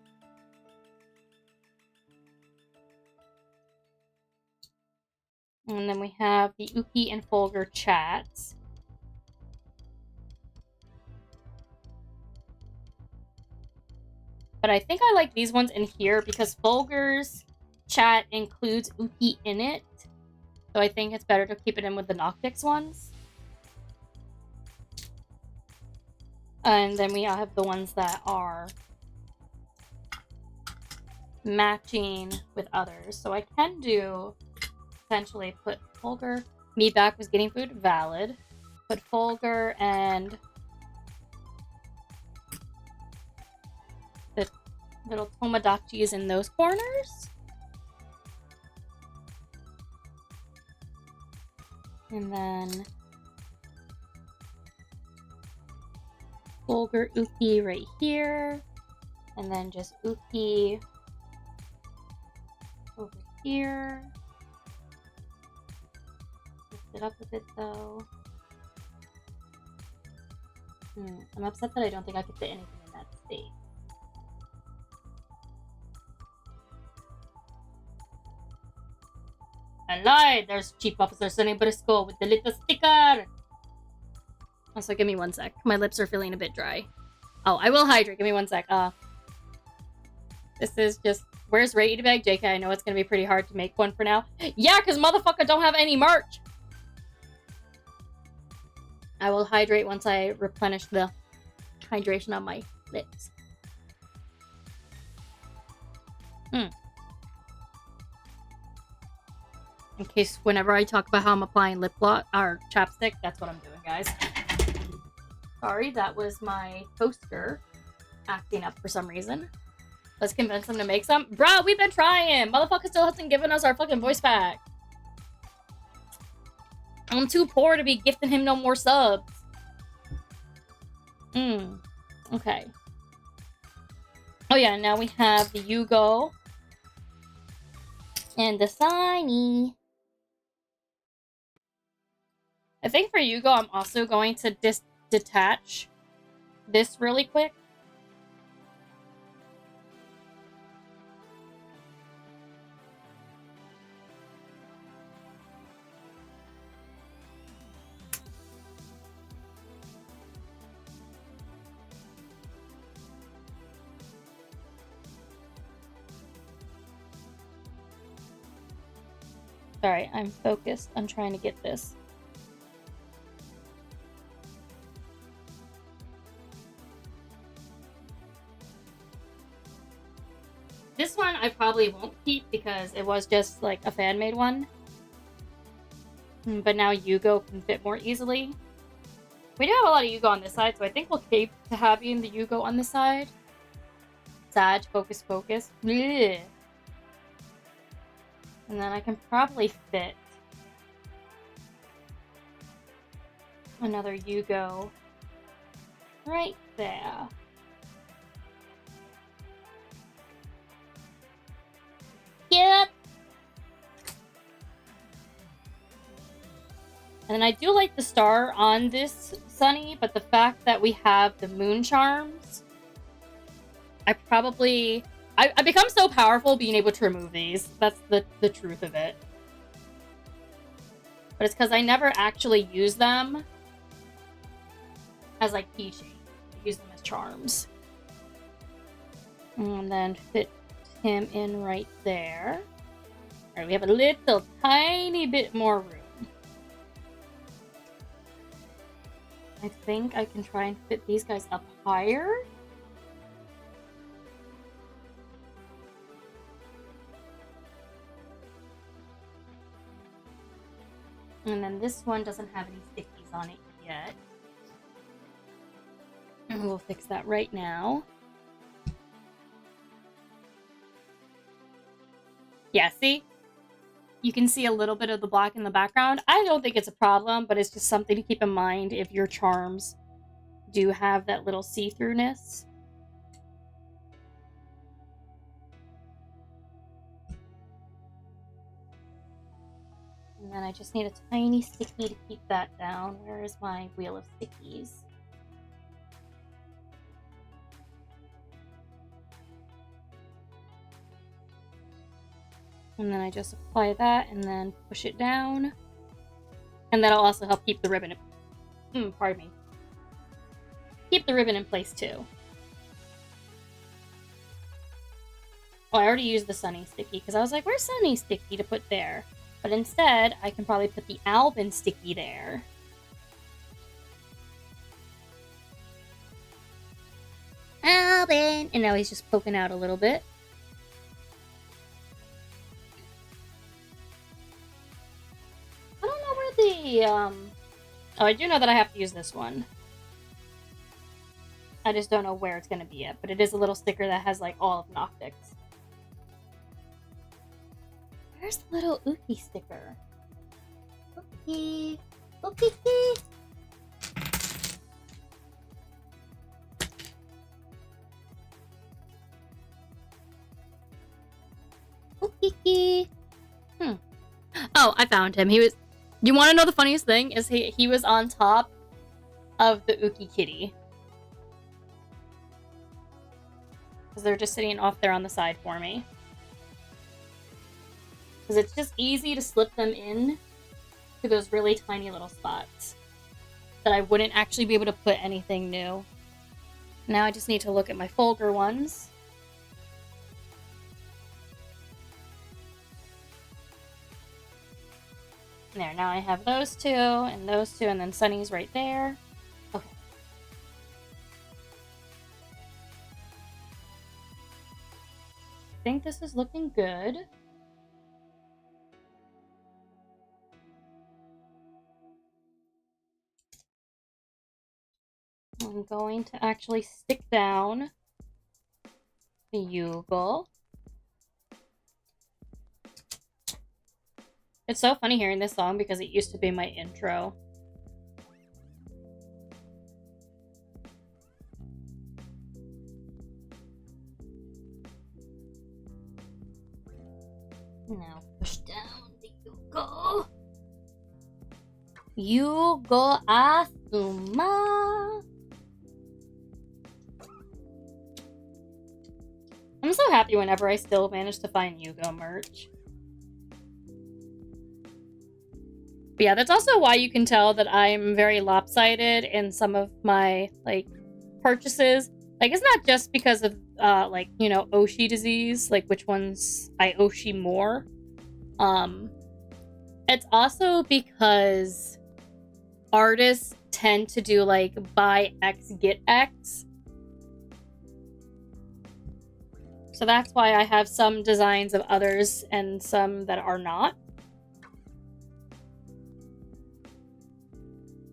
Speaker 1: And then we have the Uki and Folger chats. But I think I like these ones in here because Folger's chat includes Uki in it. So I think it's better to keep it in with the Noctix ones. And then we have the ones that are matching with others. So I can do, potentially put Folger. Me back was getting food, valid. Put Folger and the little Tomodachi's in those corners. And then Folger Uki right here. And then just Uki over here. Lift it up a bit though. I'm upset that I don't think I could fit anything in that space. I lied! There's Chief Officer Sonny Briscoe with the little sticker! Also, give me one sec. My lips are feeling a bit dry. Oh, I will hydrate. Give me one sec. This is just... Where's Ray Itabag? JK, I know it's gonna be pretty hard to make one for now. Yeah, because motherfucker don't have any merch! I will hydrate once I replenish the hydration on my lips. In case whenever I talk about how I'm applying lip gloss or chapstick, that's what I'm doing, guys. Sorry, that was my toaster acting up for some reason. Let's convince them to make some. Bro, we've been trying! Motherfucker still hasn't given us our fucking voice pack. I'm too poor to be gifting him no more subs. Okay. Oh yeah, now we have the Yugo. And the Sunny. I think for Yugo, I'm also going to detach this really quick. Sorry, I'm focused. I'm trying to get this. This one I probably won't keep because it was just like a fan-made one. But now Yugo can fit more easily. We do have a lot of Yugo on this side, so I think we'll keep having the Yugo on this side. Sag, focus, focus. Blech. And then I can probably fit another Yugo right there. Yep. And then I do like the star on this Sunny, but the fact that we have the moon charms, I become so powerful being able to remove these. That's the truth of it. But it's because I never actually use them as like keychains. I use them as charms. And then fit him in right there. Alright, we have a little tiny bit more room. I think I can try and fit these guys up higher. And then this one doesn't have any stickies on it yet. And we'll fix that right now. Yeah, see? You can see a little bit of the black in the background. I don't think it's a problem, but it's just something to keep in mind if your charms do have that little see-throughness. And then I just need a tiny sticky to keep that down. Where is my wheel of stickies? And then I just apply that and then push it down. And that'll also help keep the ribbon pardon me. Keep the ribbon in place too. Oh, I already used the Sunny sticky because I was like, where's Sunny sticky to put there? But instead, I can probably put the Albin sticky there. Albin! And now he's just poking out a little bit. I don't know where the, Oh, I do know that I have to use this one. I just don't know where it's going to be at. But it is a little sticker that has, like, all of Noctix. Where's the little Uki sticker? Uki! Uki! Uki! Oh, I found him. He was... You want to know the funniest thing? Is he was on top of the Uki kitty. Because they're just sitting off there on the side for me. Because it's just easy to slip them in to those really tiny little spots that I wouldn't actually be able to put anything new. Now I just need to look at my Folger ones. There, now I have those two, and then Sunny's right there. Okay. I think this is looking good. I'm going to actually stick down the Yugle. It's so funny hearing this song because it used to be my intro. Now push down the Yugo. Yugo Asuma. I'm so happy whenever I still manage to find Yugo merch. But yeah, that's also why you can tell that I'm very lopsided in some of my, like, purchases. Like, it's not just because of, like, you know, Oshi disease, like, which ones I Oshi more. it's also because artists tend to do like buy X, get X. So that's why I have some designs of others and some that are not.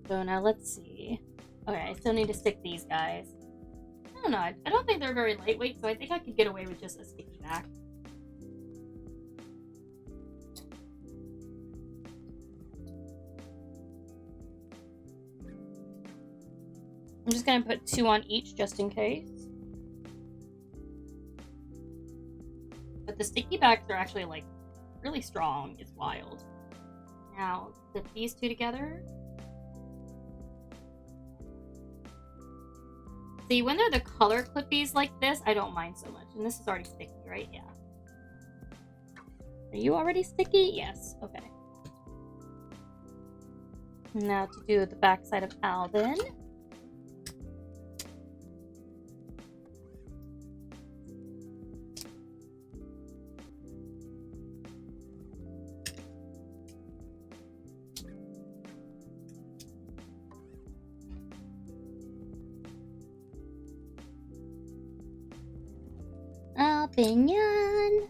Speaker 1: So now let's see. Okay, I still need to stick these guys. I don't know. I don't think they're very lightweight, so I think I could get away with just a sticky back. I'm just gonna put 2 on each just in case. But the sticky backs are actually like really strong. It's wild. Now, put these 2 together. See, when they're the color clippies like this, I don't mind so much. And this is already sticky, right? Yeah. Are you already sticky? Yes. Okay. Now to do the backside of Alvin.
Speaker 2: Opinion.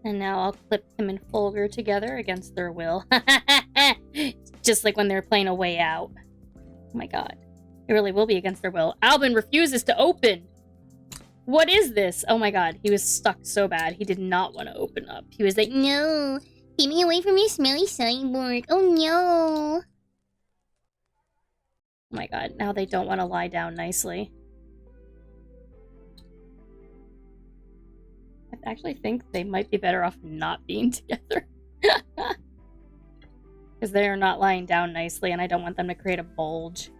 Speaker 1: And now I'll clip him and Folger together against their will. Just like when they're playing A Way Out. Oh my god. It really will be against their will. Albin refuses to open! What is this? Oh my god. He was stuck so bad. He did not want to open up. He was like,
Speaker 2: No. Keep me away from your smelly sideboard. Oh no.
Speaker 1: oh my god. Now they don't want to lie down nicely. I actually think they might be better off not being together. Because they are not lying down nicely, and I don't want them to create a bulge.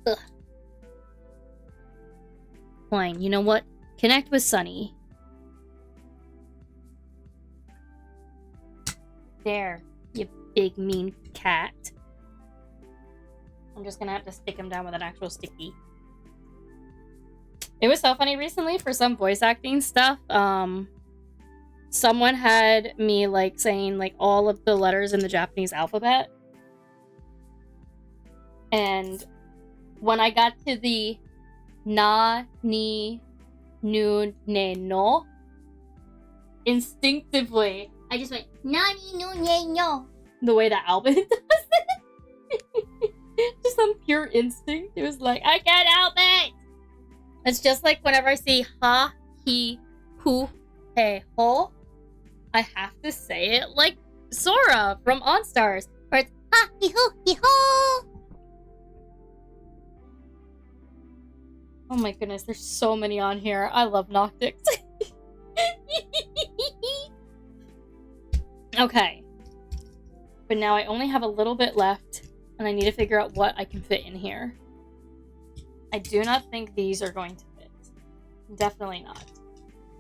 Speaker 1: Ugh. Fine, you know what? Connect with Sunny. There, you big mean cat. I'm just gonna have to stick him down with an actual sticky. It was so funny recently for some voice acting stuff. Someone had me like saying like all of the letters in the Japanese alphabet. And when I got to the na, ni, nu, ne, no, instinctively, I just went,
Speaker 2: Nani no ne no.
Speaker 1: the way that Albin does it. Just some pure instinct. It was like, I can't help it! It's just like whenever I see ha, he, hu, he, ho, I have to say it like Sora from OnStars, where it's
Speaker 2: Ha he ho.
Speaker 1: oh my goodness, there's so many on here. I love Noctics. Okay. But now I only have a little bit left, and I need to figure out what I can fit in here. I do not think these are going to fit. Definitely not.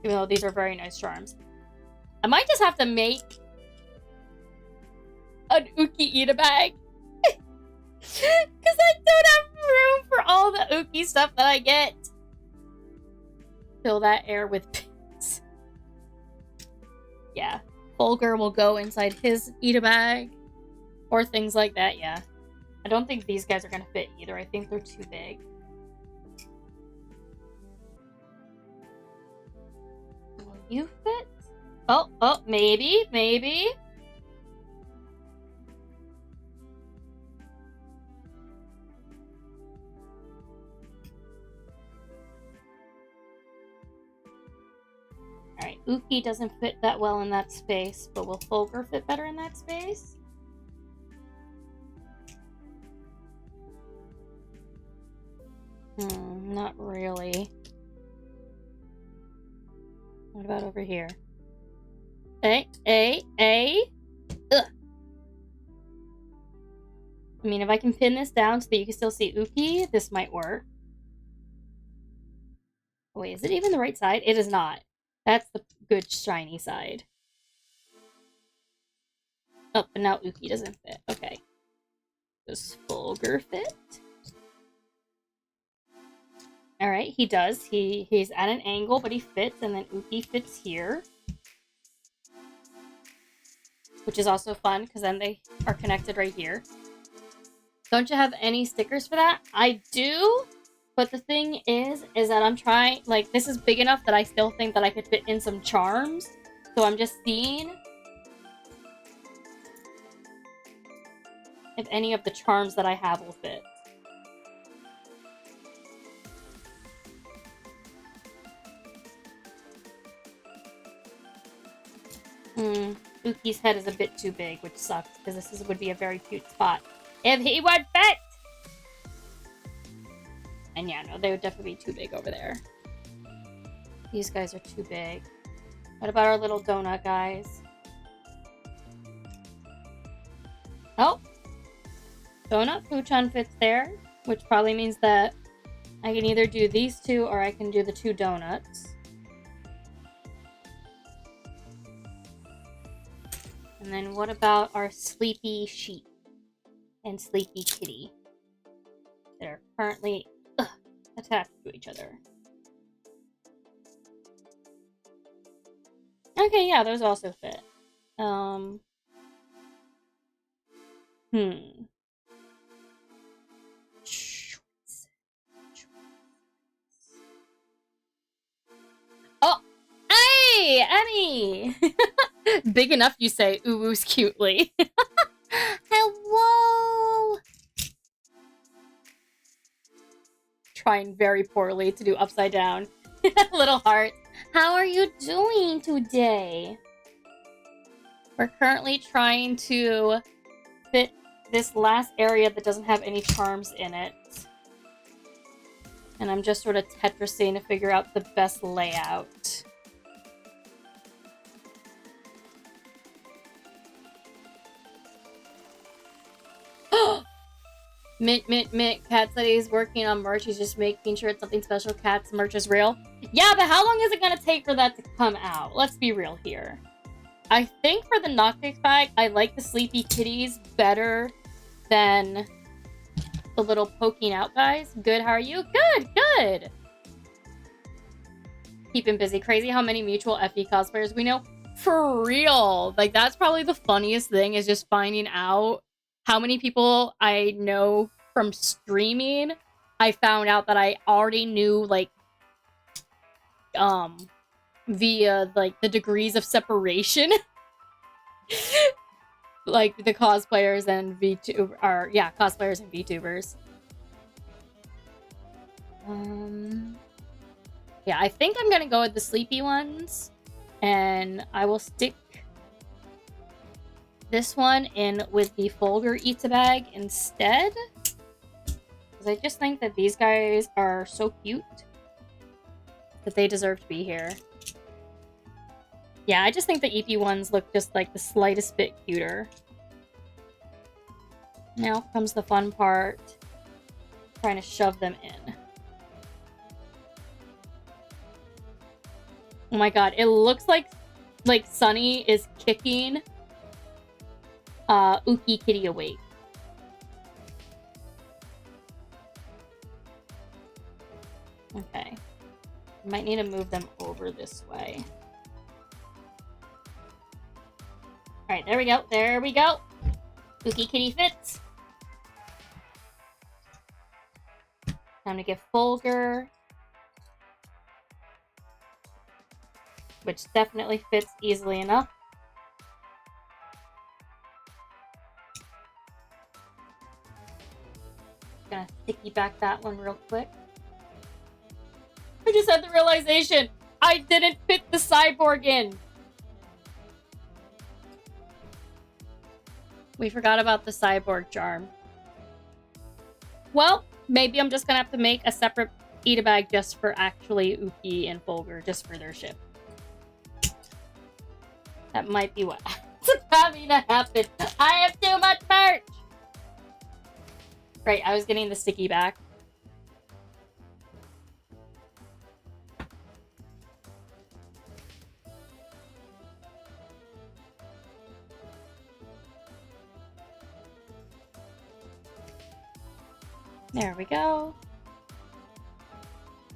Speaker 1: Even though these are very nice charms. I might just have to make an Uki Itabag. Because I don't have room for all the Uki stuff that I get. Fill that air with pins. Yeah. Folger will go inside his Itabag. Or things like that, yeah. I don't think these guys are going to fit either. I think they're too big. Will you fit? Oh, maybe. Alright, Uki doesn't fit that well in that space, but will Folger fit better in that space? Not really. What about over here? Ugh. I mean, if I can pin this down so that you can still see Uki, this might work. Wait, is it even the right side? It is not. That's the good shiny side. Oh, but now Uki doesn't fit. Okay. Does Folger fit? Alright, he does. He's at an angle, but he fits, and then Uki fits here. which is also fun because then they are connected right here. Don't you have any stickers for that? I do, but the thing is that I'm trying, like, this is big enough that I still think that I could fit in some charms. So I'm just seeing if any of the charms that I have will fit. Uki's head is a bit too big, which sucks, because this would be a very cute spot if he would fit! And yeah, no, they would definitely be too big over there. These guys are too big. What about our little donut guys? Oh! Donut Fuchan fits there, which probably means that I can either do these two or I can do the 2 donuts. And then what about our sleepy sheep and sleepy kitty that are currently attached to each other? Okay, yeah, those also fit. Oh! Hey, Emmy! Big enough, you say, ooh-woos cutely.
Speaker 2: Hello!
Speaker 1: Trying very poorly to do upside down. Little heart. How are you doing today? We're currently trying to fit this last area that doesn't have any charms in it. And I'm just sort of Tetrising to figure out the best layout. Mint. Cat said he's working on merch. He's just making sure it's something special. Cat's merch is real. Yeah, but how long is it gonna take for that to come out? Let's be real here. I think for the Noctix bag, I like the Sleepy Kitties better than the little poking out guys. Good, how are you? Good! Keeping busy. Crazy how many mutual FE cosplayers we know. For real! Like, that's probably the funniest thing, is just finding out how many people I know from streaming. I found out that I already knew, like, via, like, the degrees of separation. Like, the cosplayers and cosplayers and VTubers. Yeah, I think I'm gonna go with the sleepy ones. And I will stick this one in with the Folger Itabag instead. Because I just think that these guys are so cute that they deserve to be here. Yeah, I just think the EP ones look just like the slightest bit cuter. Now comes the fun part. Trying to shove them in. Oh my god, it looks like Sunny is kicking Uki Kitty awake. Okay. Might need to move them over this way. Alright, there we go. There we go. Uki Kitty fits. Time to get Folger. Which definitely fits easily enough. Gonna sticky back that one real quick. I just had the realization I didn't fit the cyborg in. We forgot about the cyborg charm. Well, maybe I'm just gonna have to make a separate Itabag just for actually Uki and Folger, just for their ship. That might be what's having to happen. I have too much merch! Right, I was getting the sticky back. There we go.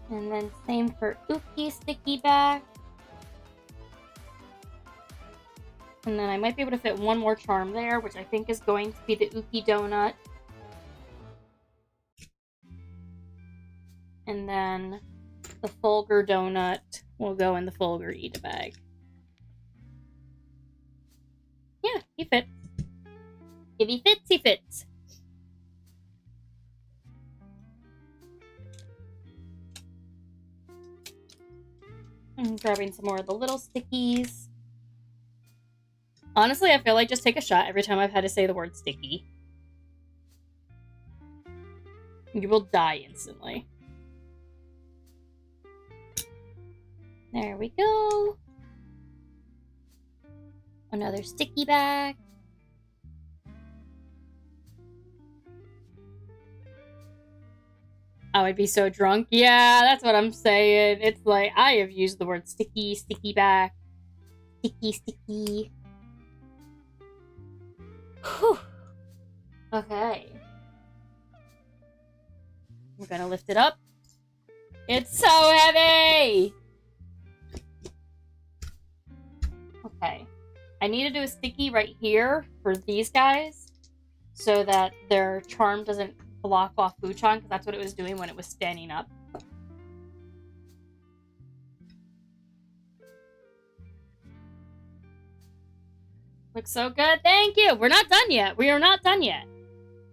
Speaker 1: And then same for Uki sticky back. And then I might be able to fit one more charm there, which I think is going to be the Uki donut. And then the Fulgur donut will go in the Fulgur Itabag. Yeah, he fits. If he fits, he fits. I'm grabbing some more of the little stickies. Honestly, I feel like just take a shot every time I've had to say the word sticky. You will die instantly. There we go. Another sticky bag. Oh, I'd be so drunk. Yeah, that's what I'm saying. It's like, I have used the word sticky, sticky back. Sticky, sticky. Whew. Okay. I'm gonna lift it up. It's so heavy! Okay. I need to do a sticky right here for these guys so that their charm doesn't block off Buchan, because that's what it was doing when it was standing up. Looks so good. Thank you. We're not done yet. We are not done yet.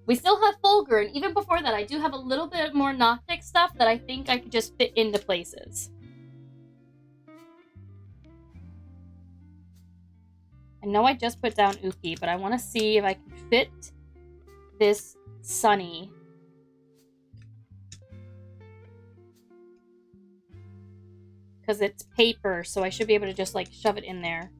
Speaker 1: We still have Fulgur, and even before that, I do have a little bit more Noctic stuff that I think I could just fit into places. I know I just put down Uki, but I want to see if I can fit this Sunny. Because it's paper, so I should be able to just, like, shove it in there.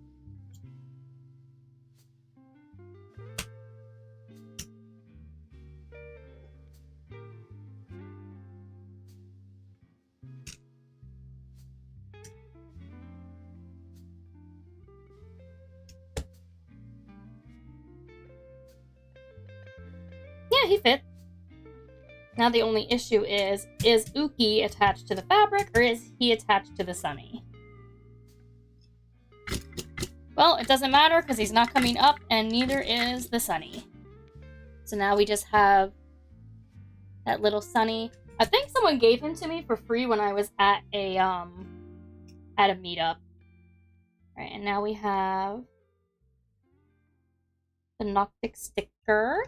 Speaker 1: Yeah, he fits. Now the only issue is Uki attached to the fabric, or is he attached to the Sunny? Well, it doesn't matter, because he's not coming up, and neither is the Sunny. So now we just have that little Sunny. I think someone gave him to me for free when I was at a meetup. Right, and now we have the Noctic sticker.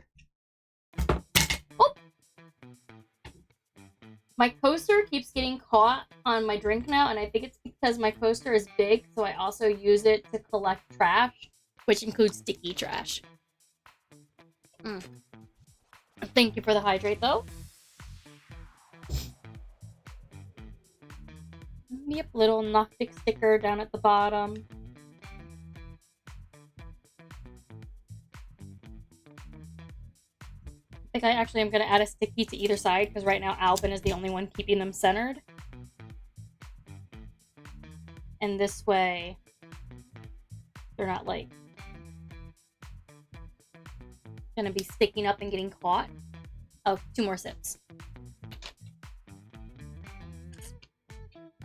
Speaker 1: Oh! My coaster keeps getting caught on my drink now, and I think it's because my coaster is big, so I also use it to collect trash, which includes sticky trash. Thank you for the hydrate, though. Yep, little Noctic sticker down at the bottom. I think I actually am going to add a sticky to either side, because right now Alvin is the only one keeping them centered. And this way, they're not, like, going to be sticking up and getting caught. Oh, 2 more sips.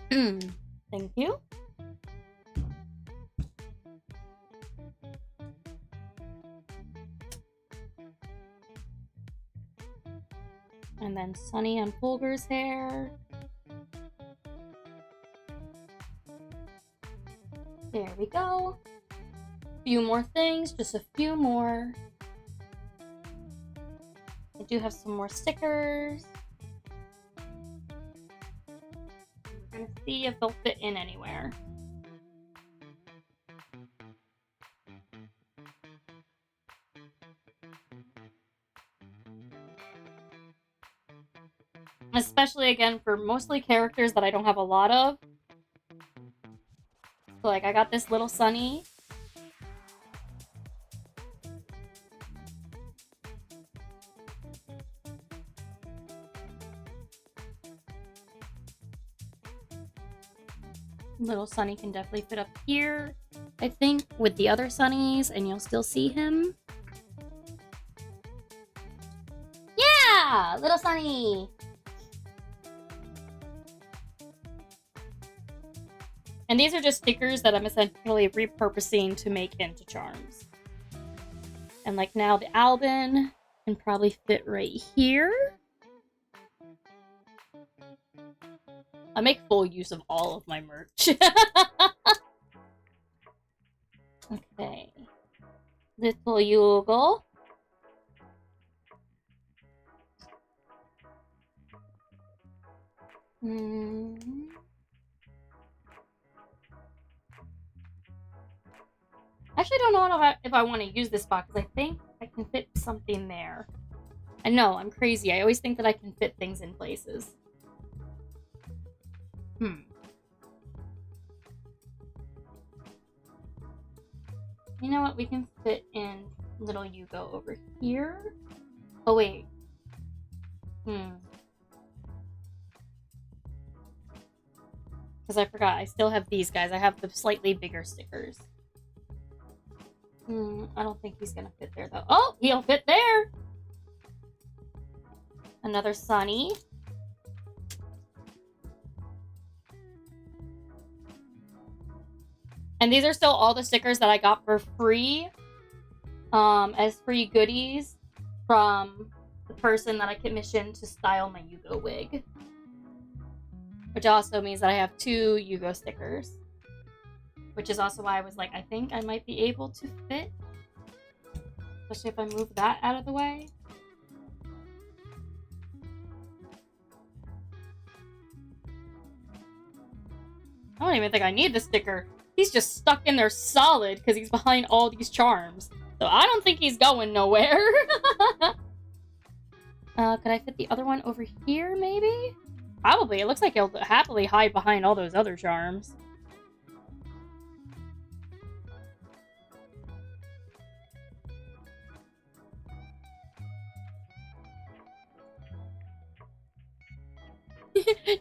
Speaker 1: Thank you. And then Sunny on Fulgur's hair. There we go. A few more things, just a few more. I do have some more stickers. I'm gonna see if they'll fit in anywhere. Especially, again, for mostly characters that I don't have a lot of. So, like, I got this little Sunny. Little Sunny can definitely fit up here, I think, with the other Sunnies, and you'll still see him. Yeah! Little Sunny! And these are just stickers that I'm essentially repurposing to make into charms. And like now the Albin can probably fit right here. I make full use of all of my merch. Okay. Little Yugo. Actually, I don't know if I want to use this spot because I think I can fit something there. I know, I'm crazy. I always think that I can fit things in places. You know what? We can fit in little Yugo over here. Oh, wait. Because I forgot. I still have these guys. I have the slightly bigger stickers. I don't think he's gonna fit there, though. Oh, he'll fit there! Another Sunny. And these are still all the stickers that I got for free. As free goodies from the person that I commissioned to style my Yugo wig. Which also means that I have 2 Yugo stickers. Which is also why I was like, I think I might be able to fit. Especially if I move that out of the way. I don't even think I need the sticker. He's just stuck in there solid because he's behind all these charms. So I don't think he's going nowhere. Could I fit the other one over here, maybe? Probably. It looks like he'll happily hide behind all those other charms.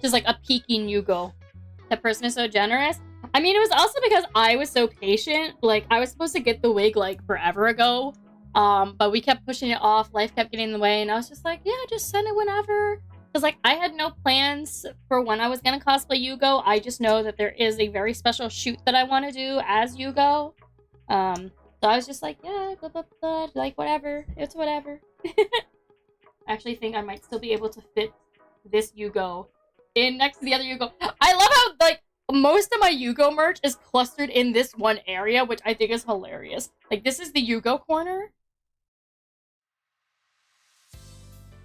Speaker 1: Just like a peeking Yugo. That person is so generous. I mean, it was also because I was so patient. Like, I was supposed to get the wig, like, forever ago. But we kept pushing it off. Life kept getting in the way. And I was just like, yeah, just send it whenever. Because, like, I had no plans for when I was going to cosplay Yugo. I just know that there is a very special shoot that I want to do as Yugo. So I was just like, yeah, blah, blah, blah. Like, whatever. It's whatever. I actually think I might still be able to fit this Yugo in next to the other Yugo. I love how, like, most of my Yugo merch is clustered in this one area, which I think is hilarious. Like, this is the Yugo corner.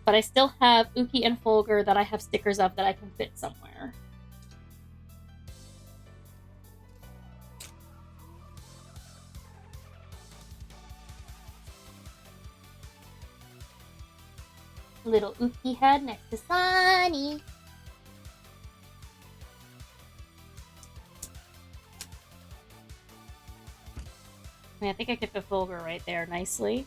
Speaker 1: But I still have Uki and Fulgur that I have stickers of that I can fit somewhere. Little Uki head next to Sunny. I think I could fit Fulgur right there nicely.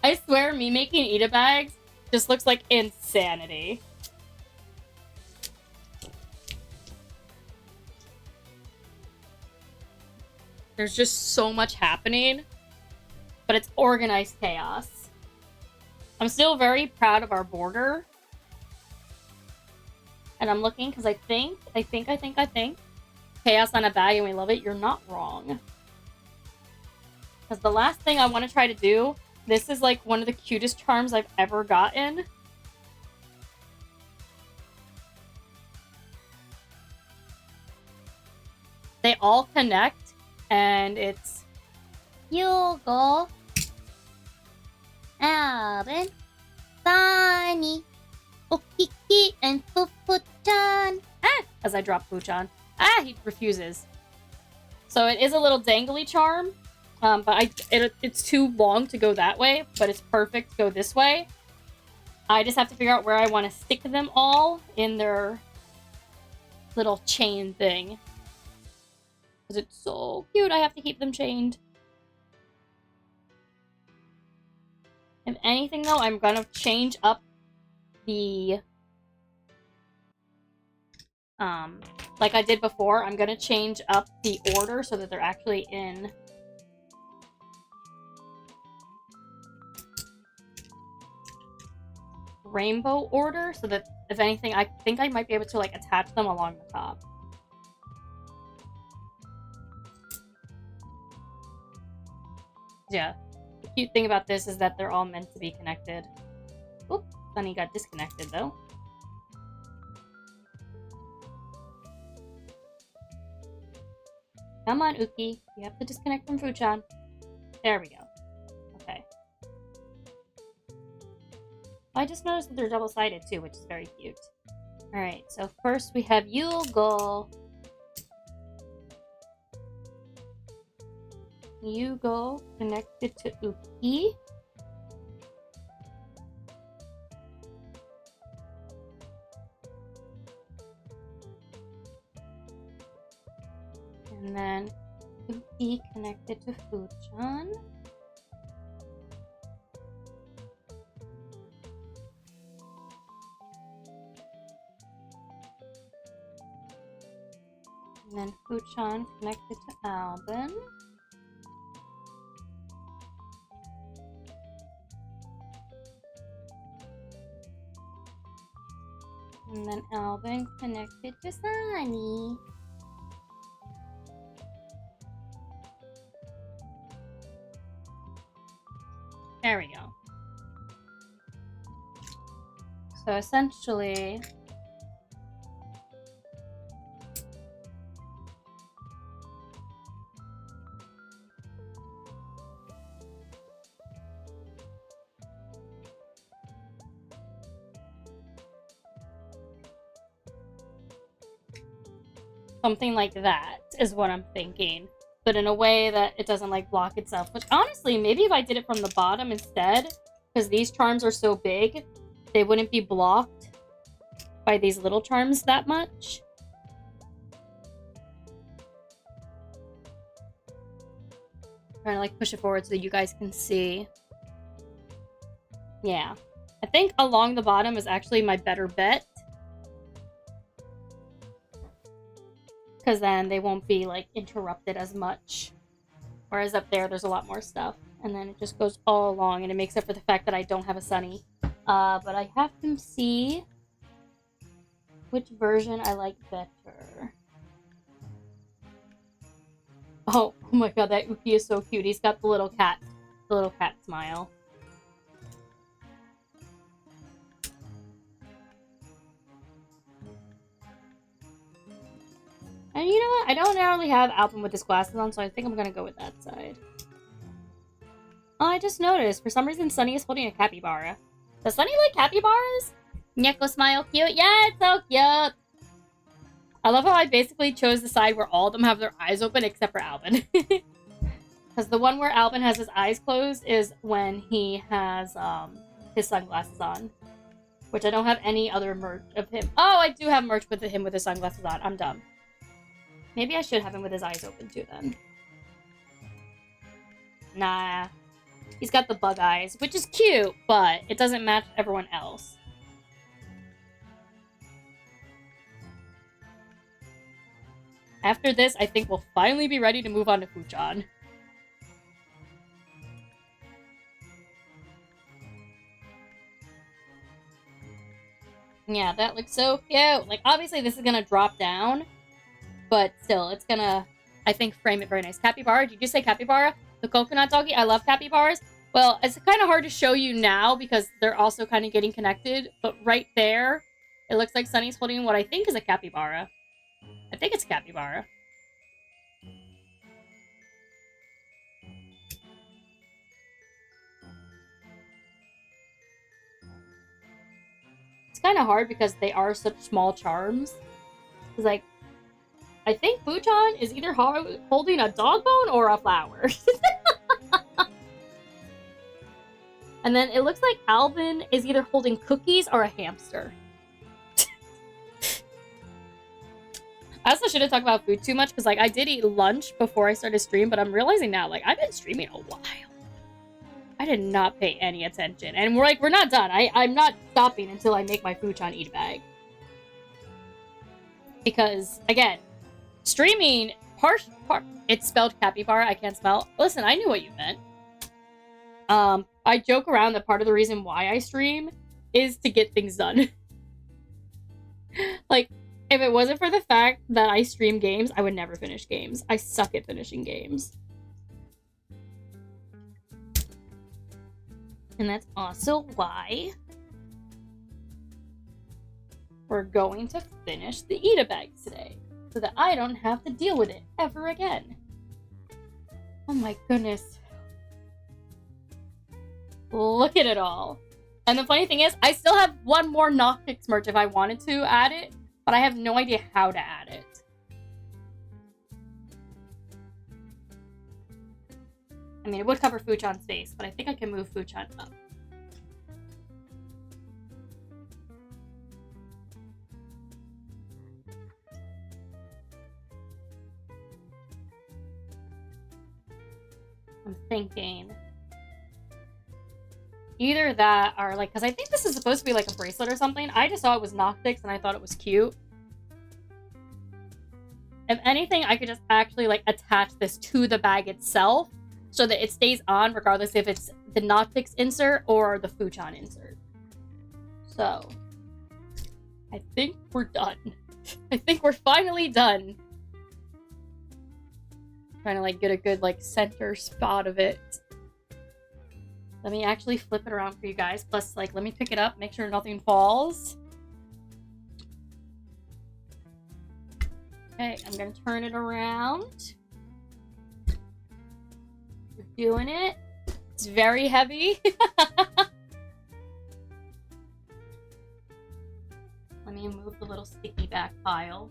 Speaker 1: I swear, me making Itabags just looks like insanity. There's just so much happening, but it's organized chaos. I'm still very proud of our border. And I'm looking because I think chaos on a bag and we love it. You're not wrong. Because the last thing I want to try to do, this is like one of the cutest charms I've ever gotten. They all connect, and it's
Speaker 2: Yugo, Albin, Sunny, Okiki, and Fufu-chan.
Speaker 1: As I drop Puchan. He refuses. So it is a little dangly charm. But it's too long to go that way, but it's perfect to go this way. I just have to figure out where I want to stick them all in their little chain thing. Because it's so cute, I have to keep them chained. If anything, though, I'm gonna change up the like I did before, I'm gonna change up the order so that they're actually in rainbow order, so that if anything, I think I might be able to like attach them along the top. Yeah, the cute thing about this is that they're all meant to be connected. Oop, Sunny got disconnected though. Come on, Uki. You have to disconnect from Fuchan. There we go. Okay. I just noticed that they're double-sided too, which is very cute. Alright, so first we have Yugo. Yugo connected to Uki. And then Uki connected to Fuchan. And then Fuchan connected to Albin. And then Albin connected to Sunny. There we go. So essentially, something like that is what I'm thinking. But in a way that it doesn't like block itself. Which honestly, maybe if I did it from the bottom instead, because these charms are so big, they wouldn't be blocked by these little charms that much. Trying to like push it forward so that you guys can see. Yeah. I think along the bottom is actually my better bet. Because then they won't be like interrupted as much. Whereas up there, there's a lot more stuff. And then it just goes all along, and it makes up for the fact that I don't have a Sunny. But I have to see which version I like better. Oh my god, that Uki is so cute. He's got the little cat smile. And you know what? I don't narrowly have Albin with his glasses on, so I think I'm gonna go with that side. Oh, I just noticed. For some reason, Sunny is holding a capybara. Does Sunny like capybaras? Neko smile cute? Yeah, it's so cute! I love how I basically chose the side where all of them have their eyes open except for Albin. Because the one where Albin has his eyes closed is when he has his sunglasses on. Which I don't have any other merch of him. Oh, I do have merch with him with his sunglasses on. I'm dumb. Maybe I should have him with his eyes open too then. Nah. He's got the bug eyes, which is cute, but it doesn't match everyone else. After this, I think we'll finally be ready to move on to Fuchan. Yeah, that looks so cute. Like, obviously this is gonna drop down, but still, it's gonna, I think, frame it very nice. Capybara, did you say capybara? The coconut doggy? I love capybaras. Well, it's kind of hard to show you now because they're also kind of getting connected, but right there, it looks like Sunny's holding what I think is a capybara. I think it's a capybara. It's kind of hard because they are such small charms. It's like, I think Fuchan is either holding a dog bone or a flower. And then it looks like Albin is either holding cookies or a hamster. I also shouldn't talk about food too much because, like, I did eat lunch before I started stream, but I'm realizing now, like, I've been streaming a while. I did not pay any attention. And we're not done. I'm not stopping until I make my Fuchan Itabag. Because, again, streaming, it's spelled capybara, I can't spell. Listen, I knew what you meant. I joke around that part of the reason why I stream is to get things done. Like, if it wasn't for the fact that I stream games, I would never finish games. I suck at finishing games. And that's also why we're going to finish the Itabag today, so that I don't have to deal with it ever again. Oh my goodness. Look at it all. And the funny thing is, I still have one more Noctix merch if I wanted to add it, but I have no idea how to add it. I mean, it would cover Fuchan's face, but I think I can move Fuchan up. I'm thinking either that or like, because I think this is supposed to be like a bracelet or something. I just saw it was Noctix and I thought it was cute. If anything, I could just actually like attach this to the bag itself so that it stays on regardless if it's the Noctix insert or the Fuchan insert. So I think we're done. I think we're finally done. Trying to like get a good like center spot of it. Let me actually flip it around for you guys. Plus, like, let me pick it up, make sure nothing falls. Okay, I'm gonna turn it around. We're doing it. It's very heavy. Let me move the little sticky back pile.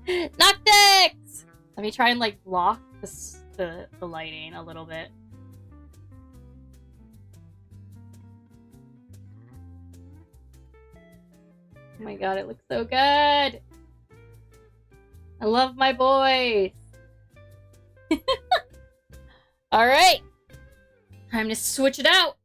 Speaker 1: Noctix! Let me try and like block the lighting a little bit. Oh my god, it looks so good! I love my boys! Alright! Time to switch it out!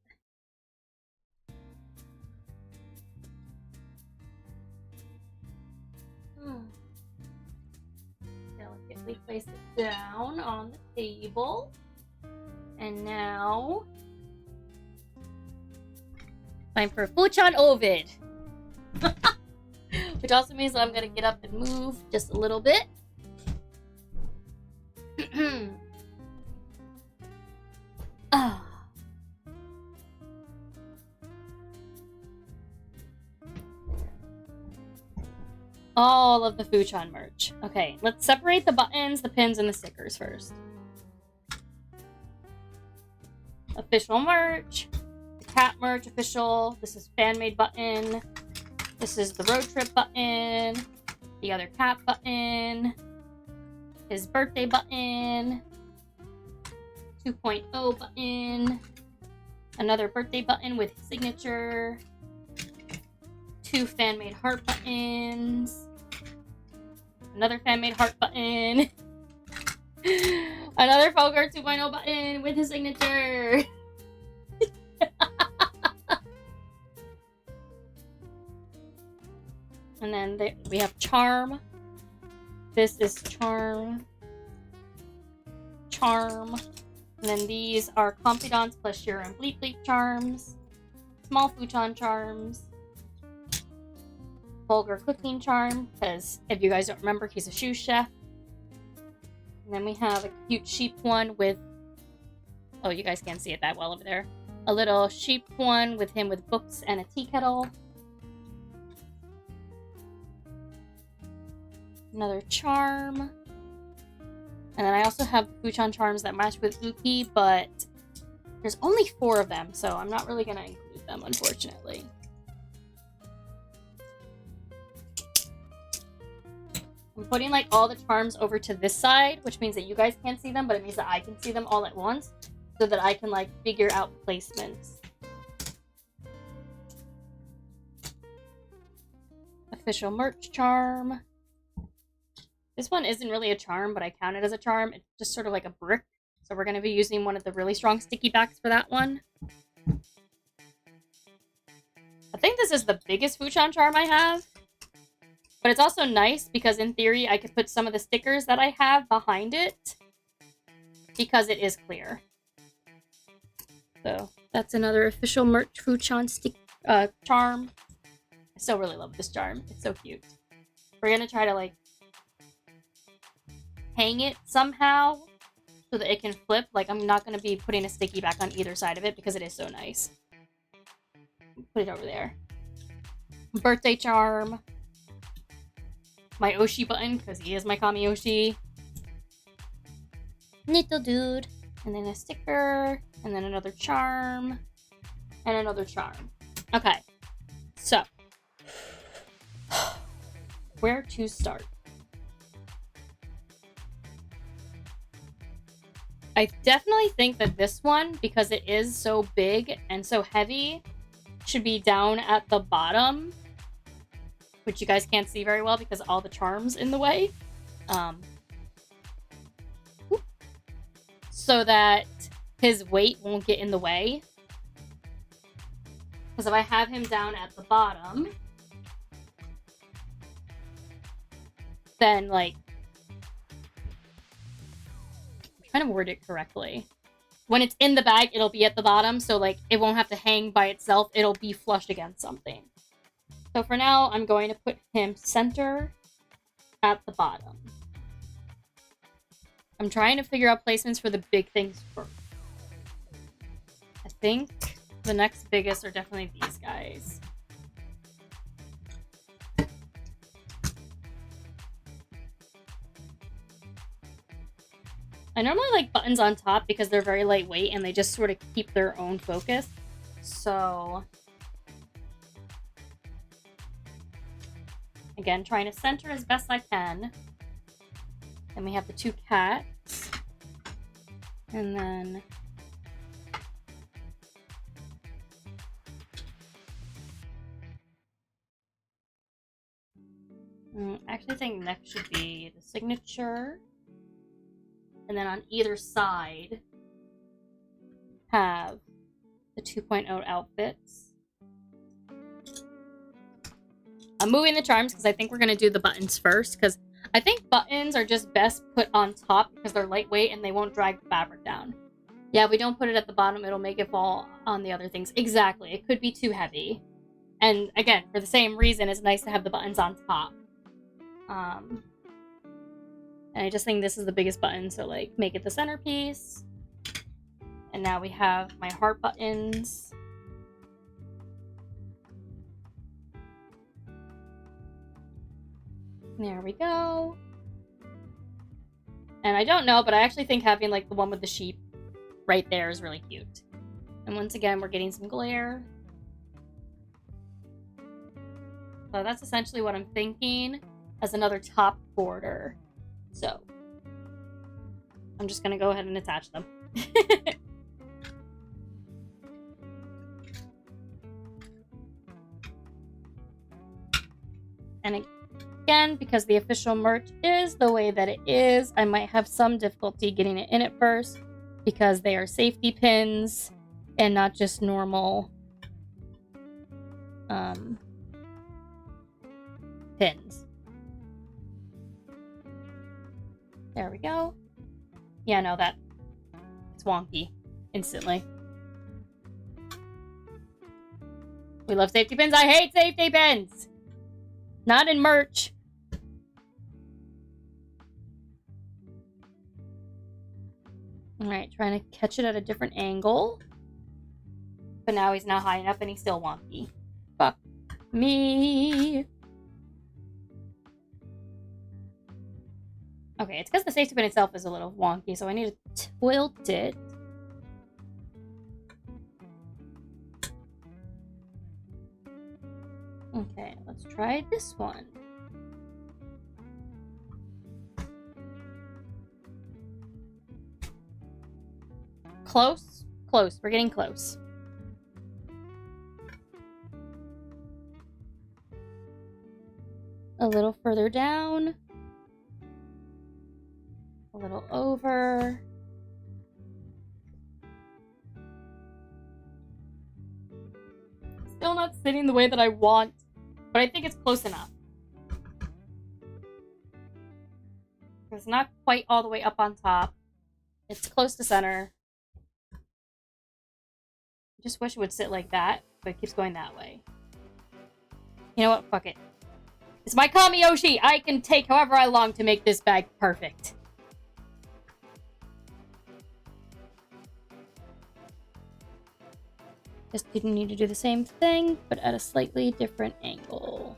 Speaker 1: Delicately place it down on the table. And now... time for Fuchan Ovid! Which also means that I'm gonna get up and move just a little bit. Ah. All of the Fuchan merch. Okay, let's separate the buttons, the pins, and the stickers first. Official merch. The cat merch official. This is fan-made button. This is the road trip button. The other cat button. His birthday button. 2.0 button. Another birthday button with his signature. 2 fan-made heart buttons. Another fan-made heart button. Another Fogart 2.0 button with his signature. And then we have Charm. This is Charm. Charm. And then these are Confidants plus Shira and Bleep Bleep charms. Small Fuchan charms. Vulgar cooking charm, because if you guys don't remember, he's a shoe chef. And then we have a cute sheep one with... oh, you guys can't see it that well over there. A little sheep one with him with books and a tea kettle. Another charm. And then I also have Fuchan charms that match with Uki, but there's only 4 of them, so I'm not really going to include them, unfortunately. I'm putting like all the charms over to this side, which means that you guys can't see them, but it means that I can see them all at once, so that I can like figure out placements. Official merch charm. This one isn't really a charm, but I count it as a charm. It's just sort of like a brick. So we're going to be using one of the really strong sticky backs for that one. this is the biggest Fuchan charm I have. But it's also nice because in theory I could put some of the stickers that I have behind it because it is clear. So that's another official merch Fuchan charm. I still really love this charm. It's so cute. We're gonna try to like hang it somehow so that it can flip. Like I'm not gonna be putting a sticky back on either side of it because it is so nice. Put it over there. Birthday charm. My Oshi button, because he is my Kami Oshi. Little dude. And then a sticker. And then another charm. And another charm. Okay. So. Where to start? I definitely think that this one, because it is so big and so heavy, should be down at the bottom. Which you guys can't see very well because all the charms in the way. So that his weight won't get in the way. Because if I have him down at the bottom, then like, I'm trying to word it correctly. When it's in the bag, it'll be at the bottom, so like it won't have to hang by itself. It'll be flushed against something. So for now, I'm going to put him center at the bottom. I'm trying to figure out placements for the big things first. I think the next biggest are definitely these guys. I normally like buttons on top because they're very lightweight and they just sort of keep their own focus. So again, trying to center as best I can. Then we have the two cats. And then I actually think next should be the signature. And then on either side have the 2.0 outfits. I'm moving the charms because I think we're going to do the buttons first, because I think buttons are just best put on top because they're lightweight and they won't drag the fabric down. Yeah, if we don't put it at the bottom, it'll make it fall on the other things. Exactly. It could be too heavy. And again, for the same reason, it's nice to have the buttons on top. And I just think this is the biggest button, so like make it the centerpiece. And now we have my heart buttons. There we go. And I don't know, but I actually think having like the one with the sheep right there is really cute. And once again, we're getting some glare. So that's essentially what I'm thinking as another top border. So I'm just gonna go ahead and attach them. And again, because the official merch is the way that it is, I might have some difficulty getting it in at first because they are safety pins and not just normal pins. There we go. Yeah, no, it's wonky instantly. We love safety pins. I hate safety pins. Not in merch. Alright, trying to catch it at a different angle. But now he's not high enough and he's still wonky. Fuck me. Okay, it's because the safety pin itself is a little wonky, so I need to tilt it. Okay, let's try this one. Close? Close. We're getting close. A little further down. A little over. Still still not sitting the way that I want, but I think it's close enough. It's not quite all the way up on top. It's close to center. I just wish it would sit like that, but it keeps going that way. You know what? Fuck it. It's my Kami Yoshi! I can take however I long to make this bag perfect. Just didn't need to do the same thing, but at a slightly different angle.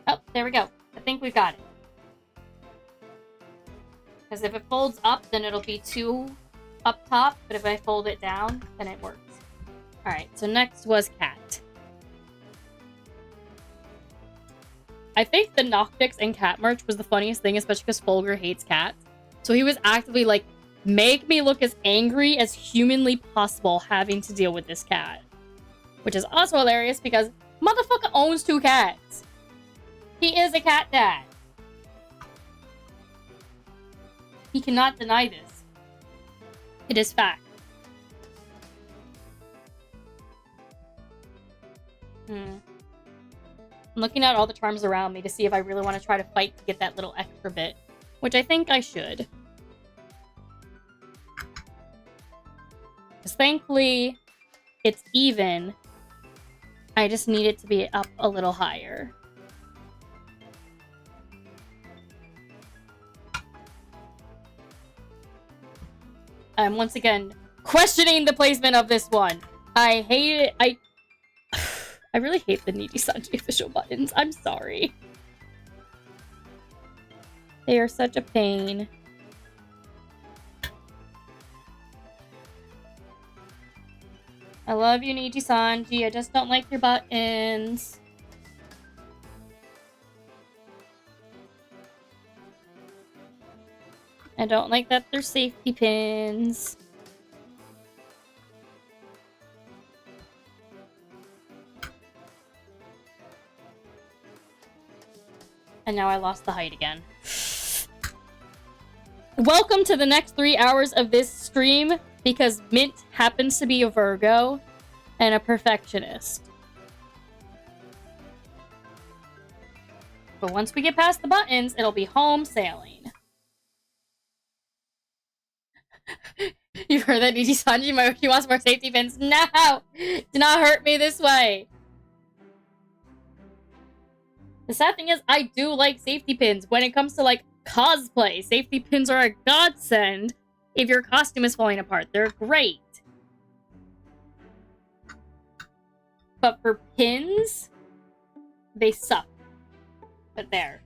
Speaker 1: Oh, there we go. I think we've got it. Because if it folds up, then it'll be too up top, but if I fold it down, then it works. Alright, so next was cat. I think the Noctix and cat merch was the funniest thing, especially because Folger hates cats. So he was actively like, make me look as angry as humanly possible having to deal with this cat. Which is also hilarious because motherfucker owns 2 cats. He is a cat dad. He cannot deny this. It is fact. I'm looking at all the charms around me to see if I really want to try to fight to get that little extra bit. Which I think I should. Because thankfully, it's even. I just need it to be up a little higher. I'm once again questioning the placement of this one. I hate it. I really hate the Nijisanji official buttons. I'm sorry. They are such a pain. I love you, Nijisanji. I just don't like your buttons. I don't like that they're safety pins. And now I lost the height again. Welcome to the next 3 hours of this stream, because Mint happens to be a Virgo and a perfectionist. But once we get past the buttons, it'll be home sailing. You've heard that Nijisanji, he wants more safety pins. No! Do not hurt me this way. The sad thing is, I do like safety pins. When it comes to, like, cosplay, safety pins are a godsend if your costume is falling apart. They're great. But for pins, they suck. But there.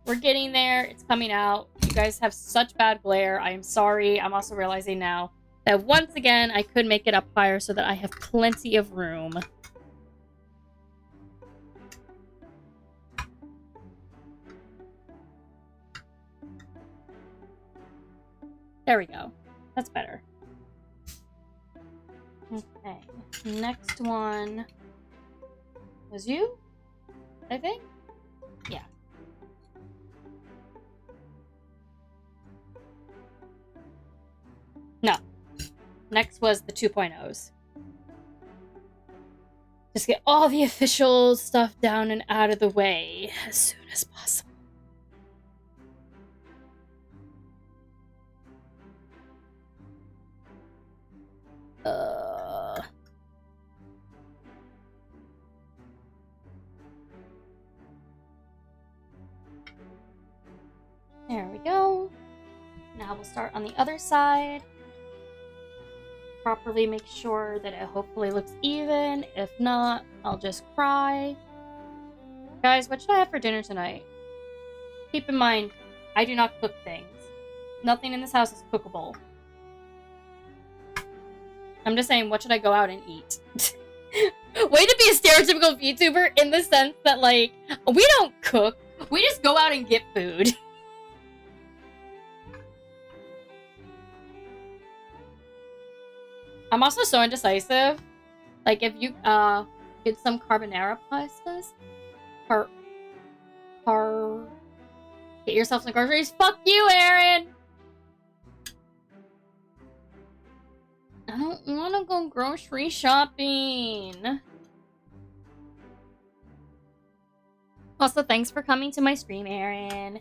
Speaker 1: We're getting there. It's coming out. You guys have such bad glare. I am sorry. I'm also realizing now that once again, I could make it up higher so that I have plenty of room. There we go. That's better. Okay. Next one was you, I think? Yeah. No. Next was the 2.0s. Just get all the official stuff down and out of the way as soon as possible. There we go. Now we'll start on the other side. Properly make sure that it hopefully looks even. If not, I'll just cry. Guys, what should I have for dinner tonight? Keep in mind, I do not cook things. Nothing in this house is cookable. I'm just saying, what should I go out and eat? Way to be a stereotypical VTuber in the sense that, like, we don't cook. We just go out and get food. I'm also so indecisive. Like, if you, get some carbonara pastas. Get yourself some groceries. Fuck you, Aaron! I don't want to go grocery shopping. Also, thanks for coming to my stream, Aaron.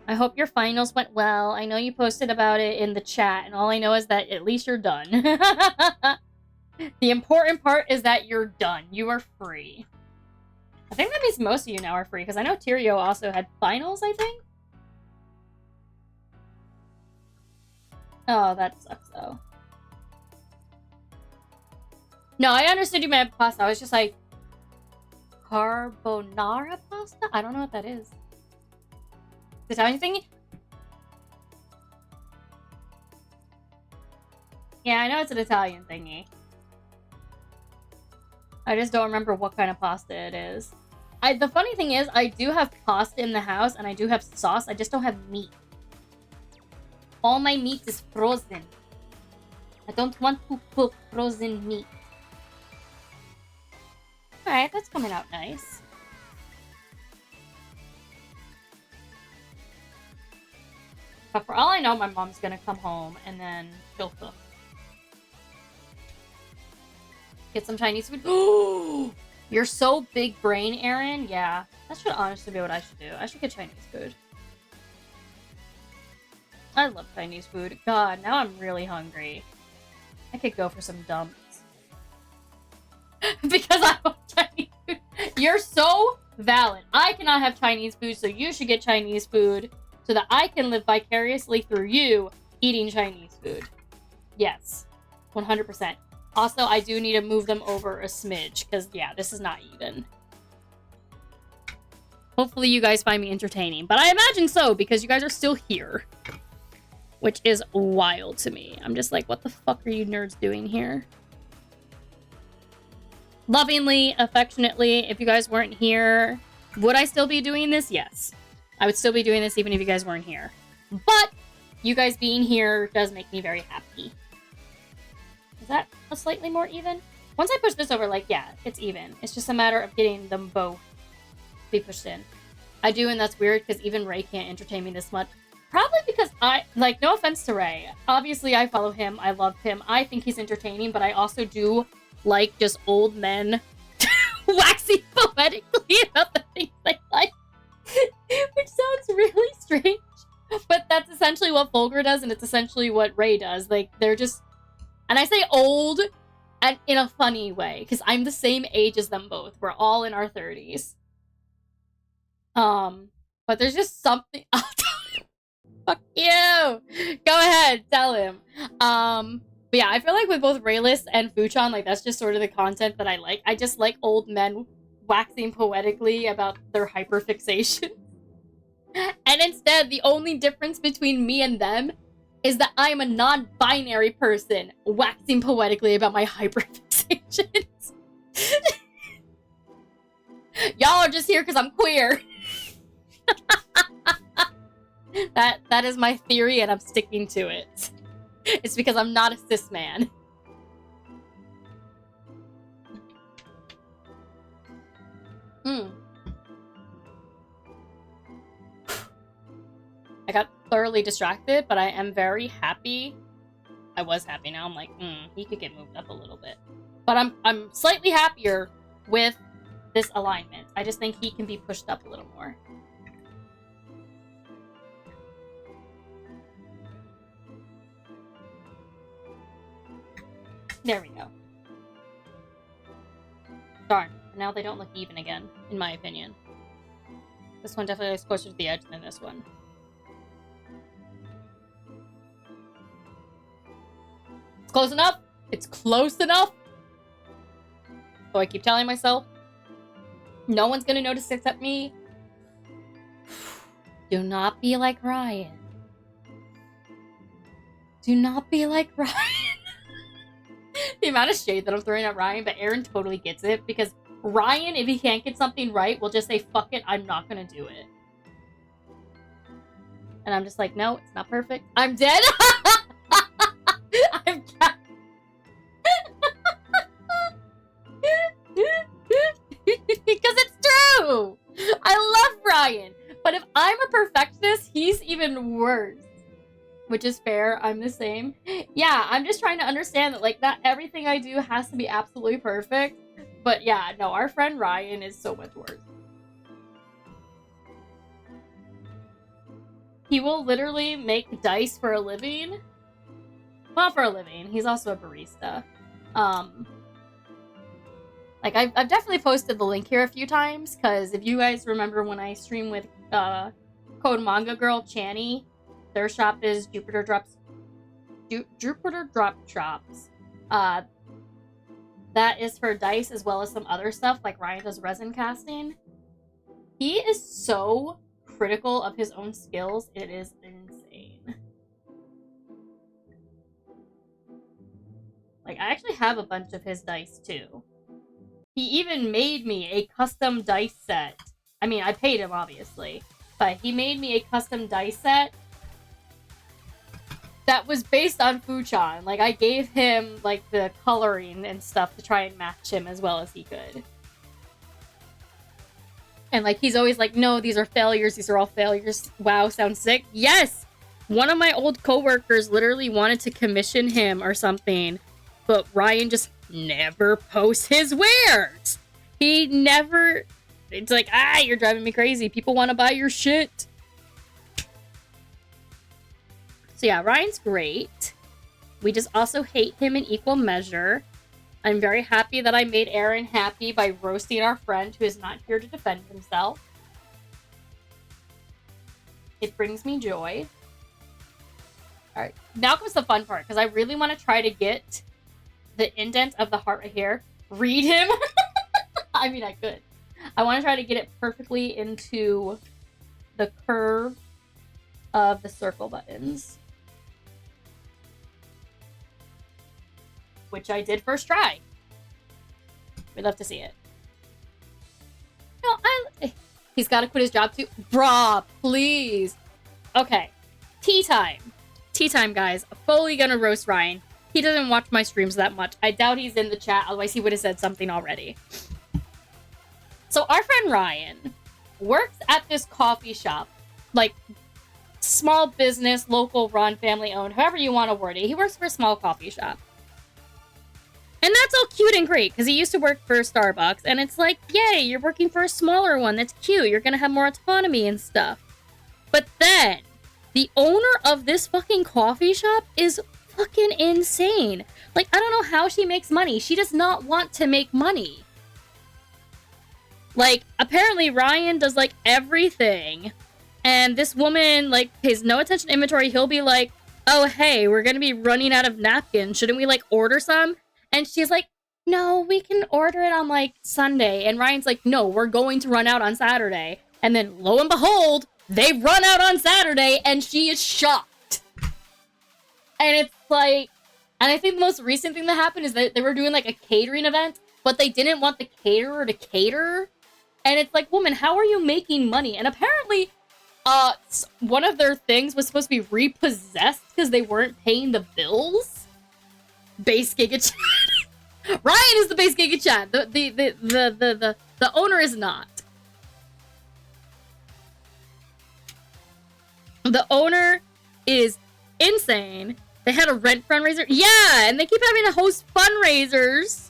Speaker 1: I hope your finals went well. I know you posted about it in the chat, and all I know is that at least you're done. The important part is that you're done. You are free. I think that means most of you now are free, because I know Tyrio also had finals, I think? Oh, that sucks, though. No, I understood you meant pasta. I was just like... Carbonara pasta? I don't know what that is. Italian thingy? Yeah, I know it's an Italian thingy. I just don't remember what kind of pasta it is. The funny thing is, I do have pasta in the house, and I do have sauce. I just don't have meat. All my meat is frozen. I don't want to cook frozen meat. Alright, that's coming out nice. But for all I know, my mom's gonna come home, and then she'll cook. Get some Chinese food. You're so big brain, Aaron. Yeah, that should honestly be what I should do. I should get Chinese food. I love Chinese food. God, now I'm really hungry. I could go for some dumps. Because I want Chinese food. You're so valid. I cannot have Chinese food, so you should get Chinese food so that I can live vicariously through you eating Chinese food. Yes. 100%. Also, I do need to move them over a smidge, because, yeah, this is not even. Hopefully you guys find me entertaining, but I imagine so, because you guys are still here. Which is wild to me. I'm just like, what the fuck are you nerds doing here? Lovingly, affectionately, if you guys weren't here, would I still be doing this? Yes. I would still be doing this even if you guys weren't here. But you guys being here does make me very happy. Is that a slightly more even? Once I push this over, like, yeah, it's even. It's just a matter of getting them both to be pushed in. I do, and that's weird, because even Ray can't entertain me this much. Probably because like, no offense to Ray. Obviously, I follow him. I love him. I think he's entertaining, but I also do like just old men waxing poetically about the things I like. Which sounds really strange. But that's essentially what Fulgur does, and it's essentially what Ray does. Like, they're just... And I say old and in a funny way, because I'm the same age as them both. We're all in our 30s. But there's just something... Fuck you! Go ahead, tell him. But yeah, I feel like with both Raelice and Fuchan, like, that's just sort of the content that I like. I just like old men waxing poetically about their hyperfixation. And instead, the only difference between me and them is that I am a non-binary person waxing poetically about my hyperfixations. Y'all are just here because I'm queer. That is my theory, and I'm sticking to it. It's because I'm not a cis man. I got thoroughly distracted, but I am very happy. I was happy. Now I'm like, he could get moved up a little bit. But I'm slightly happier with this alignment. I just think he can be pushed up a little more. There we go. Darn. Now they don't look even again, in my opinion. This one definitely looks closer to the edge than this one. It's close enough! It's close enough! So I keep telling myself, no one's gonna notice except me. Do not be like Ryan. Do not be like Ryan. The amount of shade that I'm throwing at Ryan, but Aaron totally gets it, because Ryan, if he can't get something right, will just say, fuck it, I'm not gonna do it. And I'm just like, no, it's not perfect. I'm dead? I'm because it's true! I love Ryan! But if I'm a perfectionist, he's even worse. Which is fair, I'm the same. Yeah, I'm just trying to understand that, like, not everything I do has to be absolutely perfect. But yeah, no, our friend Ryan is so much worse. He will literally make dice for a living. Well, for a living. He's also a barista. Like, I've definitely posted the link here a few times, because if you guys remember when I streamed with Code Manga Girl Channy, their shop is Jupiter Drop Shops. That is for dice as well as some other stuff, like Ryan does resin casting. He is so critical of his own skills, it is insane. Like, I actually have a bunch of his dice too. He even made me a custom dice set. I mean, I paid him, obviously, but he made me a custom dice set that was based on Fuchan. Like, I gave him, like, the coloring and stuff to try and match him as well as he could. And, like, he's always like, no, these are failures. These are all failures. Wow, sounds sick. Yes! One of my old coworkers literally wanted to commission him or something, but Ryan just never posts his wares. He never... It's like, you're driving me crazy. People want to buy your shit. So yeah, Ryan's great. We just also hate him in equal measure. I'm very happy that I made Aaron happy by roasting our friend who is not here to defend himself. It brings me joy. Alright, now comes the fun part, because I really want to try to get the indent of the heart right here. Read him? I mean, I could. I want to try to get it perfectly into the curve of the circle buttons. Which I did first try. We'd love to see it. No, he's got to quit his job too. Bruh, please. Okay, tea time. Tea time, guys. Fully gonna roast Ryan. He doesn't watch my streams that much. I doubt he's in the chat, otherwise he would have said something already. So our friend Ryan works at this coffee shop. Like, small business, local run, family owned, however you want to word it. He works for a small coffee shop. And that's all cute and great, because he used to work for Starbucks, and it's like, yay, you're working for a smaller one, that's cute, you're gonna have more autonomy and stuff. But then, the owner of this fucking coffee shop is fucking insane. Like, I don't know how she makes money. She does not want to make money. Like, apparently Ryan does, like, everything, and this woman, like, pays no attention to inventory. He'll be like, oh, hey, we're gonna be running out of napkins. Shouldn't we, like, order some? And she's like, no, we can order it on, like, Sunday. And Ryan's like, no, we're going to run out on Saturday. And then, lo and behold, they run out on Saturday, and she is shocked. And it's like... And I think the most recent thing that happened is that they were doing, like, a catering event, but they didn't want the caterer to cater. And it's like, woman, how are you making money? And apparently, one of their things was supposed to be repossessed because they weren't paying the bills. Base Giga Chat. Ryan is the base Giga Chat. The owner is not. The owner is insane. They had a rent fundraiser. Yeah, and they keep having to host fundraisers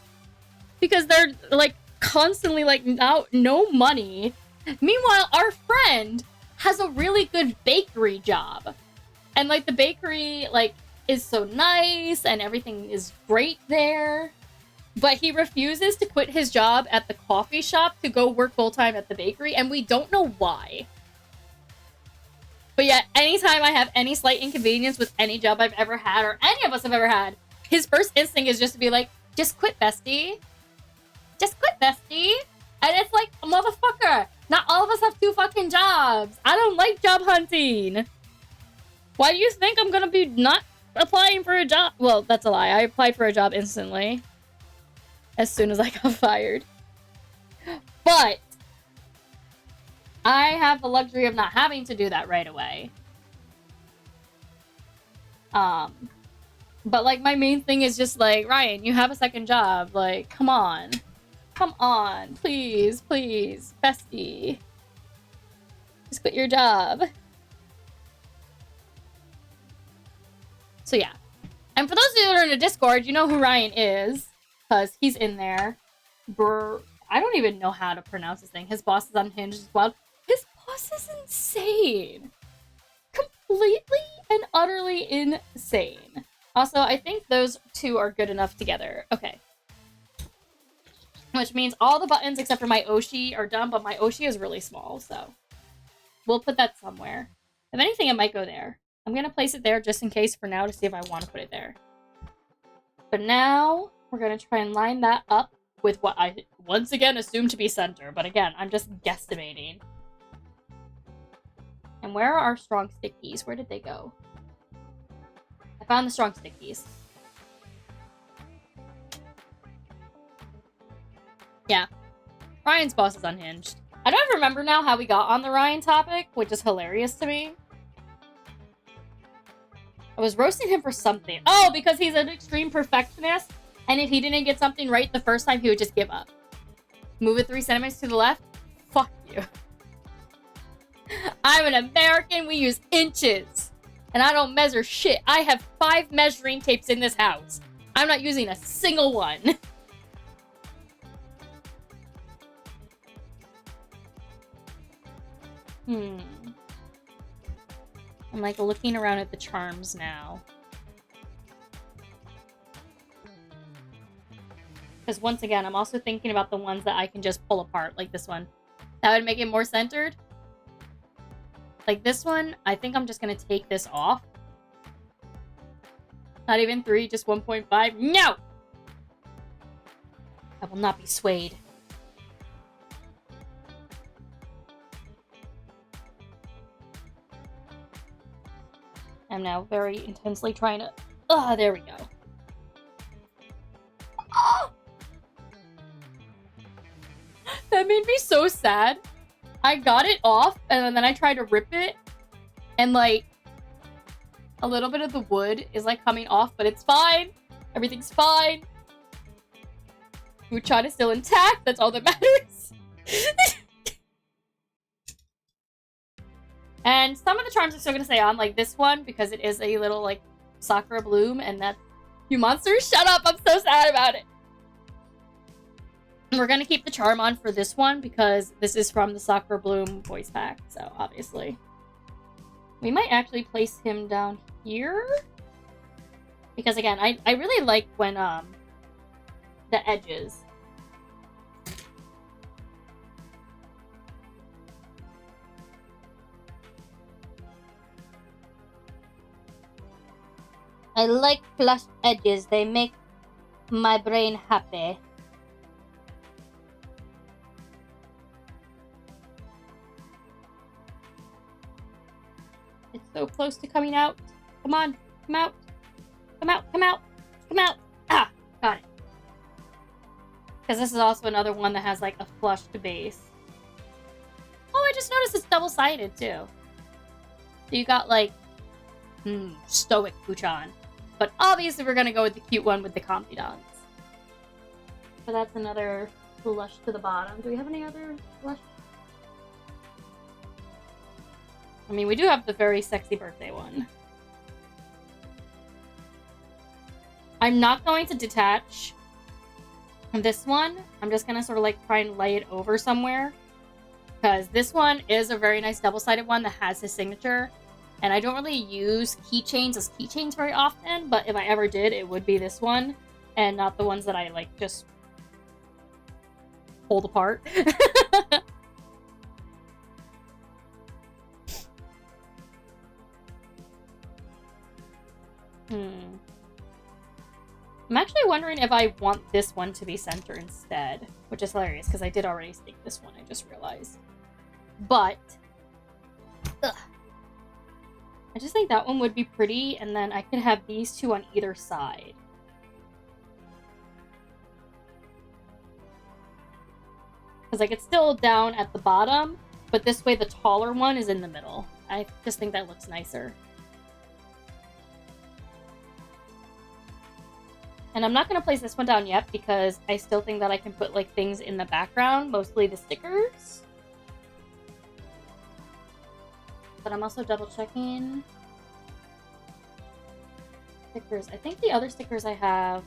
Speaker 1: because they're like constantly like no money. Meanwhile, our friend has a really good bakery job. And like the bakery like is so nice and everything is great there. But he refuses to quit his job at the coffee shop to go work full-time at the bakery, and we don't know why. But yet, anytime I have any slight inconvenience with any job I've ever had, or any of us have ever had, his first instinct is just to be like, just quit, bestie. Just quit, bestie. And it's like, motherfucker, not all of us have 2 fucking jobs. I don't like job hunting. Why do you think I'm gonna be not applying for a job? Well, that's a lie. I applied for a job instantly. As soon as I got fired. But I have the luxury of not having to do that right away. But like my main thing is just like, Ryan, you have a second job. Like, come on. Come on. Please, please. Bestie. quit your job. So yeah. And for those of you that are in the Discord, you know who Ryan is. Because he's in there. I don't even know how to pronounce this thing. His boss is unhinged as well. His boss is insane. Completely and utterly insane. Also, I think those two are good enough together. Okay. Which means all the buttons except for my Oshi are done, but my Oshi is really small, so we'll put that somewhere. If anything, it might go there. I'm going to place it there just in case for now to see if I want to put it there. But now, we're going to try and line that up with what I once again assume to be center. But again, I'm just guesstimating. And where are our strong stickies? Where did they go? I found the strong stickies. Yeah. Ryan's boss is unhinged. I don't remember now how we got on the Ryan topic, which is hilarious to me. I was roasting him for something. Oh, because he's an extreme perfectionist, and if he didn't get something right the first time, he would just give up. Move it 3 centimeters to the left? Fuck you. I'm an American, we use inches. And I don't measure shit. I have 5 measuring tapes in this house. I'm not using a single one. I'm like looking around at the charms now. Because once again, I'm also thinking about the ones that I can just pull apart, like this one. That would make it more centered. Like this one, I think I'm just going to take this off. Not even 3, just 1.5. No! I will not be swayed. I'm now very intensely trying to... Oh, there we go. Oh! That made me so sad. I got it off, and then I tried to rip it, and, like, a little bit of the wood is, like, coming off, but it's fine. Everything's fine. Uchan is still intact. That's all that matters. And some of the charms are still going to stay on, like this one, because it is a little, like, Sakura bloom, and that... You monsters, shut up! I'm so sad about it! And we're going to keep the charm on for this one, because this is from the Sakura Bloom voice pack, so obviously. We might actually place him down here. Because, again, I really like when, the edges... I like flush edges. They make my brain happy. It's so close to coming out. Come on. Come out. Come out. Come out. Come out. Ah! Got it. Because this is also another one that has, like, a flushed base. Oh, I just noticed it's double-sided, too. So you got, like... stoic Uchan. But obviously we're gonna go with the cute one with the confidants. So that's another blush to the bottom. Do we have any other blush? I mean, we do have the very sexy birthday one. I'm not going to detach this one. I'm just gonna sort of like try and lay it over somewhere. Because this one is a very nice double-sided one that has his signature. And I don't really use keychains as keychains very often, but if I ever did, it would be this one, and not the ones that I, like, just pulled apart. I'm actually wondering if I want this one to be center instead, which is hilarious, because I did already stick this one, I just realized. But... Ugh. I just think that one would be pretty, and then I could have these two on either side. Because, like, it's still down at the bottom, but this way the taller one is in the middle. I just think that looks nicer. And I'm not going to place this one down yet, because I still think that I can put, like, things in the background, mostly the stickers. but I'm also double checking stickers. I think the other stickers I have...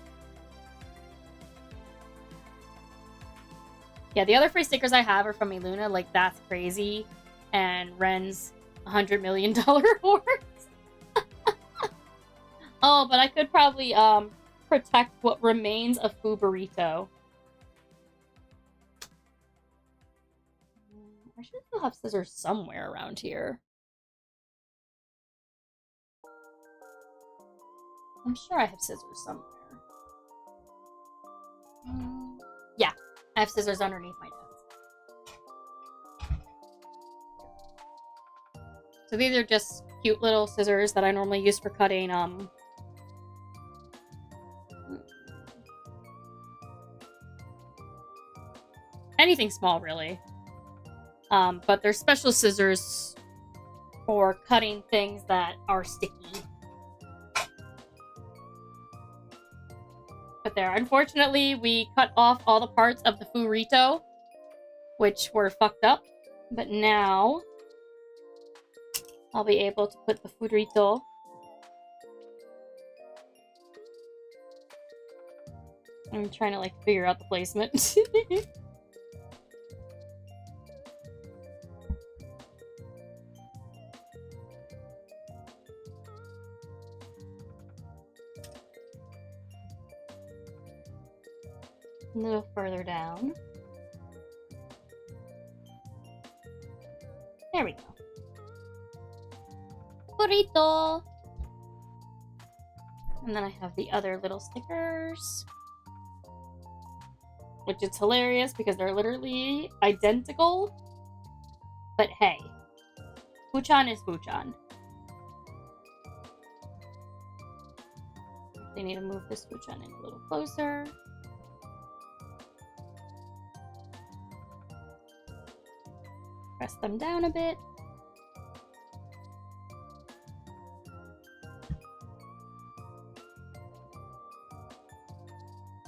Speaker 1: Yeah, the other free stickers I have are from Iluna, like That's Crazy and Ren's $100 million horse. Oh, but I could probably protect what remains of Fu Burrito. I should still have scissors somewhere around here. I'm sure I have scissors somewhere. Yeah, I have scissors underneath my desk. So these are just cute little scissors that I normally use for cutting anything small, really. But they're special scissors for cutting things that are sticky. But there, unfortunately, we cut off all the parts of the Furito, which were fucked up. But now, I'll be able to put the Furito I'm trying to, like, figure out the placement. A little further down. There we go. Burrito! And then I have the other little stickers. Which is hilarious because they're literally identical. But hey, Fuchan is Fuchan. They need to move this Fuchan in a little closer. Press them down a bit.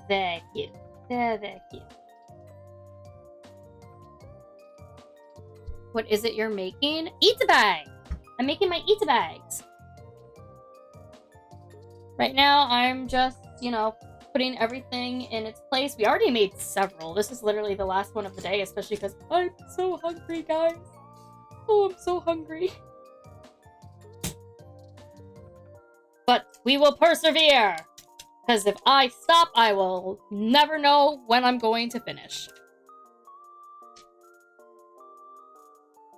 Speaker 1: Very cute. Very cute. What is it you're making? Itabag! I'm making my Itabags. Right now, I'm just, you know, putting everything in its place. We already made several. This is literally the last one of the day, especially because I'm so hungry, guys. Oh, I'm so hungry. But we will persevere. Because if I stop, I will never know when I'm going to finish.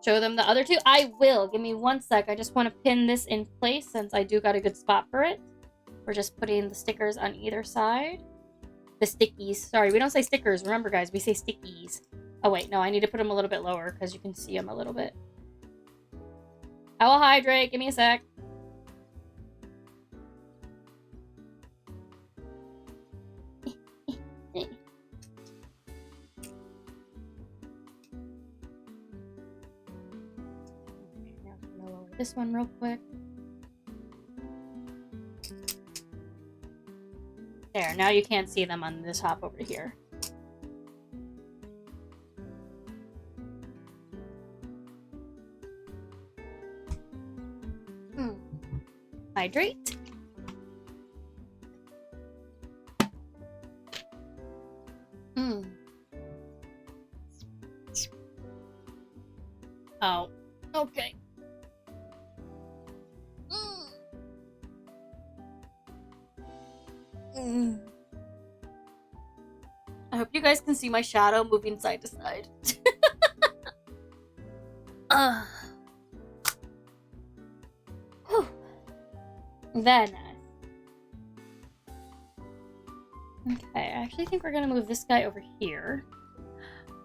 Speaker 1: Show them the other two? I will. Give me one sec. I just want to pin this in place since I do got a good spot for it. We're just putting the stickers on either side. The stickies. Sorry, we don't say stickers. Remember, guys, we say stickies. Oh, wait. No, I need to put them a little bit lower because you can see them a little bit. I will hydrate. Give me a sec. This one real quick. There, now you can't see them on the top over here. Hydrate. Oh, okay. I hope you guys can see my shadow moving side to side. Very nice. Okay, I actually think we're gonna move this guy over here.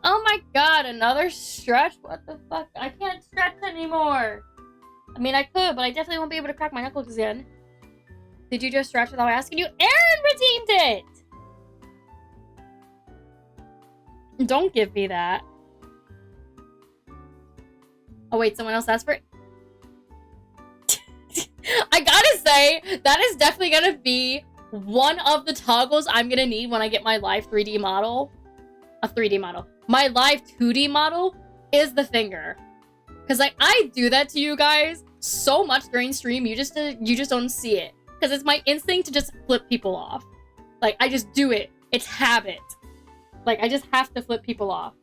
Speaker 1: Oh my god, another stretch? What the fuck? I can't stretch anymore. I mean, I could, but I definitely won't be able to crack my knuckles again. Did you just stretch without asking you? Aaron redeemed it! Don't give me that. Oh wait, someone else asked for it? I gotta say, that is definitely gonna be one of the toggles I'm gonna need when I get my live 3D model. A 3D model. My live 2D model is the finger. Because like I do that to you guys so much during stream, you just don't see it. Because it's my instinct to just flip people off. Like I just do it. It's habit. Like I just have to flip people off.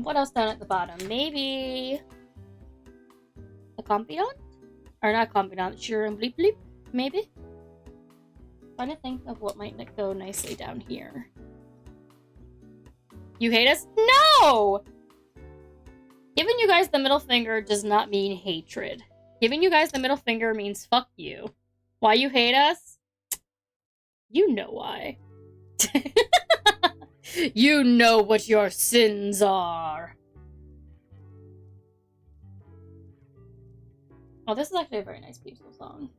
Speaker 1: What else down at the bottom? Maybe a confidant? Or not confidant, sure and bleep bleep, maybe? Trying to think of what might go nicely down here. You hate us? No! Giving you guys the middle finger does not mean hatred. Giving you guys the middle finger means fuck you. Why you hate us? You know why. You know what your sins are. Oh, this is actually a very nice, peaceful song.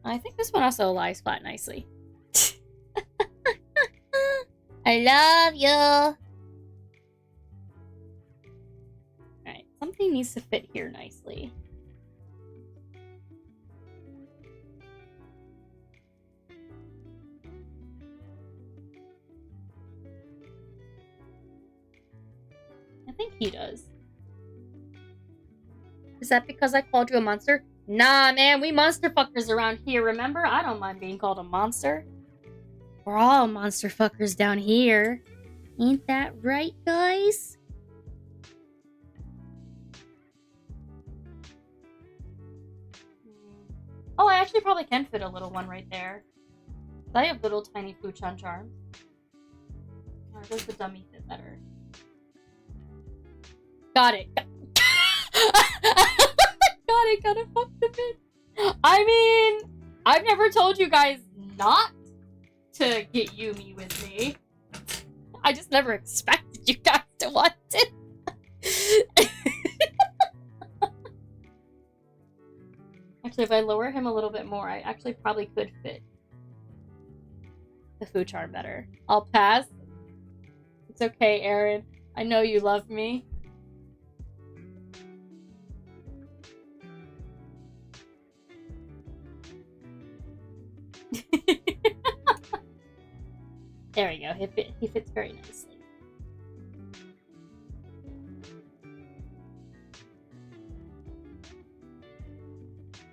Speaker 1: I think this one also lies flat nicely.
Speaker 2: I love you.
Speaker 1: Alright, something needs to fit here nicely. I think he does. Is that because I called you a monster? Nah, man, we monster fuckers around here, remember? I don't mind being called a monster. We're all monster fuckers down here.
Speaker 2: Ain't that right, guys?
Speaker 1: Oh, I actually probably can fit a little one right there. I have little tiny Fuchan charms. Or does the dummy fit better? Got it. Got it. Gotta fuck the bit. I mean, I've never told you guys not to get Yumi with me. I just never expected you guys to want it. Actually, if I lower him a little bit more, I actually probably could fit the Fuchar better. I'll pass. It's okay, Aaron. I know you love me. There we go. He fits very nicely.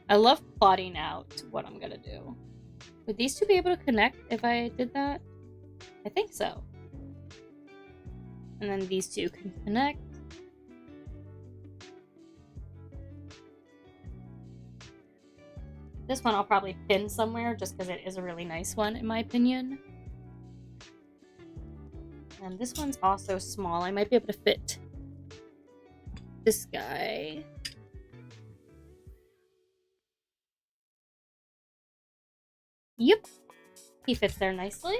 Speaker 1: I love plotting out what I'm gonna do. Would these two be able to connect if I did that? I think so. And then these two can connect. This one I'll probably pin somewhere just because it is a really nice one in my opinion. And this one's also small. I might be able to fit this guy. Yep. He fits there nicely.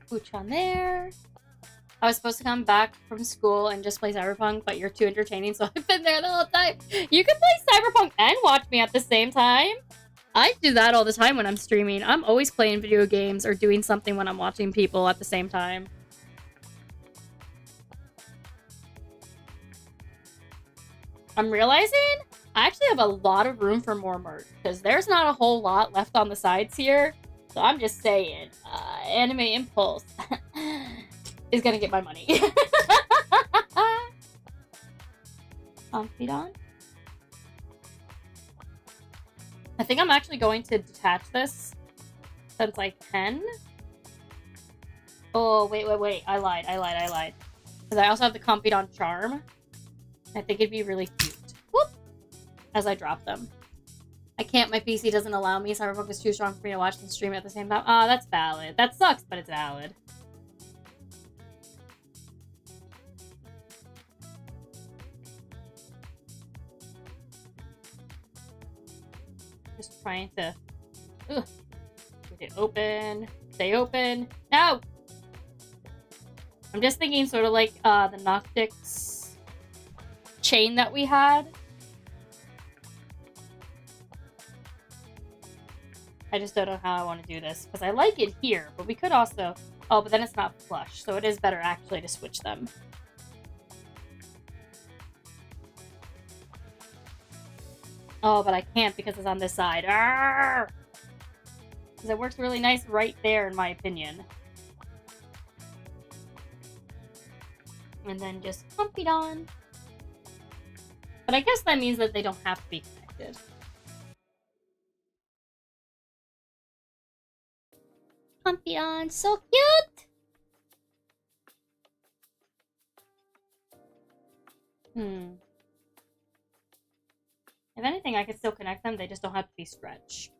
Speaker 1: Pooch on there. I was supposed to come back from school and just play Cyberpunk, but you're too entertaining, so I've been there the whole time. You can play Cyberpunk and watch me at the same time. I do that all the time when I'm streaming. I'm always playing video games or doing something when I'm watching people at the same time. I'm realizing I actually have a lot of room for more merch, because there's not a whole lot left on the sides here. So I'm just saying, Anime Impulse is gonna get my money. Confidant. I think I'm actually going to detach this since I can. Oh, wait. I lied. Because I also have the Confidant Charm. I think it'd be really cute. Whoop! As I drop them. I can't, my PC doesn't allow me. Cyberpunk is too strong for me to watch and stream at the same time. Ah, that's valid. That sucks, but it's valid. Just trying to... Ugh. Get it open. Stay open. No! I'm just thinking sort of like the Noctix chain that we had. I just don't know how I want to do this, because I like it here, but we could also... Oh, but then it's not flush, so it is better actually to switch them. Oh, but I can't because it's on this side. Because it works really nice right there, in my opinion. And then just pump it on. But I guess that means that they don't have to be connected. Pump it on, so cute! If anything, I could still connect them, they just don't have to be stretched.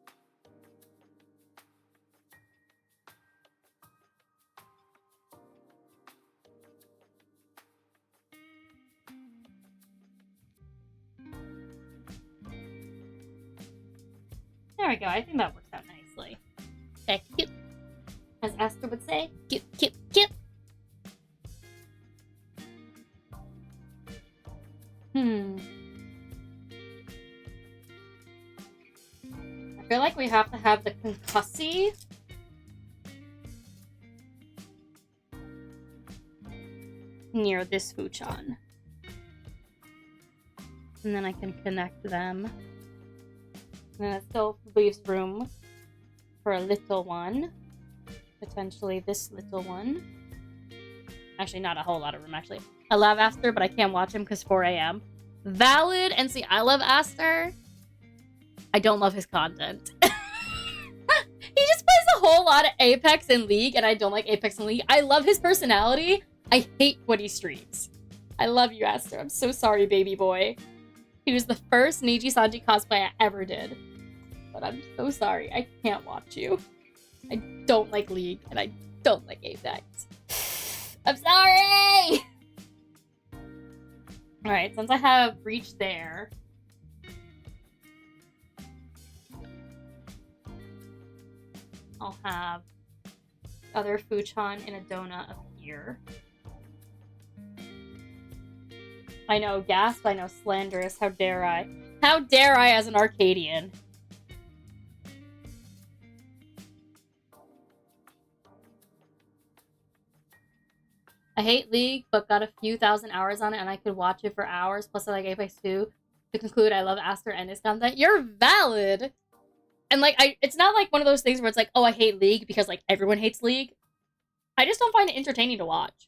Speaker 1: There we go, I think that works out nicely. Okay, cute. As Esther would say, cute, cute, cute. I feel like we have to have the concussy. Near this futon. And then I can connect them. And then it still leaves room for a little one. Potentially this little one. Actually, not a whole lot of room, actually. I love Aster, but I can't watch him because 4 a.m. Valid, and see, I love Aster. I don't love his content. He just plays a whole lot of Apex and League, and I don't like Apex and League. I love his personality. I hate what he streams. I love you, Aster. I'm so sorry, baby boy. He was the first Nijisanji cosplay I ever did. But I'm so sorry. I can't watch you. I don't like League, and I don't like Apex. I'm sorry! Alright, since I have reached there... I'll have other futon in a donut up here. I know, gasp, I know, slanderous, how dare I? How dare I as an Arcadian? I hate League, but got a few thousand hours on it and I could watch it for hours, plus I like Apex 2. To conclude, I love Aster and his content. You're valid! And, like, it's not, like, one of those things where it's like, oh, I hate League because, like, everyone hates League. I just don't find it entertaining to watch.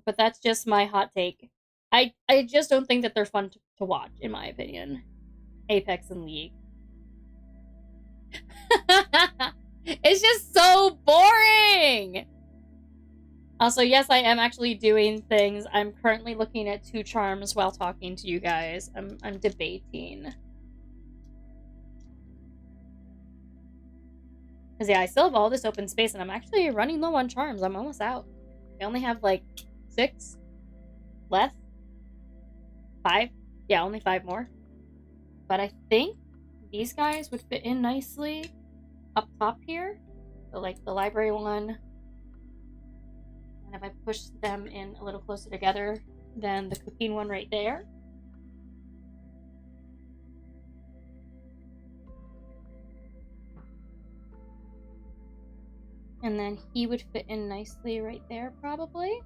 Speaker 1: But that's just my hot take. I just don't think that they're fun to watch, in my opinion. Apex and League. It's just so boring! Also, yes, I am actually doing things. I'm currently looking at 2 charms while talking to you guys. I'm debating. Because, yeah, I still have all this open space, and I'm actually running low on charms. I'm almost out. I only have, like, 6 left. 5? Yeah, only 5 more. But I think these guys would fit in nicely up top here. So, like, the library one. And if I push them in a little closer together, then the cooking one right there. And then he would fit in nicely right there, probably.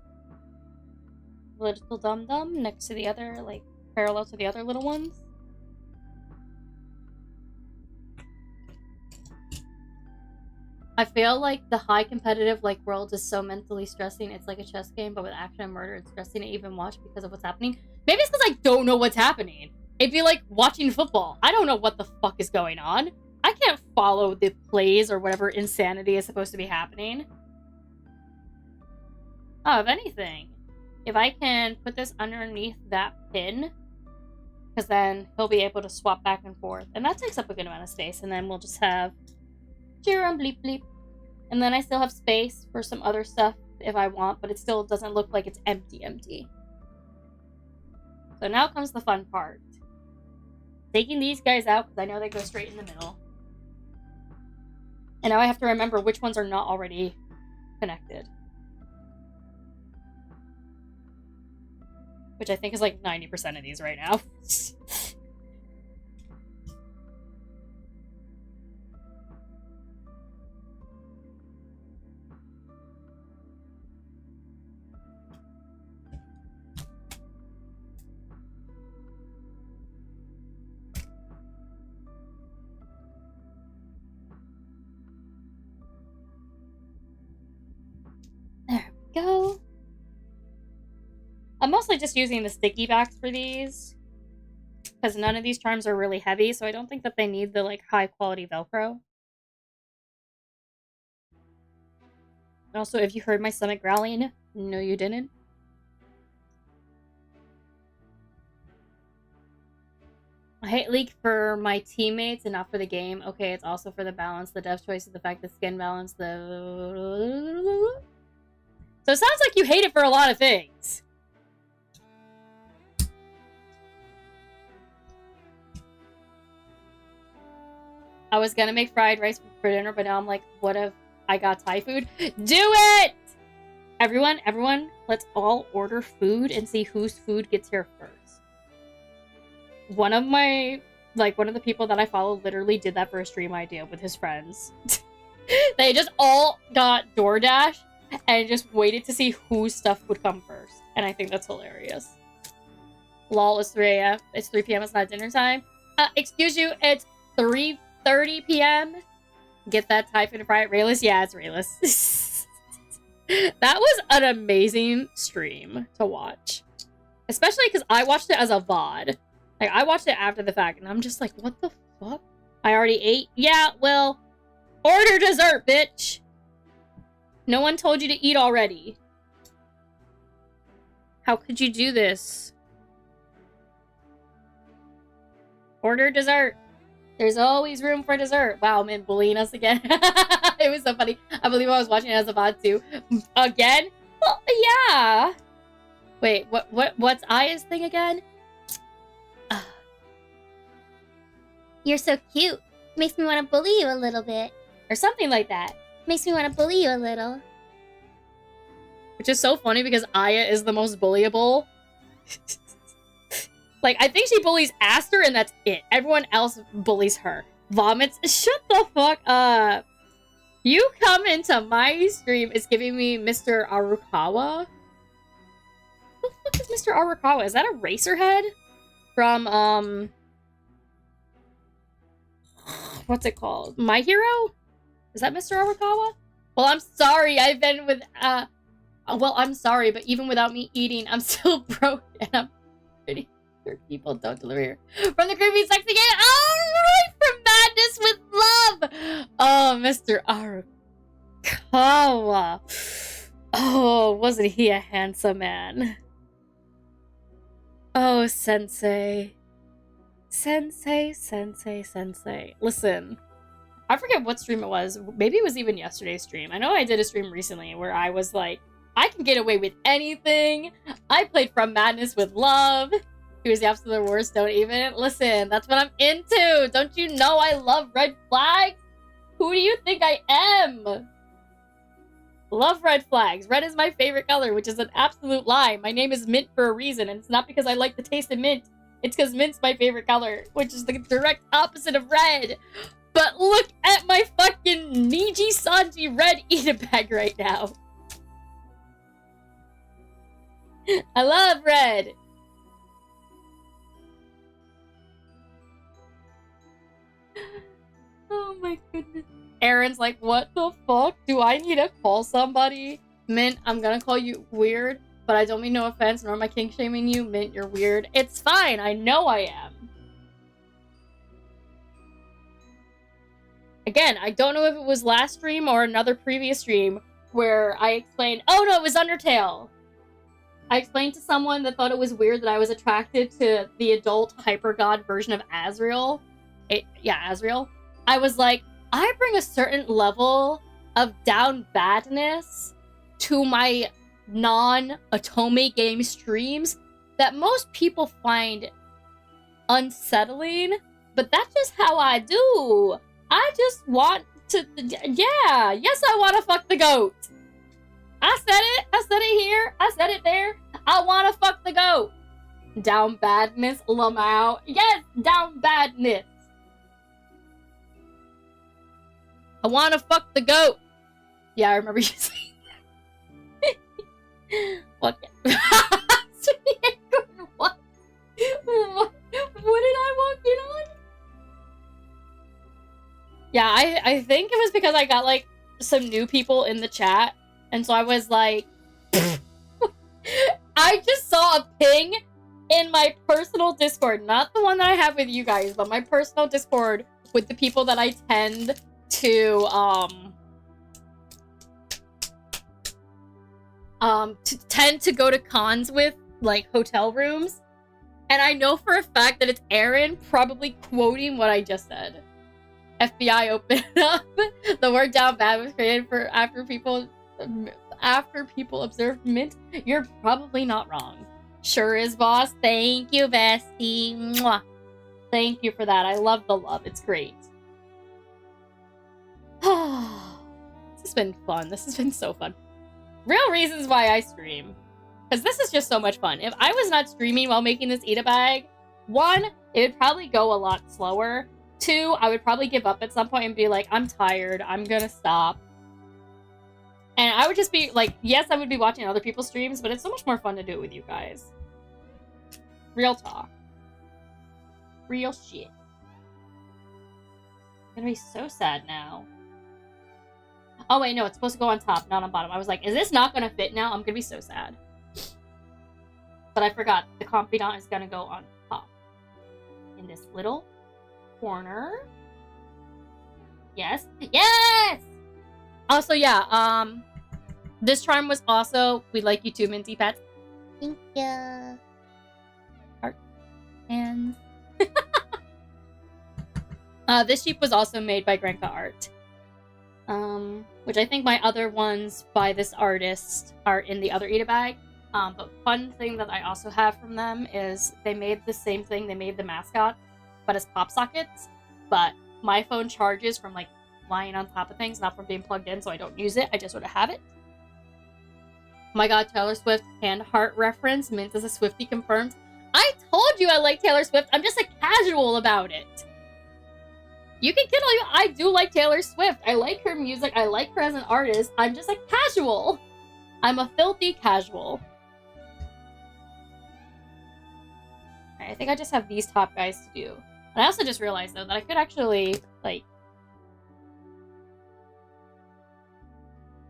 Speaker 1: Little dum-dum next to the other, like, parallel to the other little ones. I feel like the high competitive, like, world is so mentally stressing. It's like a chess game, but with action and murder. It's stressing to even watch because of what's happening. Maybe it's because I don't know what's happening. It'd be like watching football. I don't know what the fuck is going on. I can't follow the plays or whatever insanity is supposed to be happening. Oh, if anything, if I can put this underneath that pin, because then he'll be able to swap back and forth. And that takes up a good amount of space. And then we'll just have Jiram bleep bleep. And then I still have space for some other stuff if I want, but it still doesn't look like it's empty. So now comes the fun part. Taking these guys out, because I know they go straight in the middle. And now I have to remember which ones are not already connected. Which I think is like 90% of these right now. I'm mostly just using the sticky backs for these. Because none of these charms are really heavy, so I don't think that they need the, like, high-quality Velcro. And also, if you heard my stomach growling, no you didn't. I hate leak for my teammates and not for the game. Okay, it's also for the balance, the dev choice, the fact that skin balance, the... So it sounds like you hate it for a lot of things. I was gonna make fried rice for dinner, but now I'm like, what if I got Thai food? Do it! Everyone, let's all order food and see whose food gets here first. One of the people that I follow literally did that for a stream idea with his friends. They just all got DoorDash and just waited to see whose stuff would come first. And I think that's hilarious. Lol, it's 3 a.m. It's 3 p.m. It's not dinner time. Excuse you, it's 3:30 p.m. Get that Thai food and fry it. Raelice? Yeah, it's Raelice. That was an amazing stream to watch. Especially because I watched it as a VOD. Like, I watched it after the fact, and I'm just like, what the fuck? I already ate? Yeah, well, order dessert, bitch! No one told you to eat already. How could you do this? Order dessert. There's always room for dessert. Wow, man, bullying us again. It was so funny. I believe I was watching it as a VOD too. Again? Well, yeah. Wait, what's Aya's thing again?
Speaker 2: You're so cute. Makes me want to bully you a little bit.
Speaker 1: Or something like that.
Speaker 2: Makes me want to bully you a little.
Speaker 1: Which is so funny because Aya is the most bullyable. Like, I think she bullies Aster and that's it. Everyone else bullies her. Vomits. Shut the fuck up. You come into my stream, it's giving me Mr. Arukawa. Who the fuck is Mr. Arukawa? Is that a Racerhead? From, what's it called? My Hero? Is that Mr. Arakawa? Well, I'm sorry. I've been with, well, I'm sorry, but even without me eating, I'm still broke, and I'm pretty sure people don't deliver here. From the creepy sexy game, alright, from Madness with Love! Oh, Mr. Arakawa. Oh, wasn't he a handsome man? Oh, Sensei. Sensei. Listen, I forget what stream it was. Maybe it was even yesterday's stream. I know I did a stream recently where I was like, I can get away with anything. I played From Madness with Love. He was the absolute worst. Don't even listen. That's what I'm into. Don't you know I love red flags? Who do you think I am? Love red flags. Red is my favorite color, which is an absolute lie. My name is Mint for a reason, and it's not because I like the taste of mint. It's because mint's my favorite color, which is the direct opposite of red. But look at my fucking Nijisanji red Itabag right now. I love red. Oh my goodness. Aaron's like, what the fuck? Do I need to call somebody? Mint, I'm gonna call you weird, but I don't mean no offense, nor am I kink shaming you. Mint, you're weird. It's fine. I know I am. Again, I don't know if it was last stream or another previous stream where I explained, oh no, it was Undertale. I explained to someone that thought it was weird that I was attracted to the adult hyper god version of Asriel. Asriel. I was like, I bring a certain level of down badness to my non-Otome game streams that most people find unsettling, but that's just how I do. I just want to, yes, I want to fuck the goat. I said it here, I said it there. I want to fuck the goat. Down badness, Lamau. Yes, down badness. I want to fuck the goat. Yeah, I remember you saying that. What? What? What did I walk in on? Yeah, I think it was because I got, like, some new people in the chat. And so I was like... I just saw a ping in my personal Discord, not the one that I have with you guys, but my personal Discord with the people that I tend to tend to go to cons with, like hotel rooms. And I know for a fact that it's Aaron probably quoting what I just said. FBI open up. The word down bad was created for after people observed mint. You're probably not wrong. Sure is, boss. Thank you, bestie. Mwah. Thank you for that. I love the love. It's great. This has been fun. This has been so fun. Real reasons why I stream. Because this is just so much fun. If I was not streaming while making this Itabag, 1, it would probably go a lot slower. 2, I would probably give up at some point and be like, I'm tired. I'm gonna stop. And I would just be like, yes, I would be watching other people's streams, but it's so much more fun to do it with you guys. Real talk. Real shit. I'm gonna be so sad now. Oh wait, no, it's supposed to go on top, not on bottom. I was like, is this not gonna fit now? I'm gonna be so sad. But I forgot, the confidant is gonna go on top. In this little corner. Yes. Yes! Also, yeah, this charm was also, we like you too, Minty Pets.
Speaker 2: Thank you.
Speaker 1: Heart. Hands. This sheep was also made by Grenka Art. Which I think my other ones by this artist are in the other Itabag. But fun thing that I also have from them is they made the same thing. They made the mascot, but as pop sockets. But my phone charges from like lying on top of things, not from being plugged in, so I don't use it. I just sort of have it. Oh my god, Taylor Swift and heart reference. Mint is a Swiftie confirmed. I told you I like Taylor Swift. I'm just a casual about it. You can kiddle you. I do like Taylor Swift. I like her music. I like her as an artist. I'm just a casual. I'm a filthy casual. I think I just have these top guys to do. And I also just realized, though, that I could actually, like,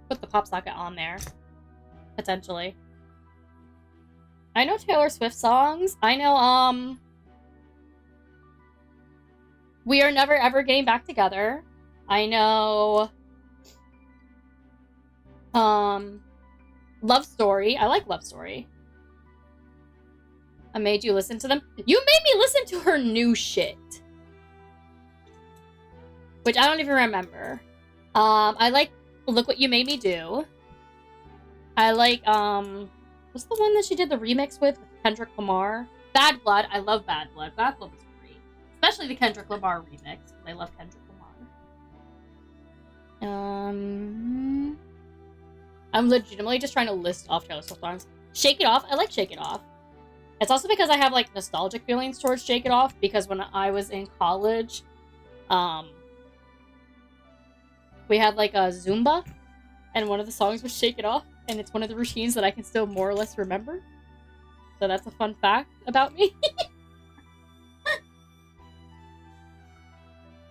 Speaker 1: put the pop socket on there. Potentially. I know Taylor Swift songs. I know, We Are Never Ever Getting Back Together. I know, Love Story. I like Love Story. I made you listen to them. You made me listen to her new shit. Which I don't even remember. I like Look What You Made Me Do. I like, what's the one that she did the remix with Kendrick Lamar? Bad Blood. I love Bad Blood. Bad Blood was great. Especially the Kendrick Lamar remix. I love Kendrick Lamar. I'm legitimately just trying to list off Taylor Swift songs. Shake It Off. I like Shake It Off. It's also because I have, like, nostalgic feelings towards Shake It Off, because when I was in college, we had, like, a Zumba, and one of the songs was Shake It Off, and it's one of the routines that I can still more or less remember. So that's a fun fact about me.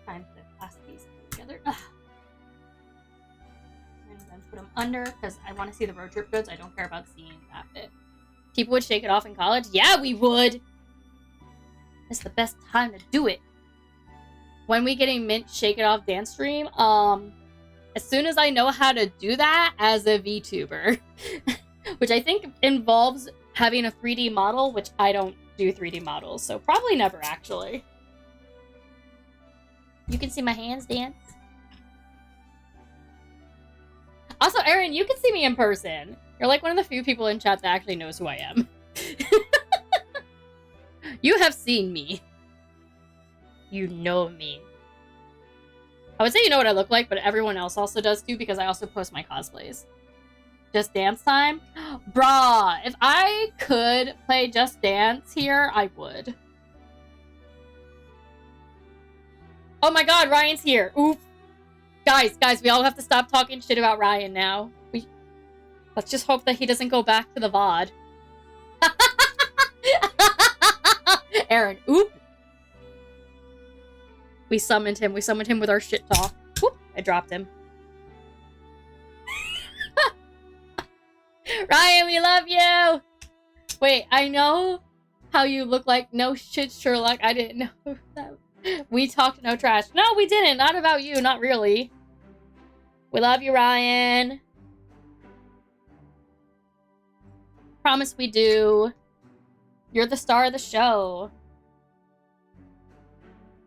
Speaker 1: Time to pass these together. Ugh. And then put them under, because I want to see the road trip goods. I don't care about seeing that bit. People would shake it off in college? Yeah, we would! It's the best time to do it. When we get a Mint Shake It Off dance stream, as soon as I know how to do that as a VTuber, which I think involves having a 3D model, which I don't do 3D models, so probably never, actually. You can see my hands dance. Also, Aaron, you can see me in person. You're like one of the few people in chat that actually knows who I am. You have seen me. You know me. I would say you know what I look like, but everyone else also does too, because I also post my cosplays. Just Dance time? Bruh, if I could play Just Dance here, I would. Oh my god, Ryan's here. Oof. Guys, we all have to stop talking shit about Ryan now. Let's just hope that he doesn't go back to the VOD. Aaron, oop. We summoned him. We summoned him with our shit talk. Whoop, I dropped him. Ryan, we love you! Wait, I know how you look like no shit, Sherlock. I didn't know that. We talked no trash. No, we didn't. Not about you. Not really. We love you, Ryan. Promise we do. You're the star of the show.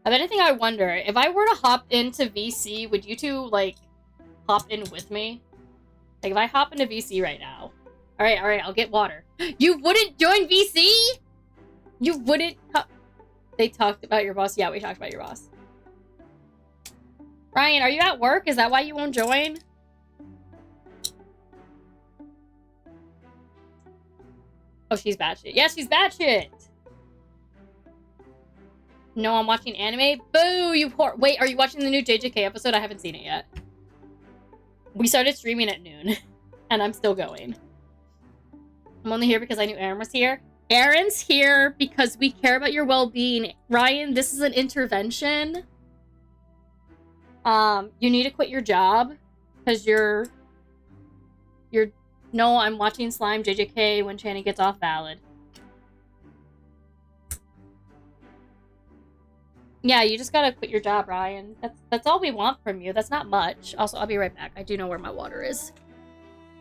Speaker 1: If anything, I wonder, if I were to hop into VC, would you two, like, hop in with me? Like, if I hop into VC right now. Alright, I'll get water. You wouldn't join VC? You wouldn't... They talked about your boss? Yeah, we talked about your boss. Ryan, are you at work? Is that why you won't join? Oh, she's batshit. Yeah, she's batshit! No, I'm watching anime? Boo, you poor... Wait, are you watching the new JJK episode? I haven't seen it yet. We started streaming at noon. And I'm still going. I'm only here because I knew Aaron was here. Aaron's here because we care about your well-being. Ryan, this is an intervention. You need to quit your job. Because you're... No, I'm watching Slime JJK when Channing gets off valid. Yeah, you just gotta quit your job, Ryan. That's all we want from you. That's not much. Also, I'll be right back. I do know where my water is.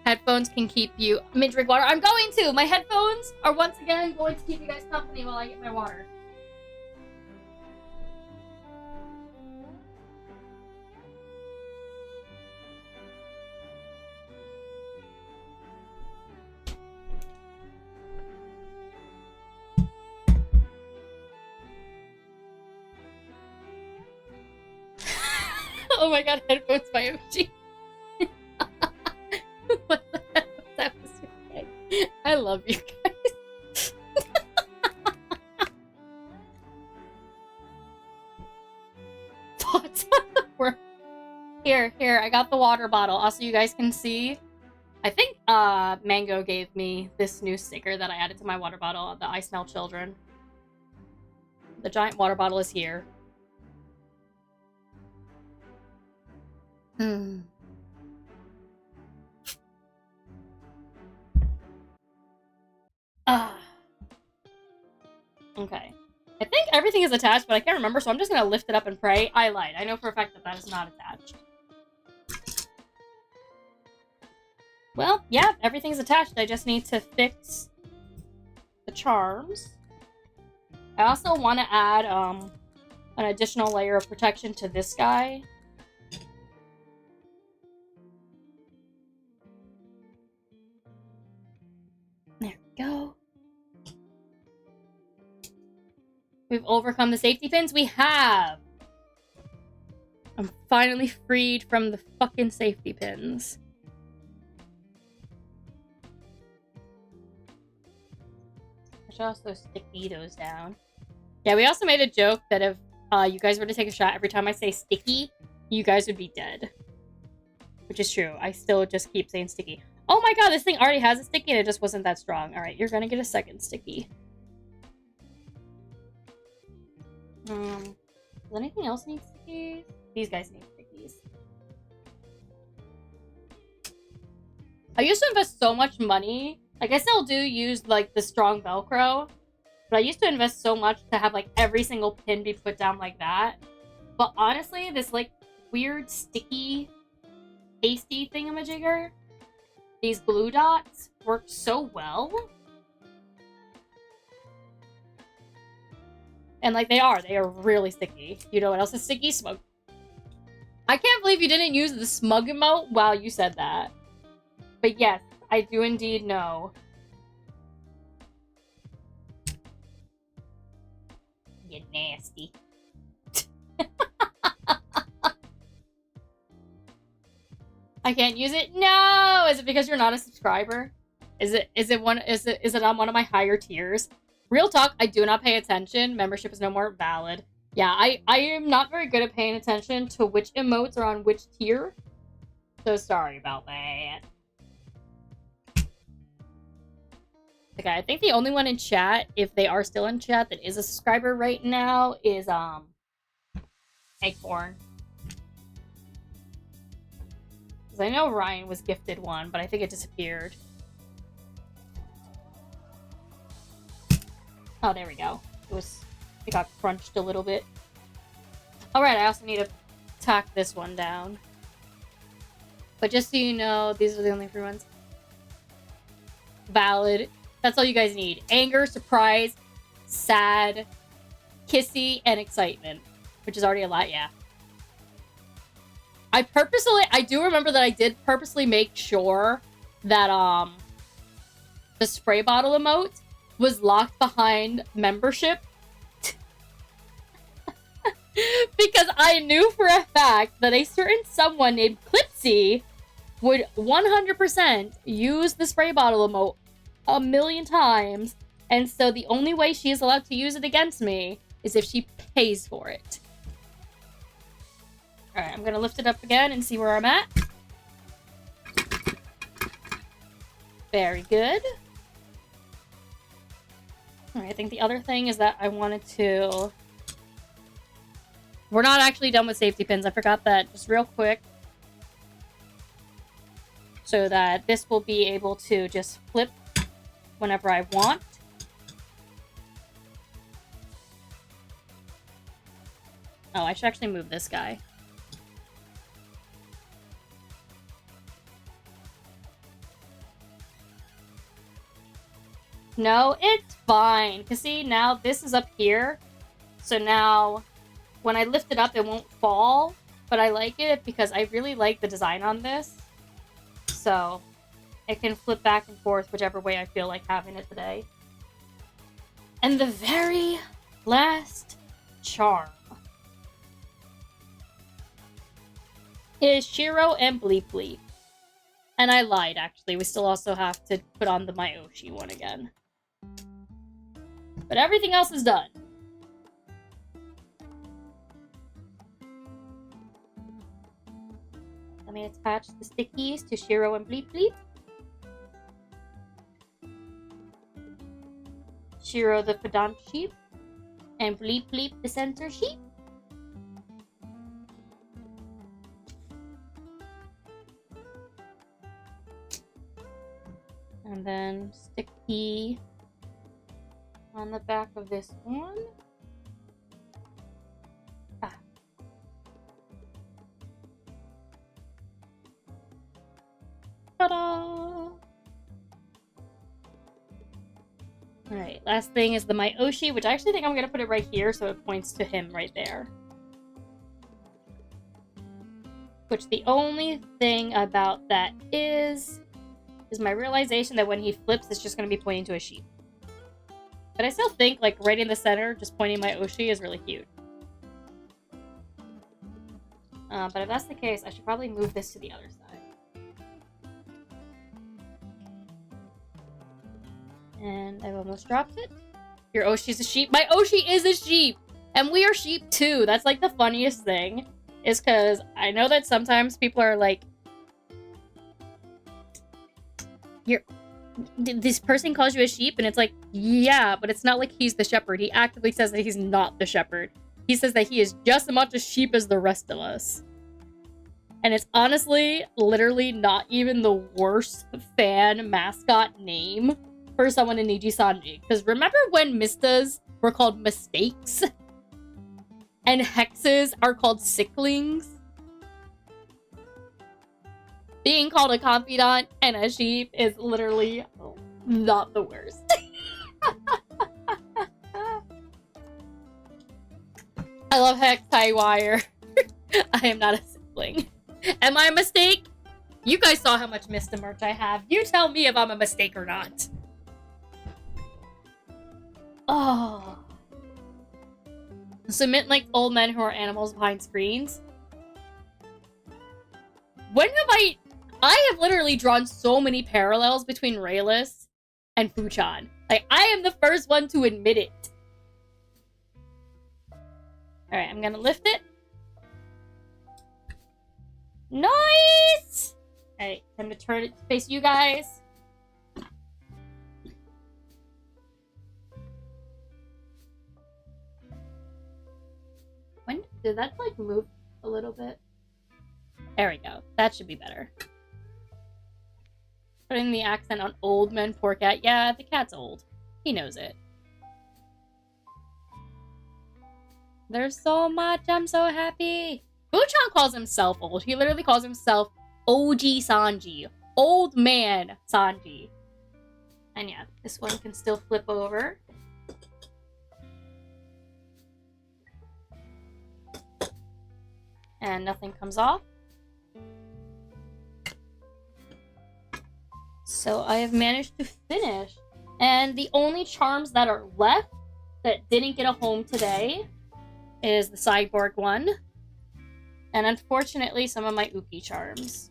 Speaker 1: Headphones can keep you... Drink water. I'm going to! My headphones are once again going to keep you guys company while I get my water. Oh my god, headphones by OG. What the heck was that? I love you guys. Here, I got the water bottle. Also, you guys can see. I think Mango gave me this new sticker that I added to my water bottle, the I Smell Children. The giant water bottle is here. Okay. I think everything is attached, but I can't remember, so I'm just gonna lift it up and pray. I lied. I know for a fact that that is not attached. Well, yeah, everything's attached. I just need to fix the charms. I also want to add an additional layer of protection to this guy. There we go. We've overcome the safety pins? We have! I'm finally freed from the fucking safety pins. I should also sticky those down. Yeah, we also made a joke that if you guys were to take a shot every time I say sticky, you guys would be dead. Which is true. I still just keep saying sticky. Oh my god, this thing already has a sticky and it just wasn't that strong. Alright, you're gonna get a second sticky. Does anything else need stickies? These guys need stickies. I used to invest so much money. Like, I still do use, like, the strong Velcro. But I used to invest so much to have, like, every single pin be put down like that. But honestly, this, like, weird, sticky, pasty thingamajigger, these glue dots work so well. And, like, they are really sticky. You know what else is sticky? Smug. I can't believe you didn't use the smug emote while you said that. But yes, I do indeed know. You nasty. I can't use it? No! Is it because you're not a subscriber? Is it on one of my higher tiers? Real talk, I do not pay attention. Membership is no more valid. Yeah, I am not very good at paying attention to which emotes are on which tier. So sorry about that. Okay, I think the only one in chat, if they are still in chat, that is a subscriber right now is, Acorn. Because I know Ryan was gifted one, but I think it disappeared. Oh, there we go. It got crunched a little bit. Alright, I also need to tack this one down. But just so you know, these are the only 3 ones. Valid. That's all you guys need. Anger, surprise, sad, kissy, and excitement. Which is already a lot, yeah. I do remember that I did purposely make sure that, the spray bottle emote was locked behind membership. Because I knew for a fact that a certain someone named Clipsy would 100% use the spray bottle emote a million times, and so the only way she is allowed to use it against me is if she pays for it. Alright, I'm gonna lift it up again and see where I'm at. Very good. Alright, I think the other thing is that I wanted to... We're not actually done with safety pins. I forgot that just real quick. So that this will be able to just flip whenever I want. Oh, I should actually move this guy. No, it's fine. Because see, now this is up here. So now, when I lift it up, it won't fall. But I like it because I really like the design on this. So, it can flip back and forth whichever way I feel like having it today. And the very last charm is Shiro and Bleep Bleep. And I lied, actually. We still also have to put on the Myoshi one again. But everything else is done. Let me attach the stickies to Shiro and Bleep Bleep. Shiro the pedant sheep. And Bleep Bleep the center sheep. And then sticky on the back of this one. Ah. Ta-da! Alright, last thing is the Myoshi, which I actually think I'm going to put it right here so it points to him right there. Which the only thing about that is my realization that when he flips, it's just going to be pointing to a sheep. But I still think, like, right in the center, just pointing Myoshi is really cute. But if that's the case, I should probably move this to the other side. And I've almost dropped it. Your Oshi's a sheep. My Oshi is a sheep! And we are sheep too. That's like the funniest thing. Is because I know that sometimes people are like, this person calls you a sheep, and it's like, yeah, but it's not like he's the shepherd. He actively says that he's not the shepherd. He says that he is just as much a sheep as the rest of us. And it's honestly, literally not even the worst fan mascot name for someone in Nijisanji. Because remember when Mistas were called mistakes? And hexes are called sicklings? Being called a confidant and a sheep is literally not the worst. I love hex tie wire. I am not a sibling. Am I a mistake? You guys saw how much Mista merch I have. You tell me if I'm a mistake or not. Oh. Submit like old men who are animals behind screens. When have I have literally drawn so many parallels between Raelice and Fuchan. Like, I am the first one to admit it. Alright, I'm gonna lift it. Nice! Alright, time to turn it to face you guys. When did that, like, move a little bit? There we go. That should be better. Putting the accent on old men, poor cat. Yeah, the cat's old. He knows it. There's so much. I'm so happy. Buchan calls himself old. He literally calls himself OG Sanji. Old man Sanji. And yeah, this one can still flip over. And nothing comes off. So I have managed to finish. And the only charms that are left that didn't get a home today is the cyborg one. And unfortunately, some of my Uki charms.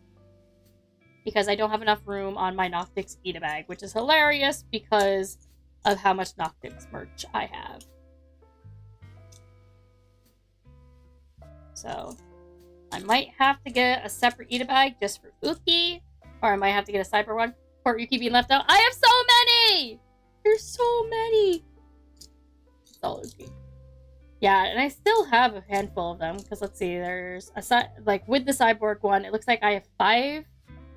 Speaker 1: Because I don't have enough room on my Noctix Itabag, which is hilarious because of how much Noctix merch I have. So, I might have to get a separate Itabag just for Uki, or I might have to get a cyber one for Uki being left out. I have so many! There's so many! It's all Uki. Yeah, and I still have a handful of them, because let's see, there's a like with the cyborg one, it looks like I have 5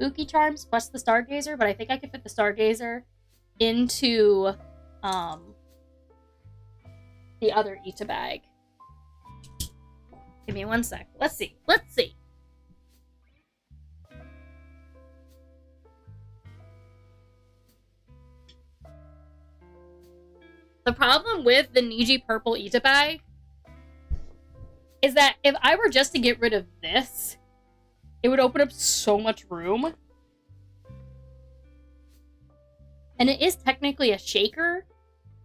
Speaker 1: Uki charms plus the Stargazer, but I think I could fit the Stargazer into the other Itabag. Give me 1 sec. Let's see. Let's see. The problem with the Niji purple Itabag is that if I were just to get rid of this, it would open up so much room. And it is technically a shaker,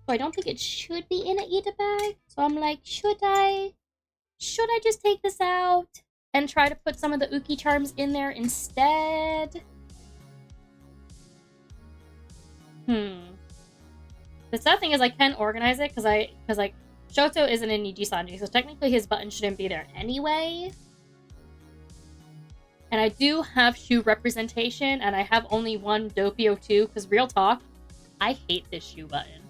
Speaker 1: so I don't think it should be in an Itabag. So I'm like, should I just take this out and try to put some of the Uki charms in there instead? The sad thing is I can organize it because like Shoto isn't in Nijisanji, so technically his button shouldn't be there anyway. And I do have shoe representation, and I have only one Doppio too, because real talk, I hate this shoe button.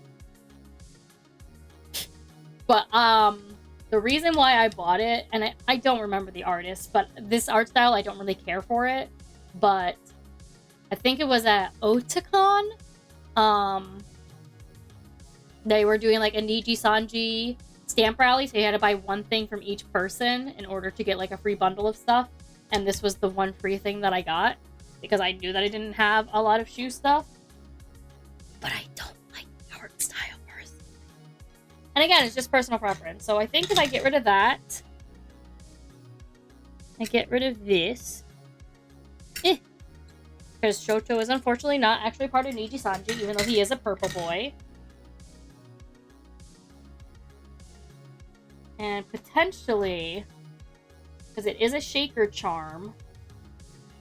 Speaker 1: But the reason why I bought it, and I don't remember the artist, but this art style I don't really care for it. But I think it was at Otakon. They were doing like a Nijisanji stamp rally, so you had to buy one thing from each person in order to get like a free bundle of stuff. And this was the one free thing that I got because I knew that I didn't have a lot of shoe stuff. But I don't like the art style personally. And again, it's just personal preference. So I think if I get rid of that, I get rid of this. Because Shoto is unfortunately not actually part of Nijisanji, even though he is a purple boy. And potentially, because it is a shaker charm,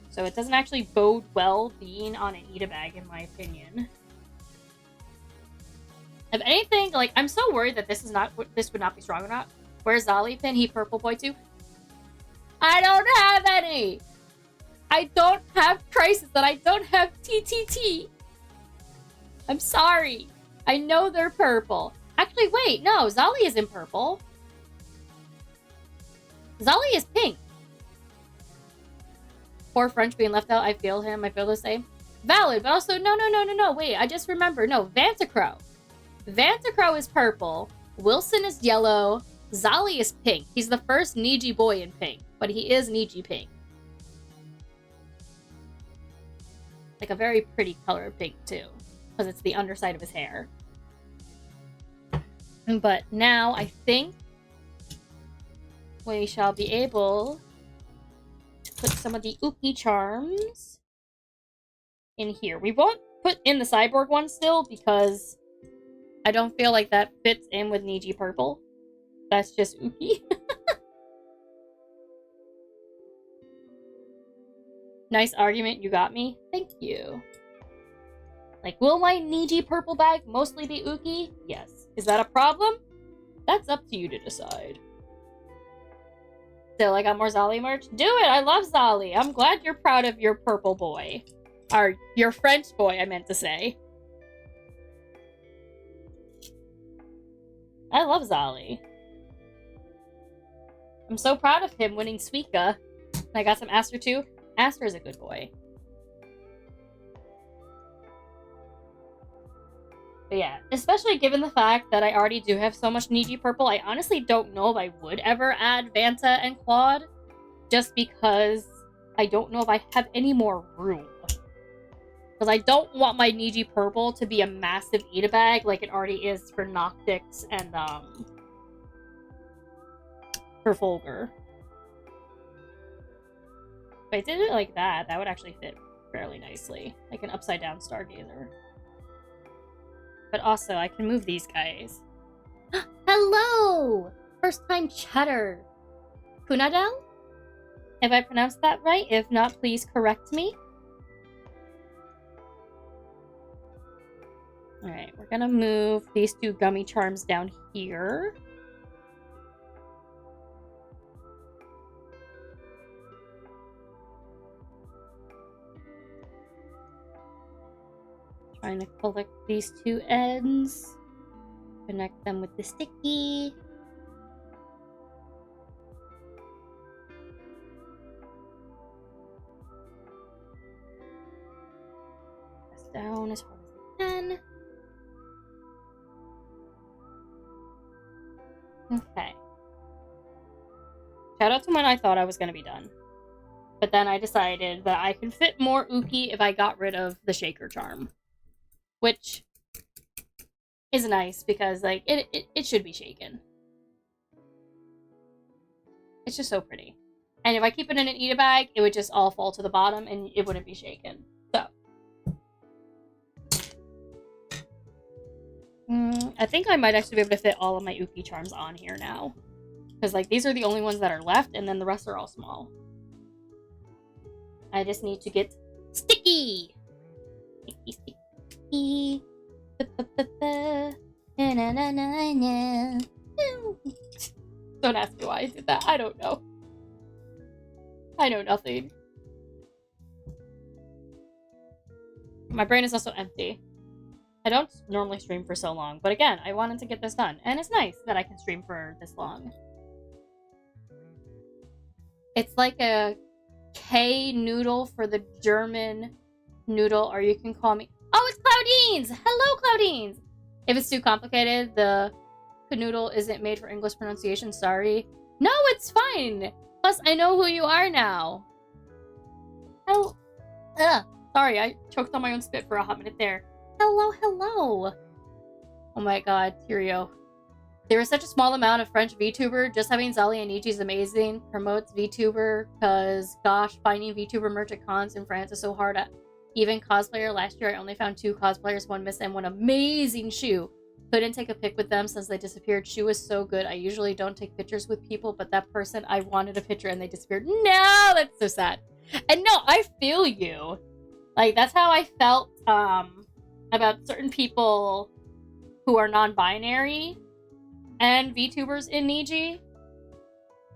Speaker 1: so it doesn't actually bode well being on an Itabag, in my opinion. If anything, like, I'm so worried that this would not be strong enough. Where's Zali Pin? He purple boy too? I don't have any! I don't have Crisis, and I don't have TTT! I'm sorry. I know they're purple. Actually, wait, no, Zali is in purple. Zali is pink. Poor French being left out. I feel him. I feel the same. Valid, but also, no. Wait, I just remember. No, Vantacrow. Vantacrow is purple. Wilson is yellow. Zali is pink. He's the first Niji boy in pink, but he is Niji pink. Like a very pretty color of pink, too, because it's the underside of his hair. But now, I think we shall be able to put some of the Uki charms in here. We won't put in the cyborg one still because I don't feel like that fits in with Niji purple. That's just Uki. Nice argument, you got me. Thank you. Like, will my Niji purple bag mostly be Uki? Yes. Is that a problem? That's up to you to decide. Still, I got more Zali merch. Do it! I love Zali. I'm glad you're proud of your purple boy. Or your French boy, I meant to say. I love Zali. I'm so proud of him winning Suika. I got some Aster too. Aster is a good boy. But yeah, especially given the fact that I already do have so much Niji purple, I honestly don't know if I would ever add Vanta and Claude, just because I don't know if I have any more room. Because I don't want my Niji purple to be a massive Itabag like it already is for Noctix and for Fulgur. If I did it like that, that would actually fit fairly nicely, like an upside down Stargazer. But also, I can move these guys. Hello! First time chatter. Kunadel? If I pronounced that right? If not, please correct me. Alright, we're gonna move these two gummy charms down here. Trying to collect these two ends. Connect them with the sticky. Press down as hard as I can. Okay. Shout out to when I thought I was going to be done. But then I decided that I could fit more Uki if I got rid of the shaker charm. Which is nice because, like, it should be shaken. It's just so pretty. And if I keep it in an Itabag, it would just all fall to the bottom and it wouldn't be shaken. So. I think I might actually be able to fit all of my Uki charms on here now. Because, like, these are the only ones that are left, and then the rest are all small. I just need to get sticky! Sticky, sticky. Don't ask me why I did that. I don't know. I know nothing. My brain is also empty. I don't normally stream for so long, but again, I wanted to get this done. And it's nice that I can stream for this long. It's like a K noodle for the German noodle, or you can call me... Oh, it's Claudines! Hello, Claudines! If it's too complicated, the canoodle isn't made for English pronunciation, sorry. No, it's fine! Plus, I know who you are now. Oh, sorry, I choked on my own spit for a hot minute there. Hello, hello! Oh my god, Tyrio. There is such a small amount of French VTuber. Just having Zali and Niji is amazing. Promotes VTuber, because, gosh, finding VTuber merch at cons in France is so hard. Even cosplayer, last year I only found 2 cosplayers, one miss and one amazing shoe. Couldn't take a pic with them since they disappeared. Shoe was so good. I usually don't take pictures with people, but that person, I wanted a picture and they disappeared. No, that's so sad. And no, I feel you. Like, that's how I felt about certain people who are non-binary and VTubers in Niji.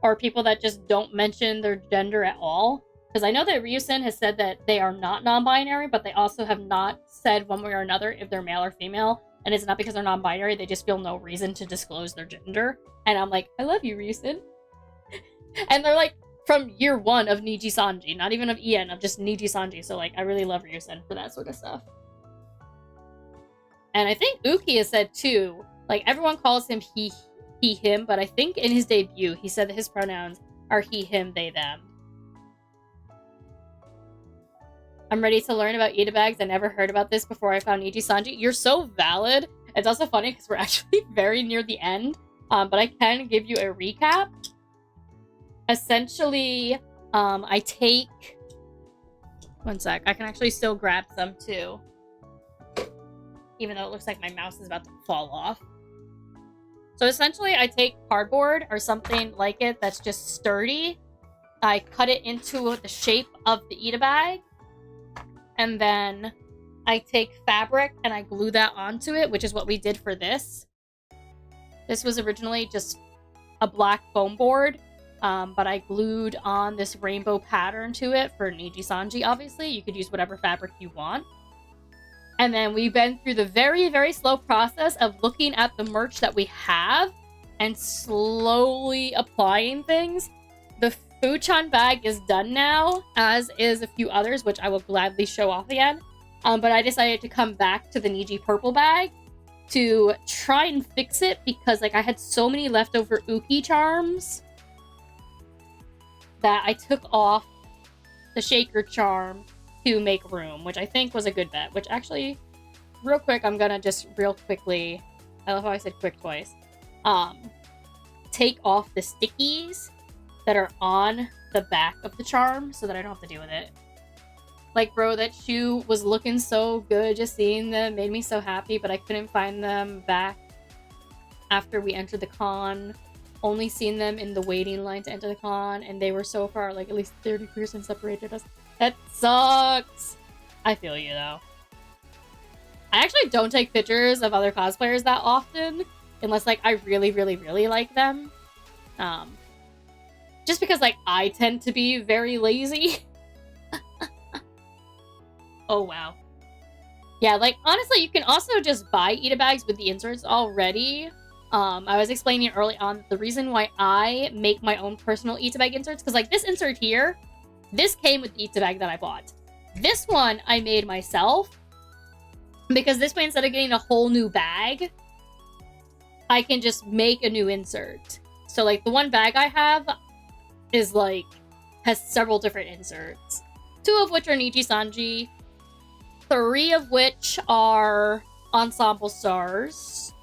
Speaker 1: Or people that just don't mention their gender at all. Because I know that Ryusen has said that they are not non-binary, but they also have not said one way or another if they're male or female. And it's not because they're non-binary, they just feel no reason to disclose their gender. And I'm like, I love you, Ryusen. And they're like, from year 1 of Nijisanji, not even of Ian, of just Nijisanji. So, like, I really love Ryusen for that sort of stuff. And I think Uki has said, too, like, everyone calls him he, him, but I think in his debut, he said that his pronouns are he, him, they, them. I'm ready to learn about Itabags. I never heard about this before I found Nijisanji. You're so valid. It's also funny because we're actually very near the end. But I can give you a recap. Essentially, I take... One sec. I can actually still grab some too. Even though it looks like my mouse is about to fall off. So essentially, I take cardboard or something like it that's just sturdy. I cut it into the shape of the Itabag. And then I take fabric and I glue that onto it, which is what we did for this. This was originally just a black foam board, but I glued on this rainbow pattern to it for Nijisanji, obviously. You could use whatever fabric you want. And then we've been through the very, very slow process of looking at the merch that we have and slowly applying things. The Fuchan bag is done now, as is a few others, which I will gladly show off again. But I decided to come back to the Niji purple bag to try and fix it because, like, I had so many leftover Uki charms that I took off the Shaker charm to make room, which I think was a good bet. Which actually, real quick, I'm gonna just real quickly, I love how I said quick twice, take off the stickies that are on the back of the charm so that I don't have to deal with it. Like, bro, that shoe was looking so good. Just seeing them made me so happy, but I couldn't find them back after we entered the con. Only seen them in the waiting line to enter the con, and they were so far, like, at least 30% separated us. That sucks! I feel you, though. I actually don't take pictures of other cosplayers that often, unless, like, I really, really, really like them. Just because, like, I tend to be very lazy. Oh, wow. Yeah, like, honestly, you can also just buy Itabags with the inserts already. I was explaining early on the reason why I make my own personal Itabag inserts, because, like, this insert here, this came with the Itabag that I bought. This one I made myself, because this way, instead of getting a whole new bag, I can just make a new insert. So, like, the one bag I have is, like, has several different inserts. 2 of which are Nijisanji, 3 of which are Ensemble Stars,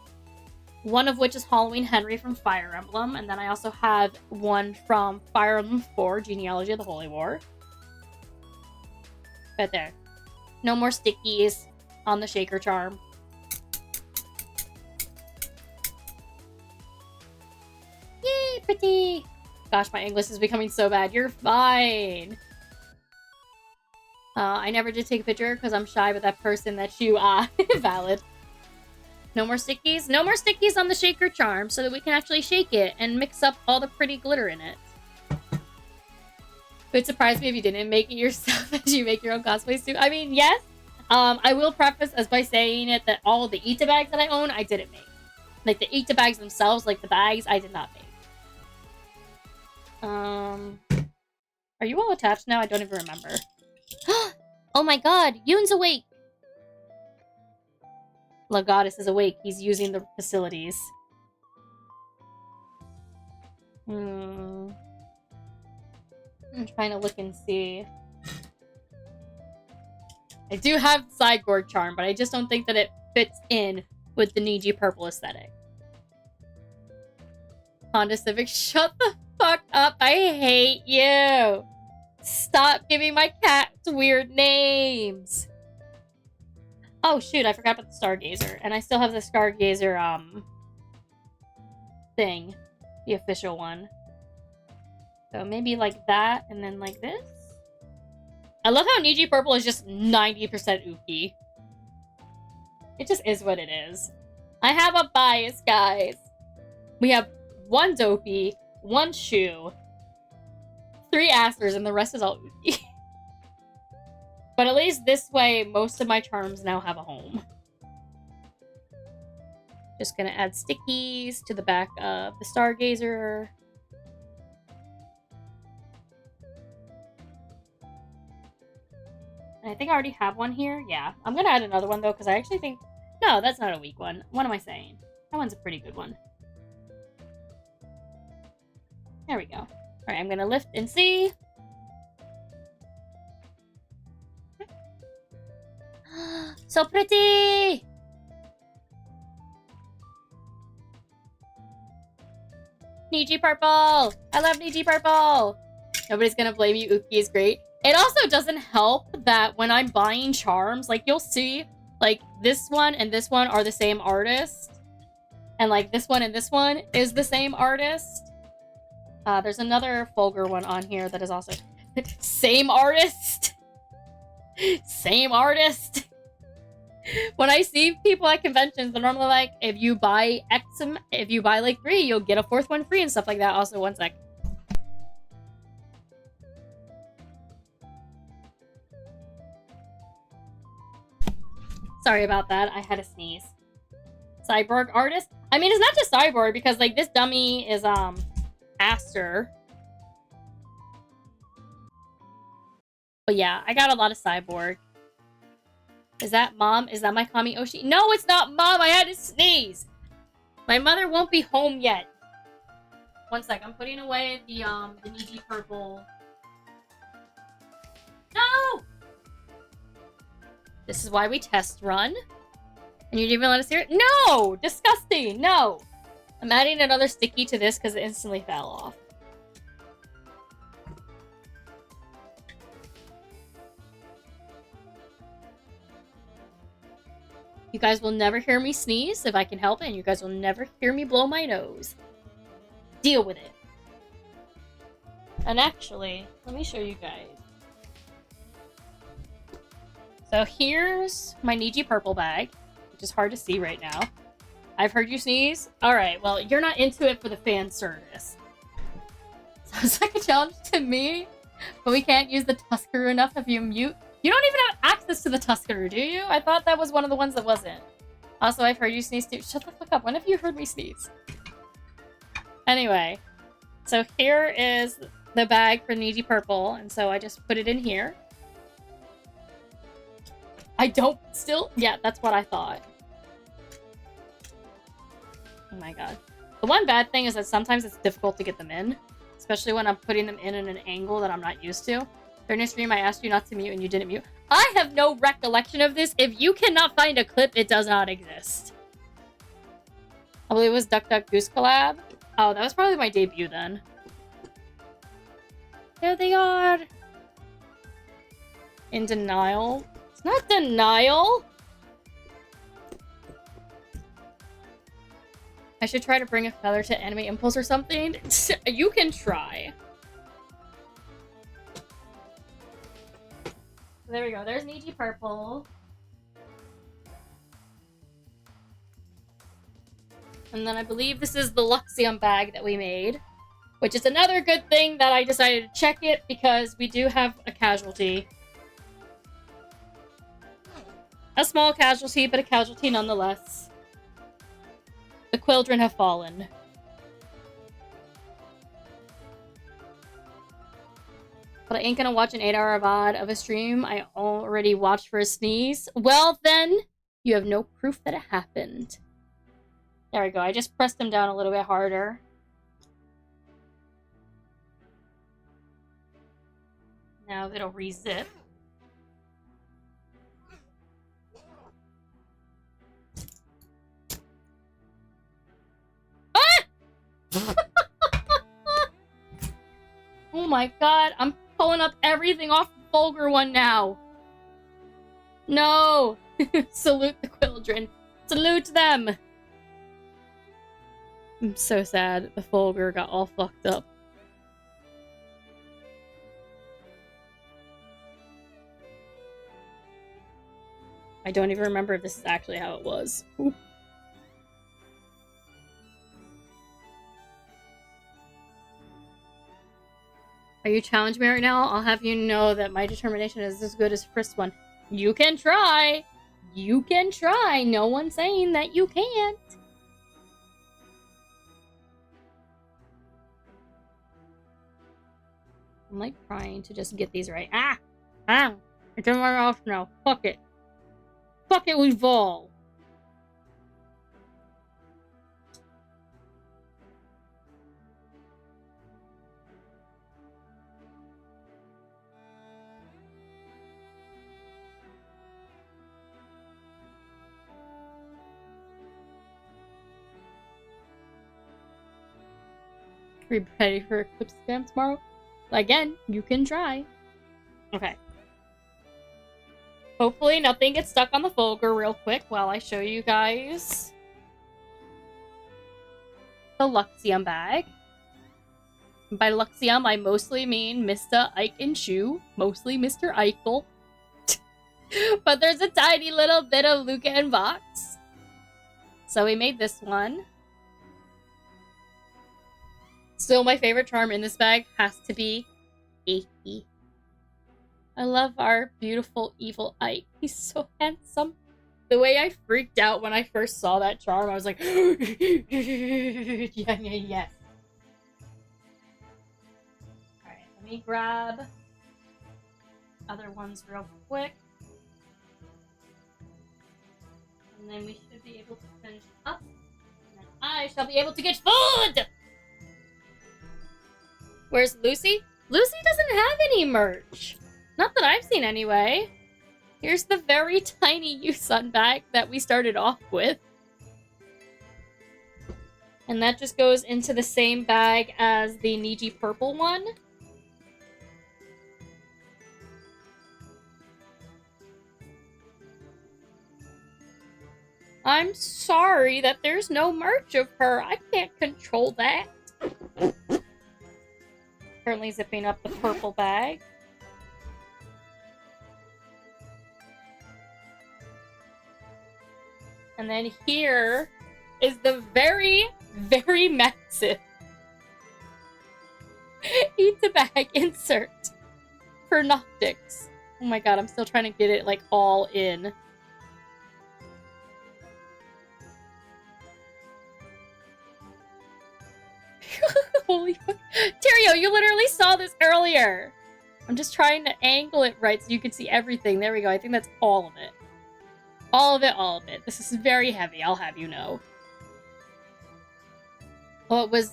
Speaker 1: 1 of which is Halloween Henry from Fire Emblem, and then I also have one from Fire Emblem 4, Genealogy of the Holy War. Right there. No more stickies on the Shaker charm. Yay, pretty! Gosh, my English is becoming so bad. You're fine! I never did take a picture because I'm shy with that person that you, valid. No more stickies? No more stickies on the Shaker charm so that we can actually shake it and mix up all the pretty glitter in it. It would surprise me if you didn't make it yourself as you make your own cosplays too. I mean, yes. I will preface as by saying it that all the Itabags that I own, I didn't make. Like, the Itabags themselves, like the bags, I did not make. Are you all attached now? I don't even remember. Oh my god, Yoon's awake! La Goddess is awake. He's using the facilities. I'm trying to look and see. I do have Sideboard Charm, but I just don't think that it fits in with the Niji purple aesthetic. Honda Civic, shut the fuck up. I hate you. Stop giving my cats weird names. Oh, shoot, I forgot about the Stargazer. And I still have the Stargazer, thing. The official one. So maybe like that, and then like this? I love how Niji Purple is just 90% Uki. It just is what it is. I have a bias, guys. We have 1 Dopey, 1 Shoe, 3 Asters, and the rest is all Uki. But at least this way, most of my charms now have a home. Just gonna add stickies to the back of the Stargazer. And I think I already have one here. Yeah, I'm gonna add another one though, because I actually think... No, that's not a weak one. What am I saying? That one's a pretty good one. There we go. Alright, I'm gonna lift and see. So pretty! Niji Purple! I love Niji Purple! Nobody's gonna blame you. Uki is great. It also doesn't help that when I'm buying charms, like, you'll see, like, this one and this one are the same artist. And, like, this one and this one is the same artist. There's another Fulgur one on here that is also... Same artist! Same artist! When I see people at conventions, they're normally like, if you buy if you buy, like, 3, you'll get a 4th one free and stuff like that. Also, one sec. Sorry about that. I had a sneeze. Cyborg artist? I mean, it's not just Cyborg, because, like, this dummy is, Aster. But yeah, I got a lot of Cyborg. Is that Mom? Is that my Kami Oshi? No, it's not Mom! I had to sneeze! My mother won't be home yet. One sec, I'm putting away the Niji purple. No! This is why we test run. And you didn't even let us hear it? No! Disgusting! No! I'm adding another sticky to this because it instantly fell off. You guys will never hear me sneeze if I can help it, and you guys will never hear me blow my nose. Deal with it. And actually, let me show you guys. So here's my Niji purple bag, which is hard to see right now. I've heard you sneeze. Alright, well, you're not into it for the fan service. Sounds like a challenge to me, but we can't use the Tusker enough if you mute. You don't even have access to the Tusker, do you? I thought that was one of the ones that wasn't. Also, I've heard you sneeze too. Shut the fuck up. When have you heard me sneeze? Anyway, so here is the bag for Niji Purple, and so I just put it in here. I don't still... Yeah, that's what I thought. Oh my god. The one bad thing is that sometimes it's difficult to get them in, especially when I'm putting them in an angle that I'm not used to. During a stream, I asked you not to mute and you didn't mute. I have no recollection of this. If you cannot find a clip, it does not exist. I believe it was Duck Duck Goose collab. Oh, that was probably my debut then. There they are. In denial. It's not denial. I should try to bring a feather to Anime Impulse or something. You can try. There we go. There's Niji Purple. And then I believe this is the Luxium bag that we made. Which is another good thing that I decided to check it because we do have a casualty. A small casualty, but a casualty nonetheless. The Quildren have fallen. But I ain't gonna watch an 8-hour VOD of a stream I already watched for a sneeze. Well then, you have no proof that it happened. There we go. I just pressed them down a little bit harder. Now it'll re-zip. Ah! Oh my god, I'm pulling up everything off the vulgar one now. No! Salute the Quildren. Salute them! I'm so sad the vulgar got all fucked up. I don't even remember if this is actually how it was. Ooh. Are you challenging me right now? I'll have you know that my determination is as good as first one. You can try! You can try! No one's saying that you can't! I'm like trying to just get these right. Ah! Ah! It's in my mouth now. Fuck it. Fuck it, we fall! Are you ready for Eclipse spam tomorrow? Again, you can try. Okay. Hopefully nothing gets stuck on the vulgar real quick while I show you guys the Luxium bag. By Luxium, I mostly mean Mr. Ike and Shu. Mostly Mr. Eichel. But there's a tiny little bit of Luca and Vox. So we made this one. Still, my favorite charm in this bag has to be Aiki. I love our beautiful evil Ike. He's so handsome. The way I freaked out when I first saw that charm, I was like, yes. Alright, let me grab other ones real quick. And then we should be able to finish up. And then I shall be able to get food! Where's Lucy? Lucy doesn't have any merch. Not that I've seen anyway. Here's the very tiny Yusun bag that we started off with. And that just goes into the same bag as the Niji purple one. I'm sorry that there's no merch of her. I can't control that. Currently zipping up the purple bag. And then here is the very, very massive Itabag insert for Noctix. Oh my god, I'm still trying to get it like all in. Holy fuck. Terrio, you literally saw this earlier. I'm just trying to angle it right so you can see everything. There we go. I think that's all of it. All of it, all of it. This is very heavy, I'll have you know. Oh, it was...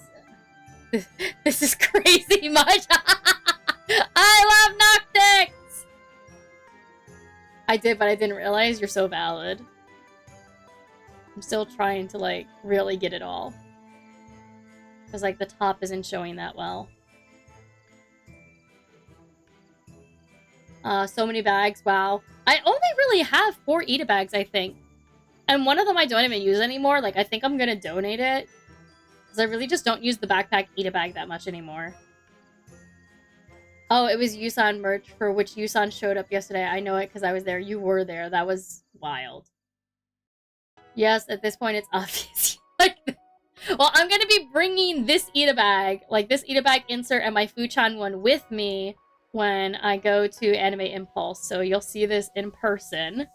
Speaker 1: This is crazy much. I love Noctix! I did, but I didn't realize. You're so valid. I'm still trying to, like, really get it all. Because, like, the top isn't showing that well. So many bags, wow. I only really have 4 Itabags, I think. And one of them I don't even use anymore. Like, I think I'm gonna donate it. Because I really just don't use the backpack Itabag that much anymore. Oh, it was Yusan merch for which Yusan showed up yesterday. I know it because I was there. You were there. That was wild. Yes, at this point it's obvious. Like, well, I'm gonna be bringing this Itabag, like this Itabag insert and my Fuchan one with me when I go to Anime Impulse. So you'll see this in person.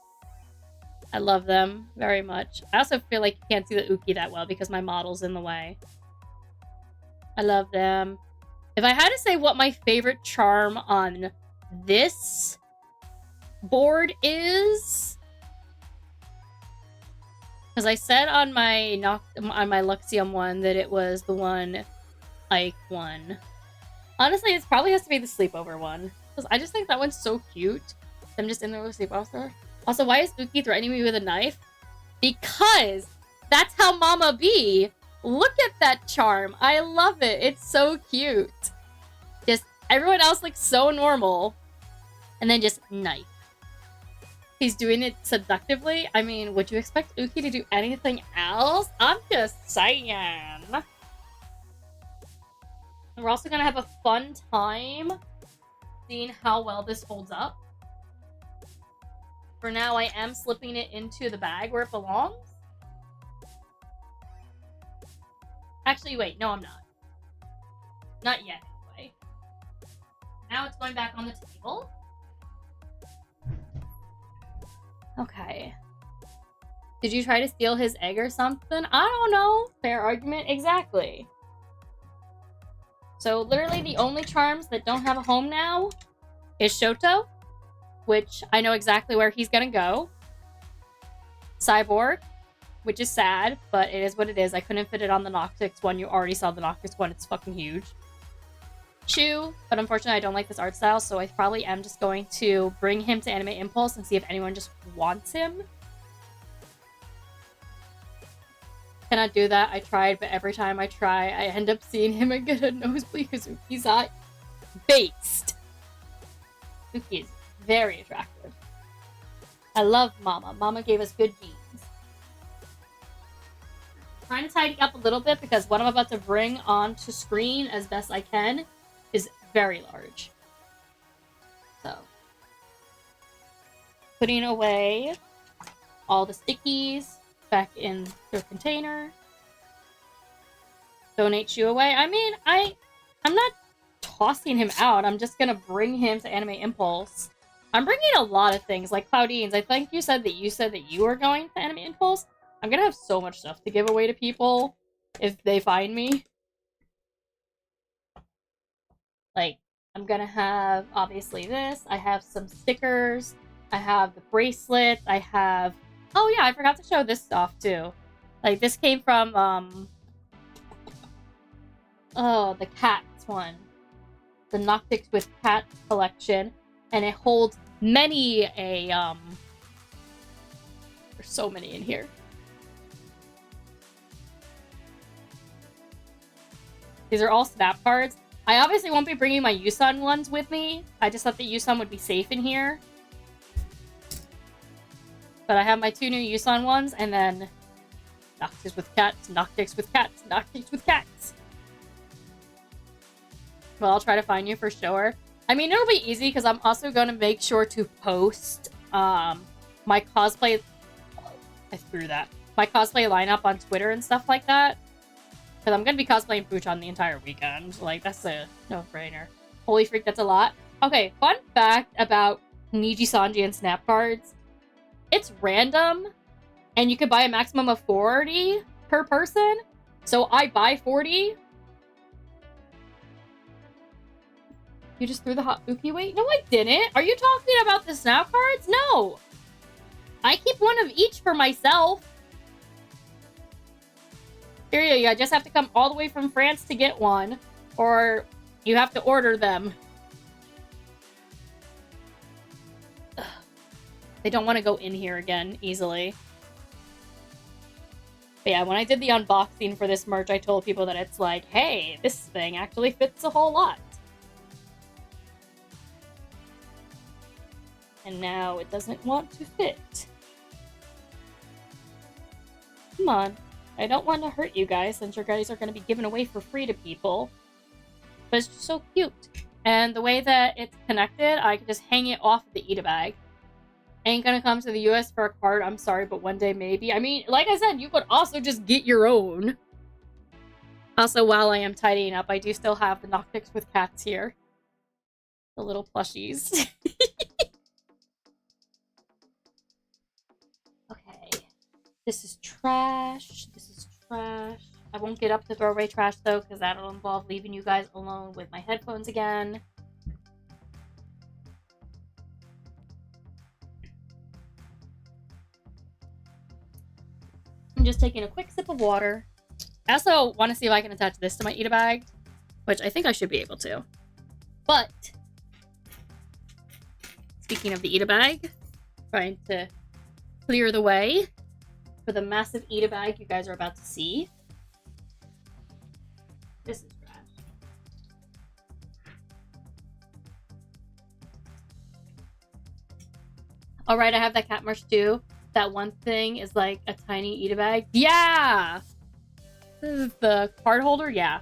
Speaker 1: I love them very much. I also feel like you can't see the Uki that well because my model's in the way. I love them. If I had to say what my favorite charm on this board is... Because I said on my Luxium one that it was the one Ike one. Honestly, it probably has to be the sleepover one. Because I just think that one's so cute. I'm just in there with a sleepover. Also, why is Uki threatening me with a knife? Because that's how Mama be. Look at that charm. I love it. It's so cute. Just everyone else looks so normal. And then just knife. He's doing it seductively. I mean, would you expect Uki to do anything else? I'm just saying. And we're also gonna have a fun time seeing how well this holds up. For now, I am slipping it into the bag where it belongs. Actually, wait. No, I'm not. Not yet, anyway. Now it's going back on the table. Okay. Did you try to steal his egg or something? I don't know. Fair argument. Exactly. So, literally, the only charms that don't have a home now is Shoto, which I know exactly where he's gonna go. Cyborg, which is sad, but it is what it is. I couldn't fit it on the Noctix one. You already saw the Noctix one. It's fucking huge. Chu, but unfortunately I don't like this art style, so I probably am just going to bring him to Anime Impulse and see if anyone just wants him. Cannot do that. I tried, but every time I try, I end up seeing him and get a nosebleed because Uki's eye based. Uki is very attractive. I love Mama. Mama gave us good genes. I'm trying to tidy up a little bit because what I'm about to bring onto screen as best I can is very large. So, putting away all the stickies back in their container. Donate Shu away. I mean, I'm not tossing him out. I'm just gonna bring him to Anime Impulse. I'm bringing a lot of things, like Cloudines. I think you said that you were going to Anime Impulse. I'm gonna have so much stuff to give away to people if they find me. Like, I'm gonna have, obviously, this. I have some stickers. I have the bracelet. I have Oh yeah, I forgot to show this off too. Like this came from the cats one. The Noctics with Cat collection. And it holds many a there's so many in here. These are all snap cards. I obviously won't be bringing my Yusan ones with me. I just thought the Yusan would be safe in here. But I have my 2 new Yusan ones, and then Noctics with cats, Noctics with cats, Noctics with cats. Well, I'll try to find you for sure. I mean, it'll be easy because I'm also going to make sure to post my cosplay... I threw that. My cosplay lineup on Twitter and stuff like that. Because I'm going to be cosplaying Poochon the entire weekend. Like, that's a no-brainer. Holy freak, that's a lot. Okay, fun fact about Nijisanji and Snap Cards. It's random, and you can buy a maximum of 40 per person. So I buy 40. You just threw the hot Uki weight? No, I didn't. Are you talking about the Snap Cards? No. I keep one of each for myself. Here you go. You just have to come all the way from France to get one. Or you have to order them. Ugh. They don't want to go in here again easily. But yeah, when I did the unboxing for this merch, I told people that it's like, hey, this thing actually fits a whole lot. And now it doesn't want to fit. Come on. I don't want to hurt you guys since your guys are going to be given away for free to people. But it's just so cute. And the way that it's connected, I can just hang it off the Itabag. Ain't gonna come to the US for a card, I'm sorry, but one day maybe. I mean, like I said, you could also just get your own. Also, while I am tidying up, I do still have the Noctics with cats here. The little plushies. Okay. This is trash. This is trash. I won't get up to throw away trash, though, because that'll involve leaving you guys alone with my headphones again. I'm just taking a quick sip of water. I also want to see if I can attach this to my Itabag, which I think I should be able to. But, speaking of the Itabag, trying to clear the way for the massive Itabag you guys are about to see. This is trash. Alright, I have that cat merch too. That one thing is like a tiny Itabag. Yeah! This is the card holder? Yeah.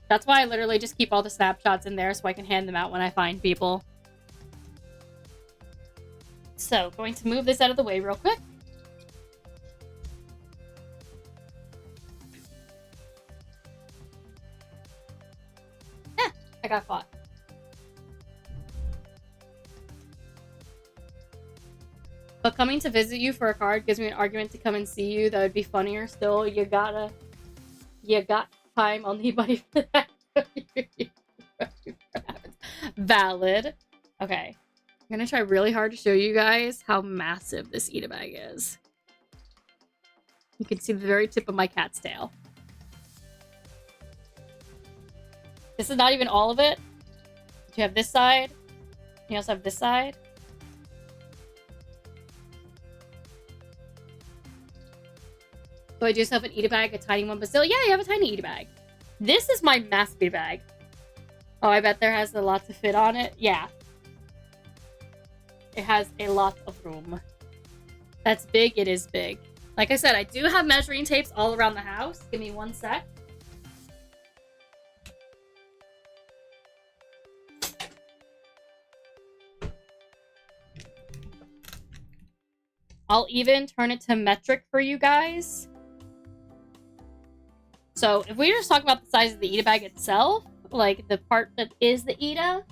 Speaker 1: That's why I literally just keep all the snapshots in there so I can hand them out when I find people. So, going to move this out of the way real quick. I got caught. But coming to visit you for a card gives me an argument to come and see you. That would be funnier still. You got time. I'll need money for that. Valid. Okay. I'm gonna try really hard to show you guys how massive this Itabag is. You can see the very tip of my cat's tail. This is not even all of it. You have this side. You also have this side. So I do have an Itabag, a tiny one, but still, yeah, you have a tiny Itabag. This is my massive Itabag. Oh, I bet there has a lot to fit on it. Yeah. It has a lot of room. That's big. It is big. Like I said, I do have measuring tapes all around the house. Give me one sec. I'll even turn it to metric for you guys. So if we just talk about the size of the Itabag itself, like the part that is the Ita,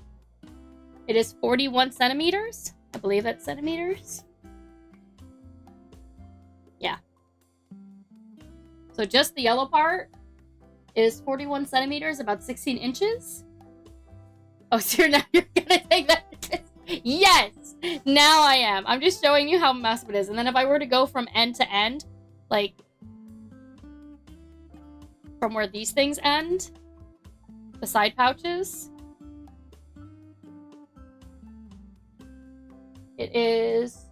Speaker 1: it is 41 centimeters. I believe that's centimeters. Yeah. So just the yellow part is 41 centimeters, about 16 inches. Oh, so now you're gonna take that. Yes! Now I am. I'm just showing you how massive it is. And then if I were to go from end to end, like, from where these things end, the side pouches, it is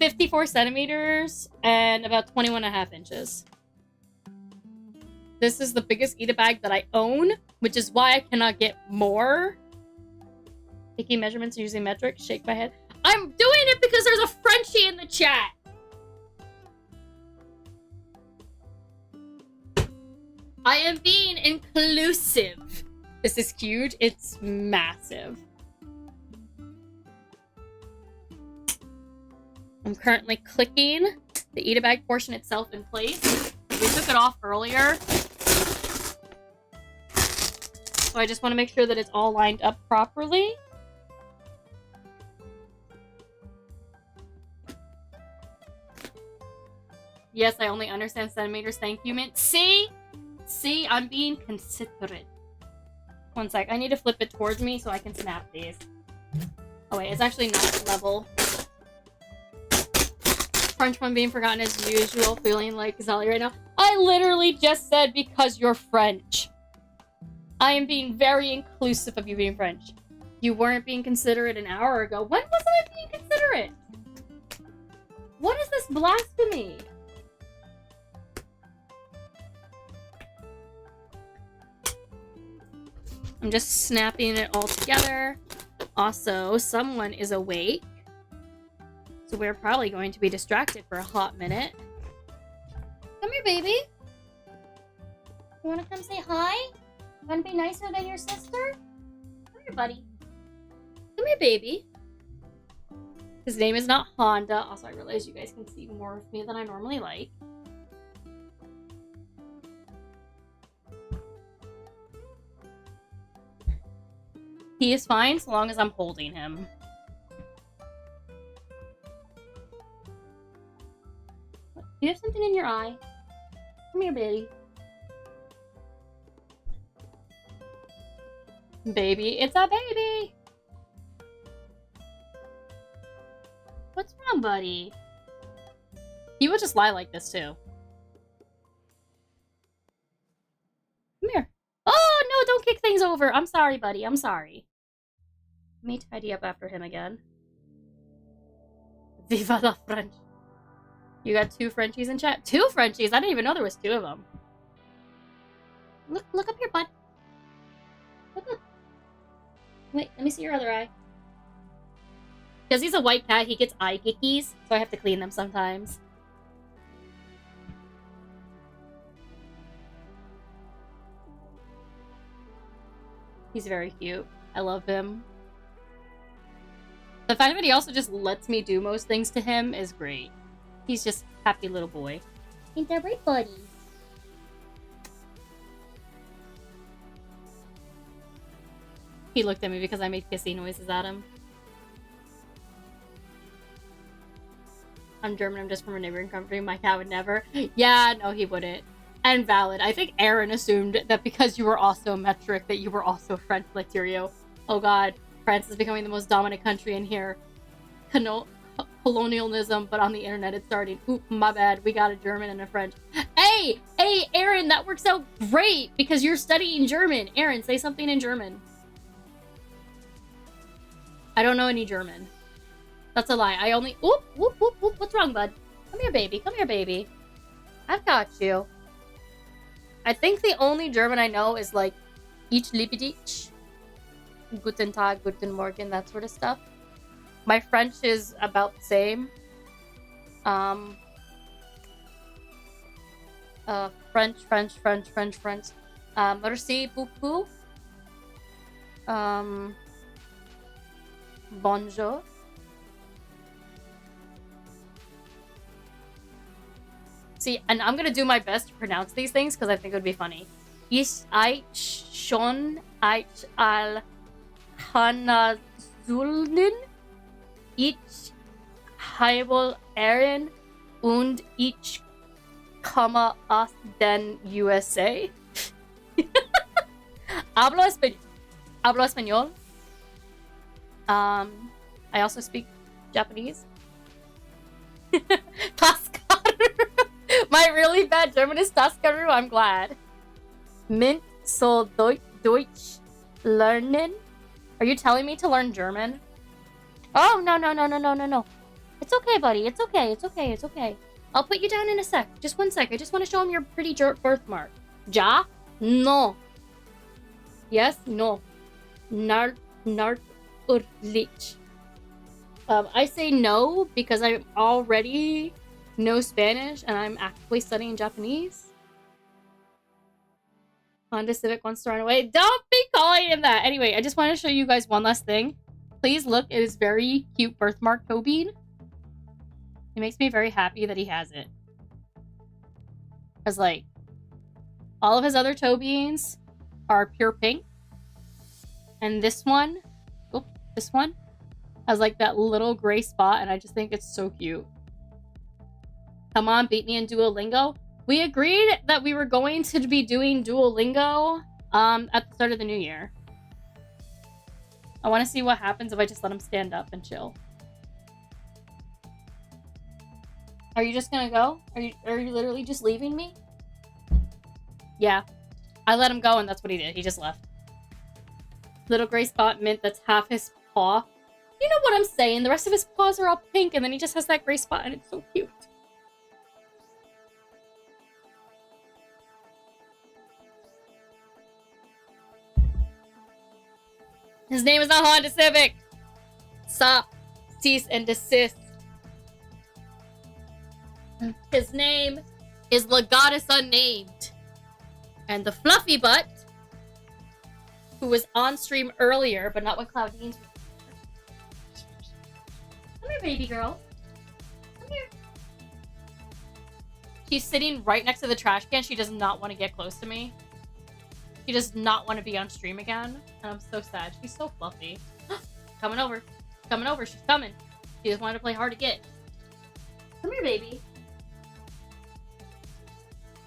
Speaker 1: 54 centimeters and about 21.5 inches. This is the biggest Itabag that I own, which is why I cannot get more. Taking measurements using metric, shake my head. I'm doing it because there's a Frenchie in the chat. I am being inclusive. This is huge. It's massive. I'm currently clicking the Itabag portion itself in place. We took it off earlier. So I just want to make sure that it's all lined up properly. Yes, I only understand centimeters. Thank you, Mint. See? See, I'm being considerate. One sec. I need to flip it towards me so I can snap these. Oh, wait. It's actually not level. French one being forgotten as usual. Feeling like Zali right now. I literally just said because you're French. I am being very inclusive of you being French. You weren't being considerate an hour ago. When was I being considerate? What is this blasphemy? I'm just snapping it all together. Also, someone is awake. So we're probably going to be distracted for a hot minute. Come here, baby. You want to come say hi? You want to be nicer than your sister? Come here, buddy. Come here, baby. His name is not Honda. Also, I realize you guys can see more of me than I normally like. He is fine so long as I'm holding him. Do you have something in your eye? Come here, baby. Baby, it's a baby! What's wrong, buddy? He would just lie like this, too. Come here. Oh, no, don't kick things over. I'm sorry, buddy. I'm sorry. Let me tidy up after him again. Viva la French. You got 2 Frenchies in chat? 2 Frenchies? I didn't even know there was 2 of them. Look up here, bud. Look up. Wait, let me see your other eye. Because he's a white cat, he gets eye gickies, so I have to clean them sometimes. He's very cute. I love him. The fact that he also just lets me do most things to him is great. He's just a happy little boy. Ain't that right, buddy? He looked at me because I made kissy noises at him. I'm German, I'm just from a neighboring country. My cat would never. Yeah, no, he wouldn't. And valid. I think Aaron assumed that because you were also metric, that you were also French Latirio. Oh god, France is becoming the most dominant country in here. Colonialism, but on the internet it's starting. Oop, my bad. We got a German and a French. Hey, Aaron, that works out great because you're studying German. Aaron, say something in German. I don't know any German. That's a lie. I only... Oop, whoop, whoop, whoop. What's wrong, bud? Come here, baby. Come here, baby. I've got you. I think the only German I know is like Ich liebe dich, Guten Tag, Guten Morgen, that sort of stuff. My French is about the same. French. Merci beaucoup. Bonjour. See, and I'm gonna do my best to pronounce these things because I think it would be funny. Ich schon al Hanazulnen. Ich habe Aaron und ich komme aus den USA. Hablo español. I also speak Japanese. Taskaru. My really bad German is Taskaru. I'm glad. Mint soll Deutsch lernen. Are you telling me to learn German? Oh, no. It's okay, buddy. It's okay. I'll put you down in a sec. Just one sec. I just want to show him your pretty birthmark. Ja? No. Yes? No. Nart urlich. I say no because I already know Spanish and I'm actively studying Japanese. Honda Civic wants to run away. Don't be calling him that. Anyway, I just want to show you guys one last thing. Please look at his very cute birthmark toe bean. It makes me very happy that he has it. Because, like, all of his other toe beans are pure pink. And this one has, like, that little gray spot, and I just think it's so cute. Come on, beat me in Duolingo. We agreed that we were going to be doing Duolingo at the start of the new year. I want to see what happens if I just let him stand up and chill. Are you just gonna go? Are you literally just leaving me? Yeah. I let him go and that's what he did. He just left. Little gray spot mint that's half his paw. You know what I'm saying. The rest of his paws are all pink and then he just has that gray spot and it's so cute. His name is not Honda Civic. Stop. Cease and desist. His name is Legatus Unnamed. And the fluffy butt, who was on stream earlier, but not when Claudine's was here. Come here, baby girl. Come here. She's sitting right next to the trash can. She does not want to get close to me. She does not want to be on stream again. And I'm so sad. She's so fluffy. Coming over. Coming over. She's coming. She just wanted to play hard to get. Come here, baby.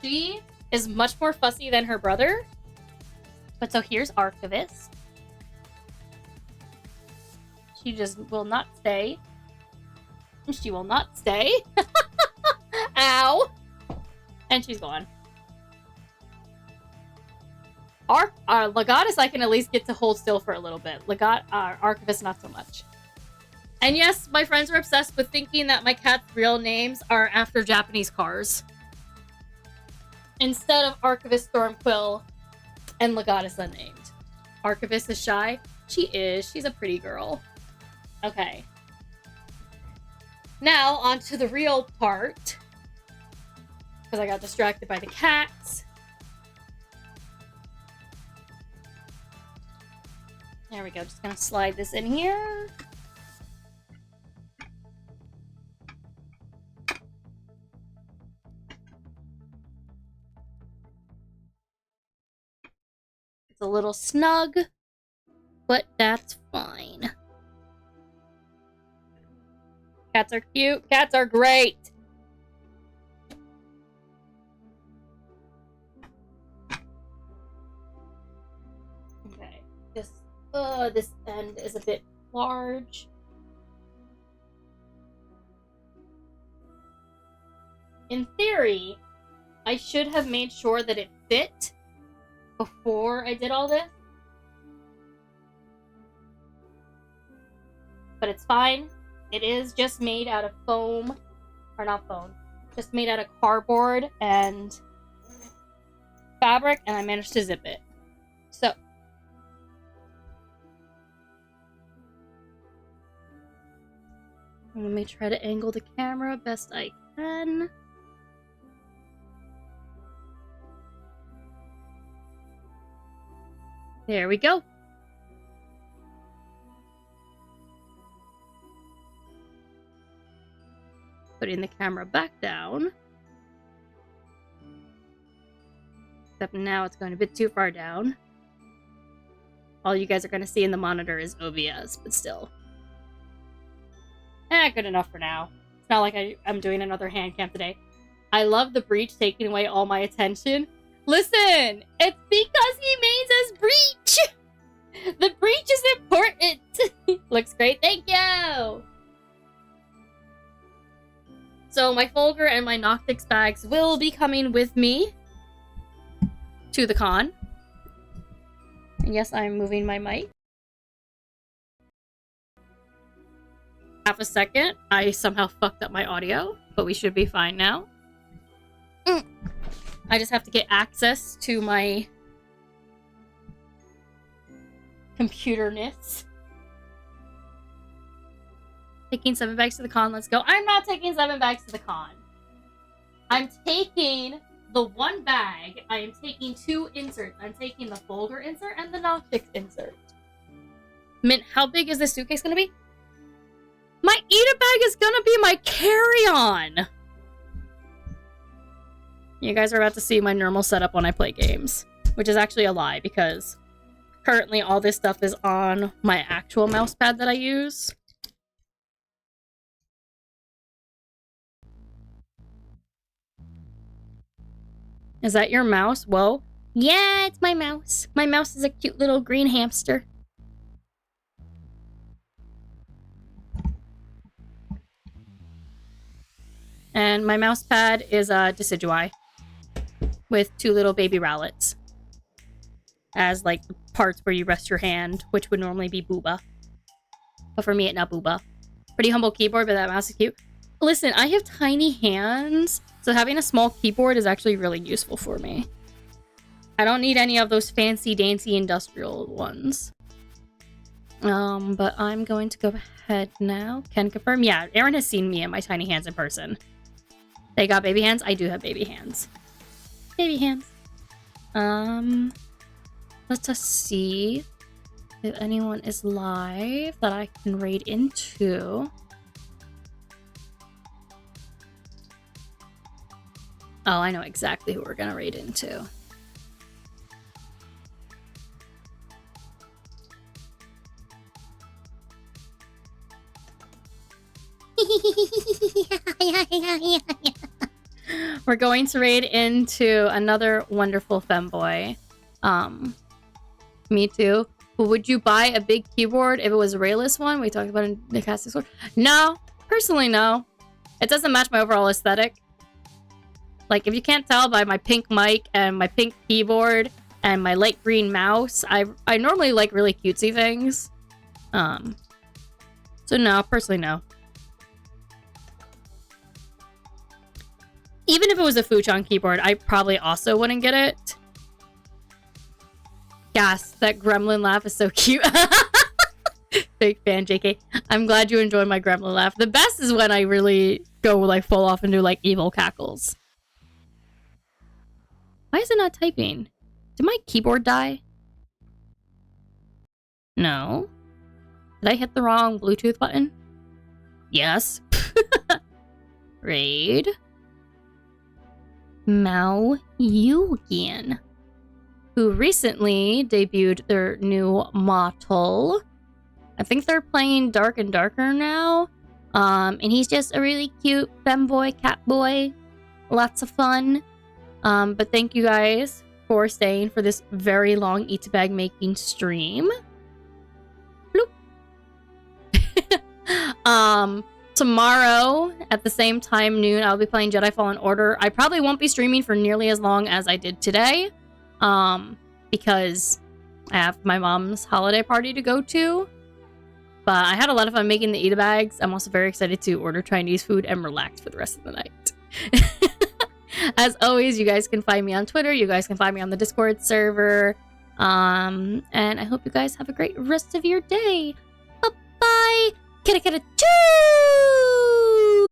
Speaker 1: She is much more fussy than her brother. But so here's Archivist. She just will not stay. She will not stay. Ow. And she's gone. Legatus I can at least get to hold still for a little bit. Archivist not so much. And yes, my friends are obsessed with thinking that my cat's real names are after Japanese cars. Instead of Archivist Stormquill and Legatus Unnamed. Archivist is shy. She is. She's a pretty girl. Okay. Now, on to the real part. Because I got distracted by the cats. There we go. Just gonna slide this in here. It's a little snug, but that's fine. Cats are cute. Cats are great. Okay. This end is a bit large. In theory, I should have made sure that it fit before I did all this. But it's fine. It is just made out of foam. Or not foam. Just made out of cardboard and fabric, and I managed to zip it. So. Let me try to angle the camera best I can. There we go. Putting the camera back down. Except now it's going a bit too far down. All you guys are going to see in the monitor is OBS, but still. Good enough for now. It's not like I'm doing another hand cam today. I love the breach taking away all my attention. Listen! It's because he made us breach! The breach is important. Looks great. Thank you. So my Folger and my Noctix bags will be coming with me to the con. And yes, I'm moving my mic. Half a second. I somehow fucked up my audio, but we should be fine now. I just have to get access to my computerness. Taking 7 bags to the con. Let's go. I'm not taking 7 bags to the con. I'm taking the 1 bag. I am taking 2 inserts. I'm taking the Folger insert and the Noctix insert. Mint, how big is this suitcase gonna be? My Itabag is gonna be my carry-on! You guys are about to see my normal setup when I play games. Which is actually a lie, because currently all this stuff is on my actual mouse pad that I use. Is that your mouse? Whoa. Yeah, it's my mouse. My mouse is a cute little green hamster. And my mouse pad is a Nijisanji with 2 little baby Raelice as like the parts where you rest your hand, which would normally be booba. But for me, it's not booba. Pretty humble keyboard, but that mouse is cute. Listen, I have tiny hands, so having a small keyboard is actually really useful for me. I don't need any of those fancy dancy industrial ones. But I'm going to go ahead now. Can confirm. Yeah, Aaron has seen me and my tiny hands in person. They got baby hands? I do have baby hands. Baby hands. Let's just see if anyone is live that I can raid into. Oh, I know exactly who we're gonna raid into. We're going to raid into another wonderful femboy. Me too. But would you buy a big keyboard if it was a Raelice one? We talked about in the casting score. No, personally, no. It doesn't match my overall aesthetic. Like, if you can't tell by my pink mic and my pink keyboard and my light green mouse, I normally like really cutesy things. So no, personally, no. Even if it was a Fuchon keyboard, I probably also wouldn't get it. Gas, that gremlin laugh is so cute. Big fan, JK. I'm glad you enjoyed my gremlin laugh. The best is when I really go like full off and do like evil cackles. Why is it not typing? Did my keyboard die? No. Did I hit the wrong Bluetooth button? Yes. Raid. Mao Yugen, who recently debuted their new model. I think they're playing Dark and Darker now. And he's just a really cute femboy, cat boy. Lots of fun. But thank you guys for staying for this very long Itabag making stream. Bloop. Tomorrow, at the same time, noon, I'll be playing Jedi Fallen Order. I probably won't be streaming for nearly as long as I did today. Because I have my mom's holiday party to go to. But I had a lot of fun making the Itabags. I'm also very excited to order Chinese food and relax for the rest of the night. As always, you guys can find me on Twitter. You guys can find me on the Discord server. And I hope you guys have a great rest of your day. Bye-bye! Kidda kidda choo!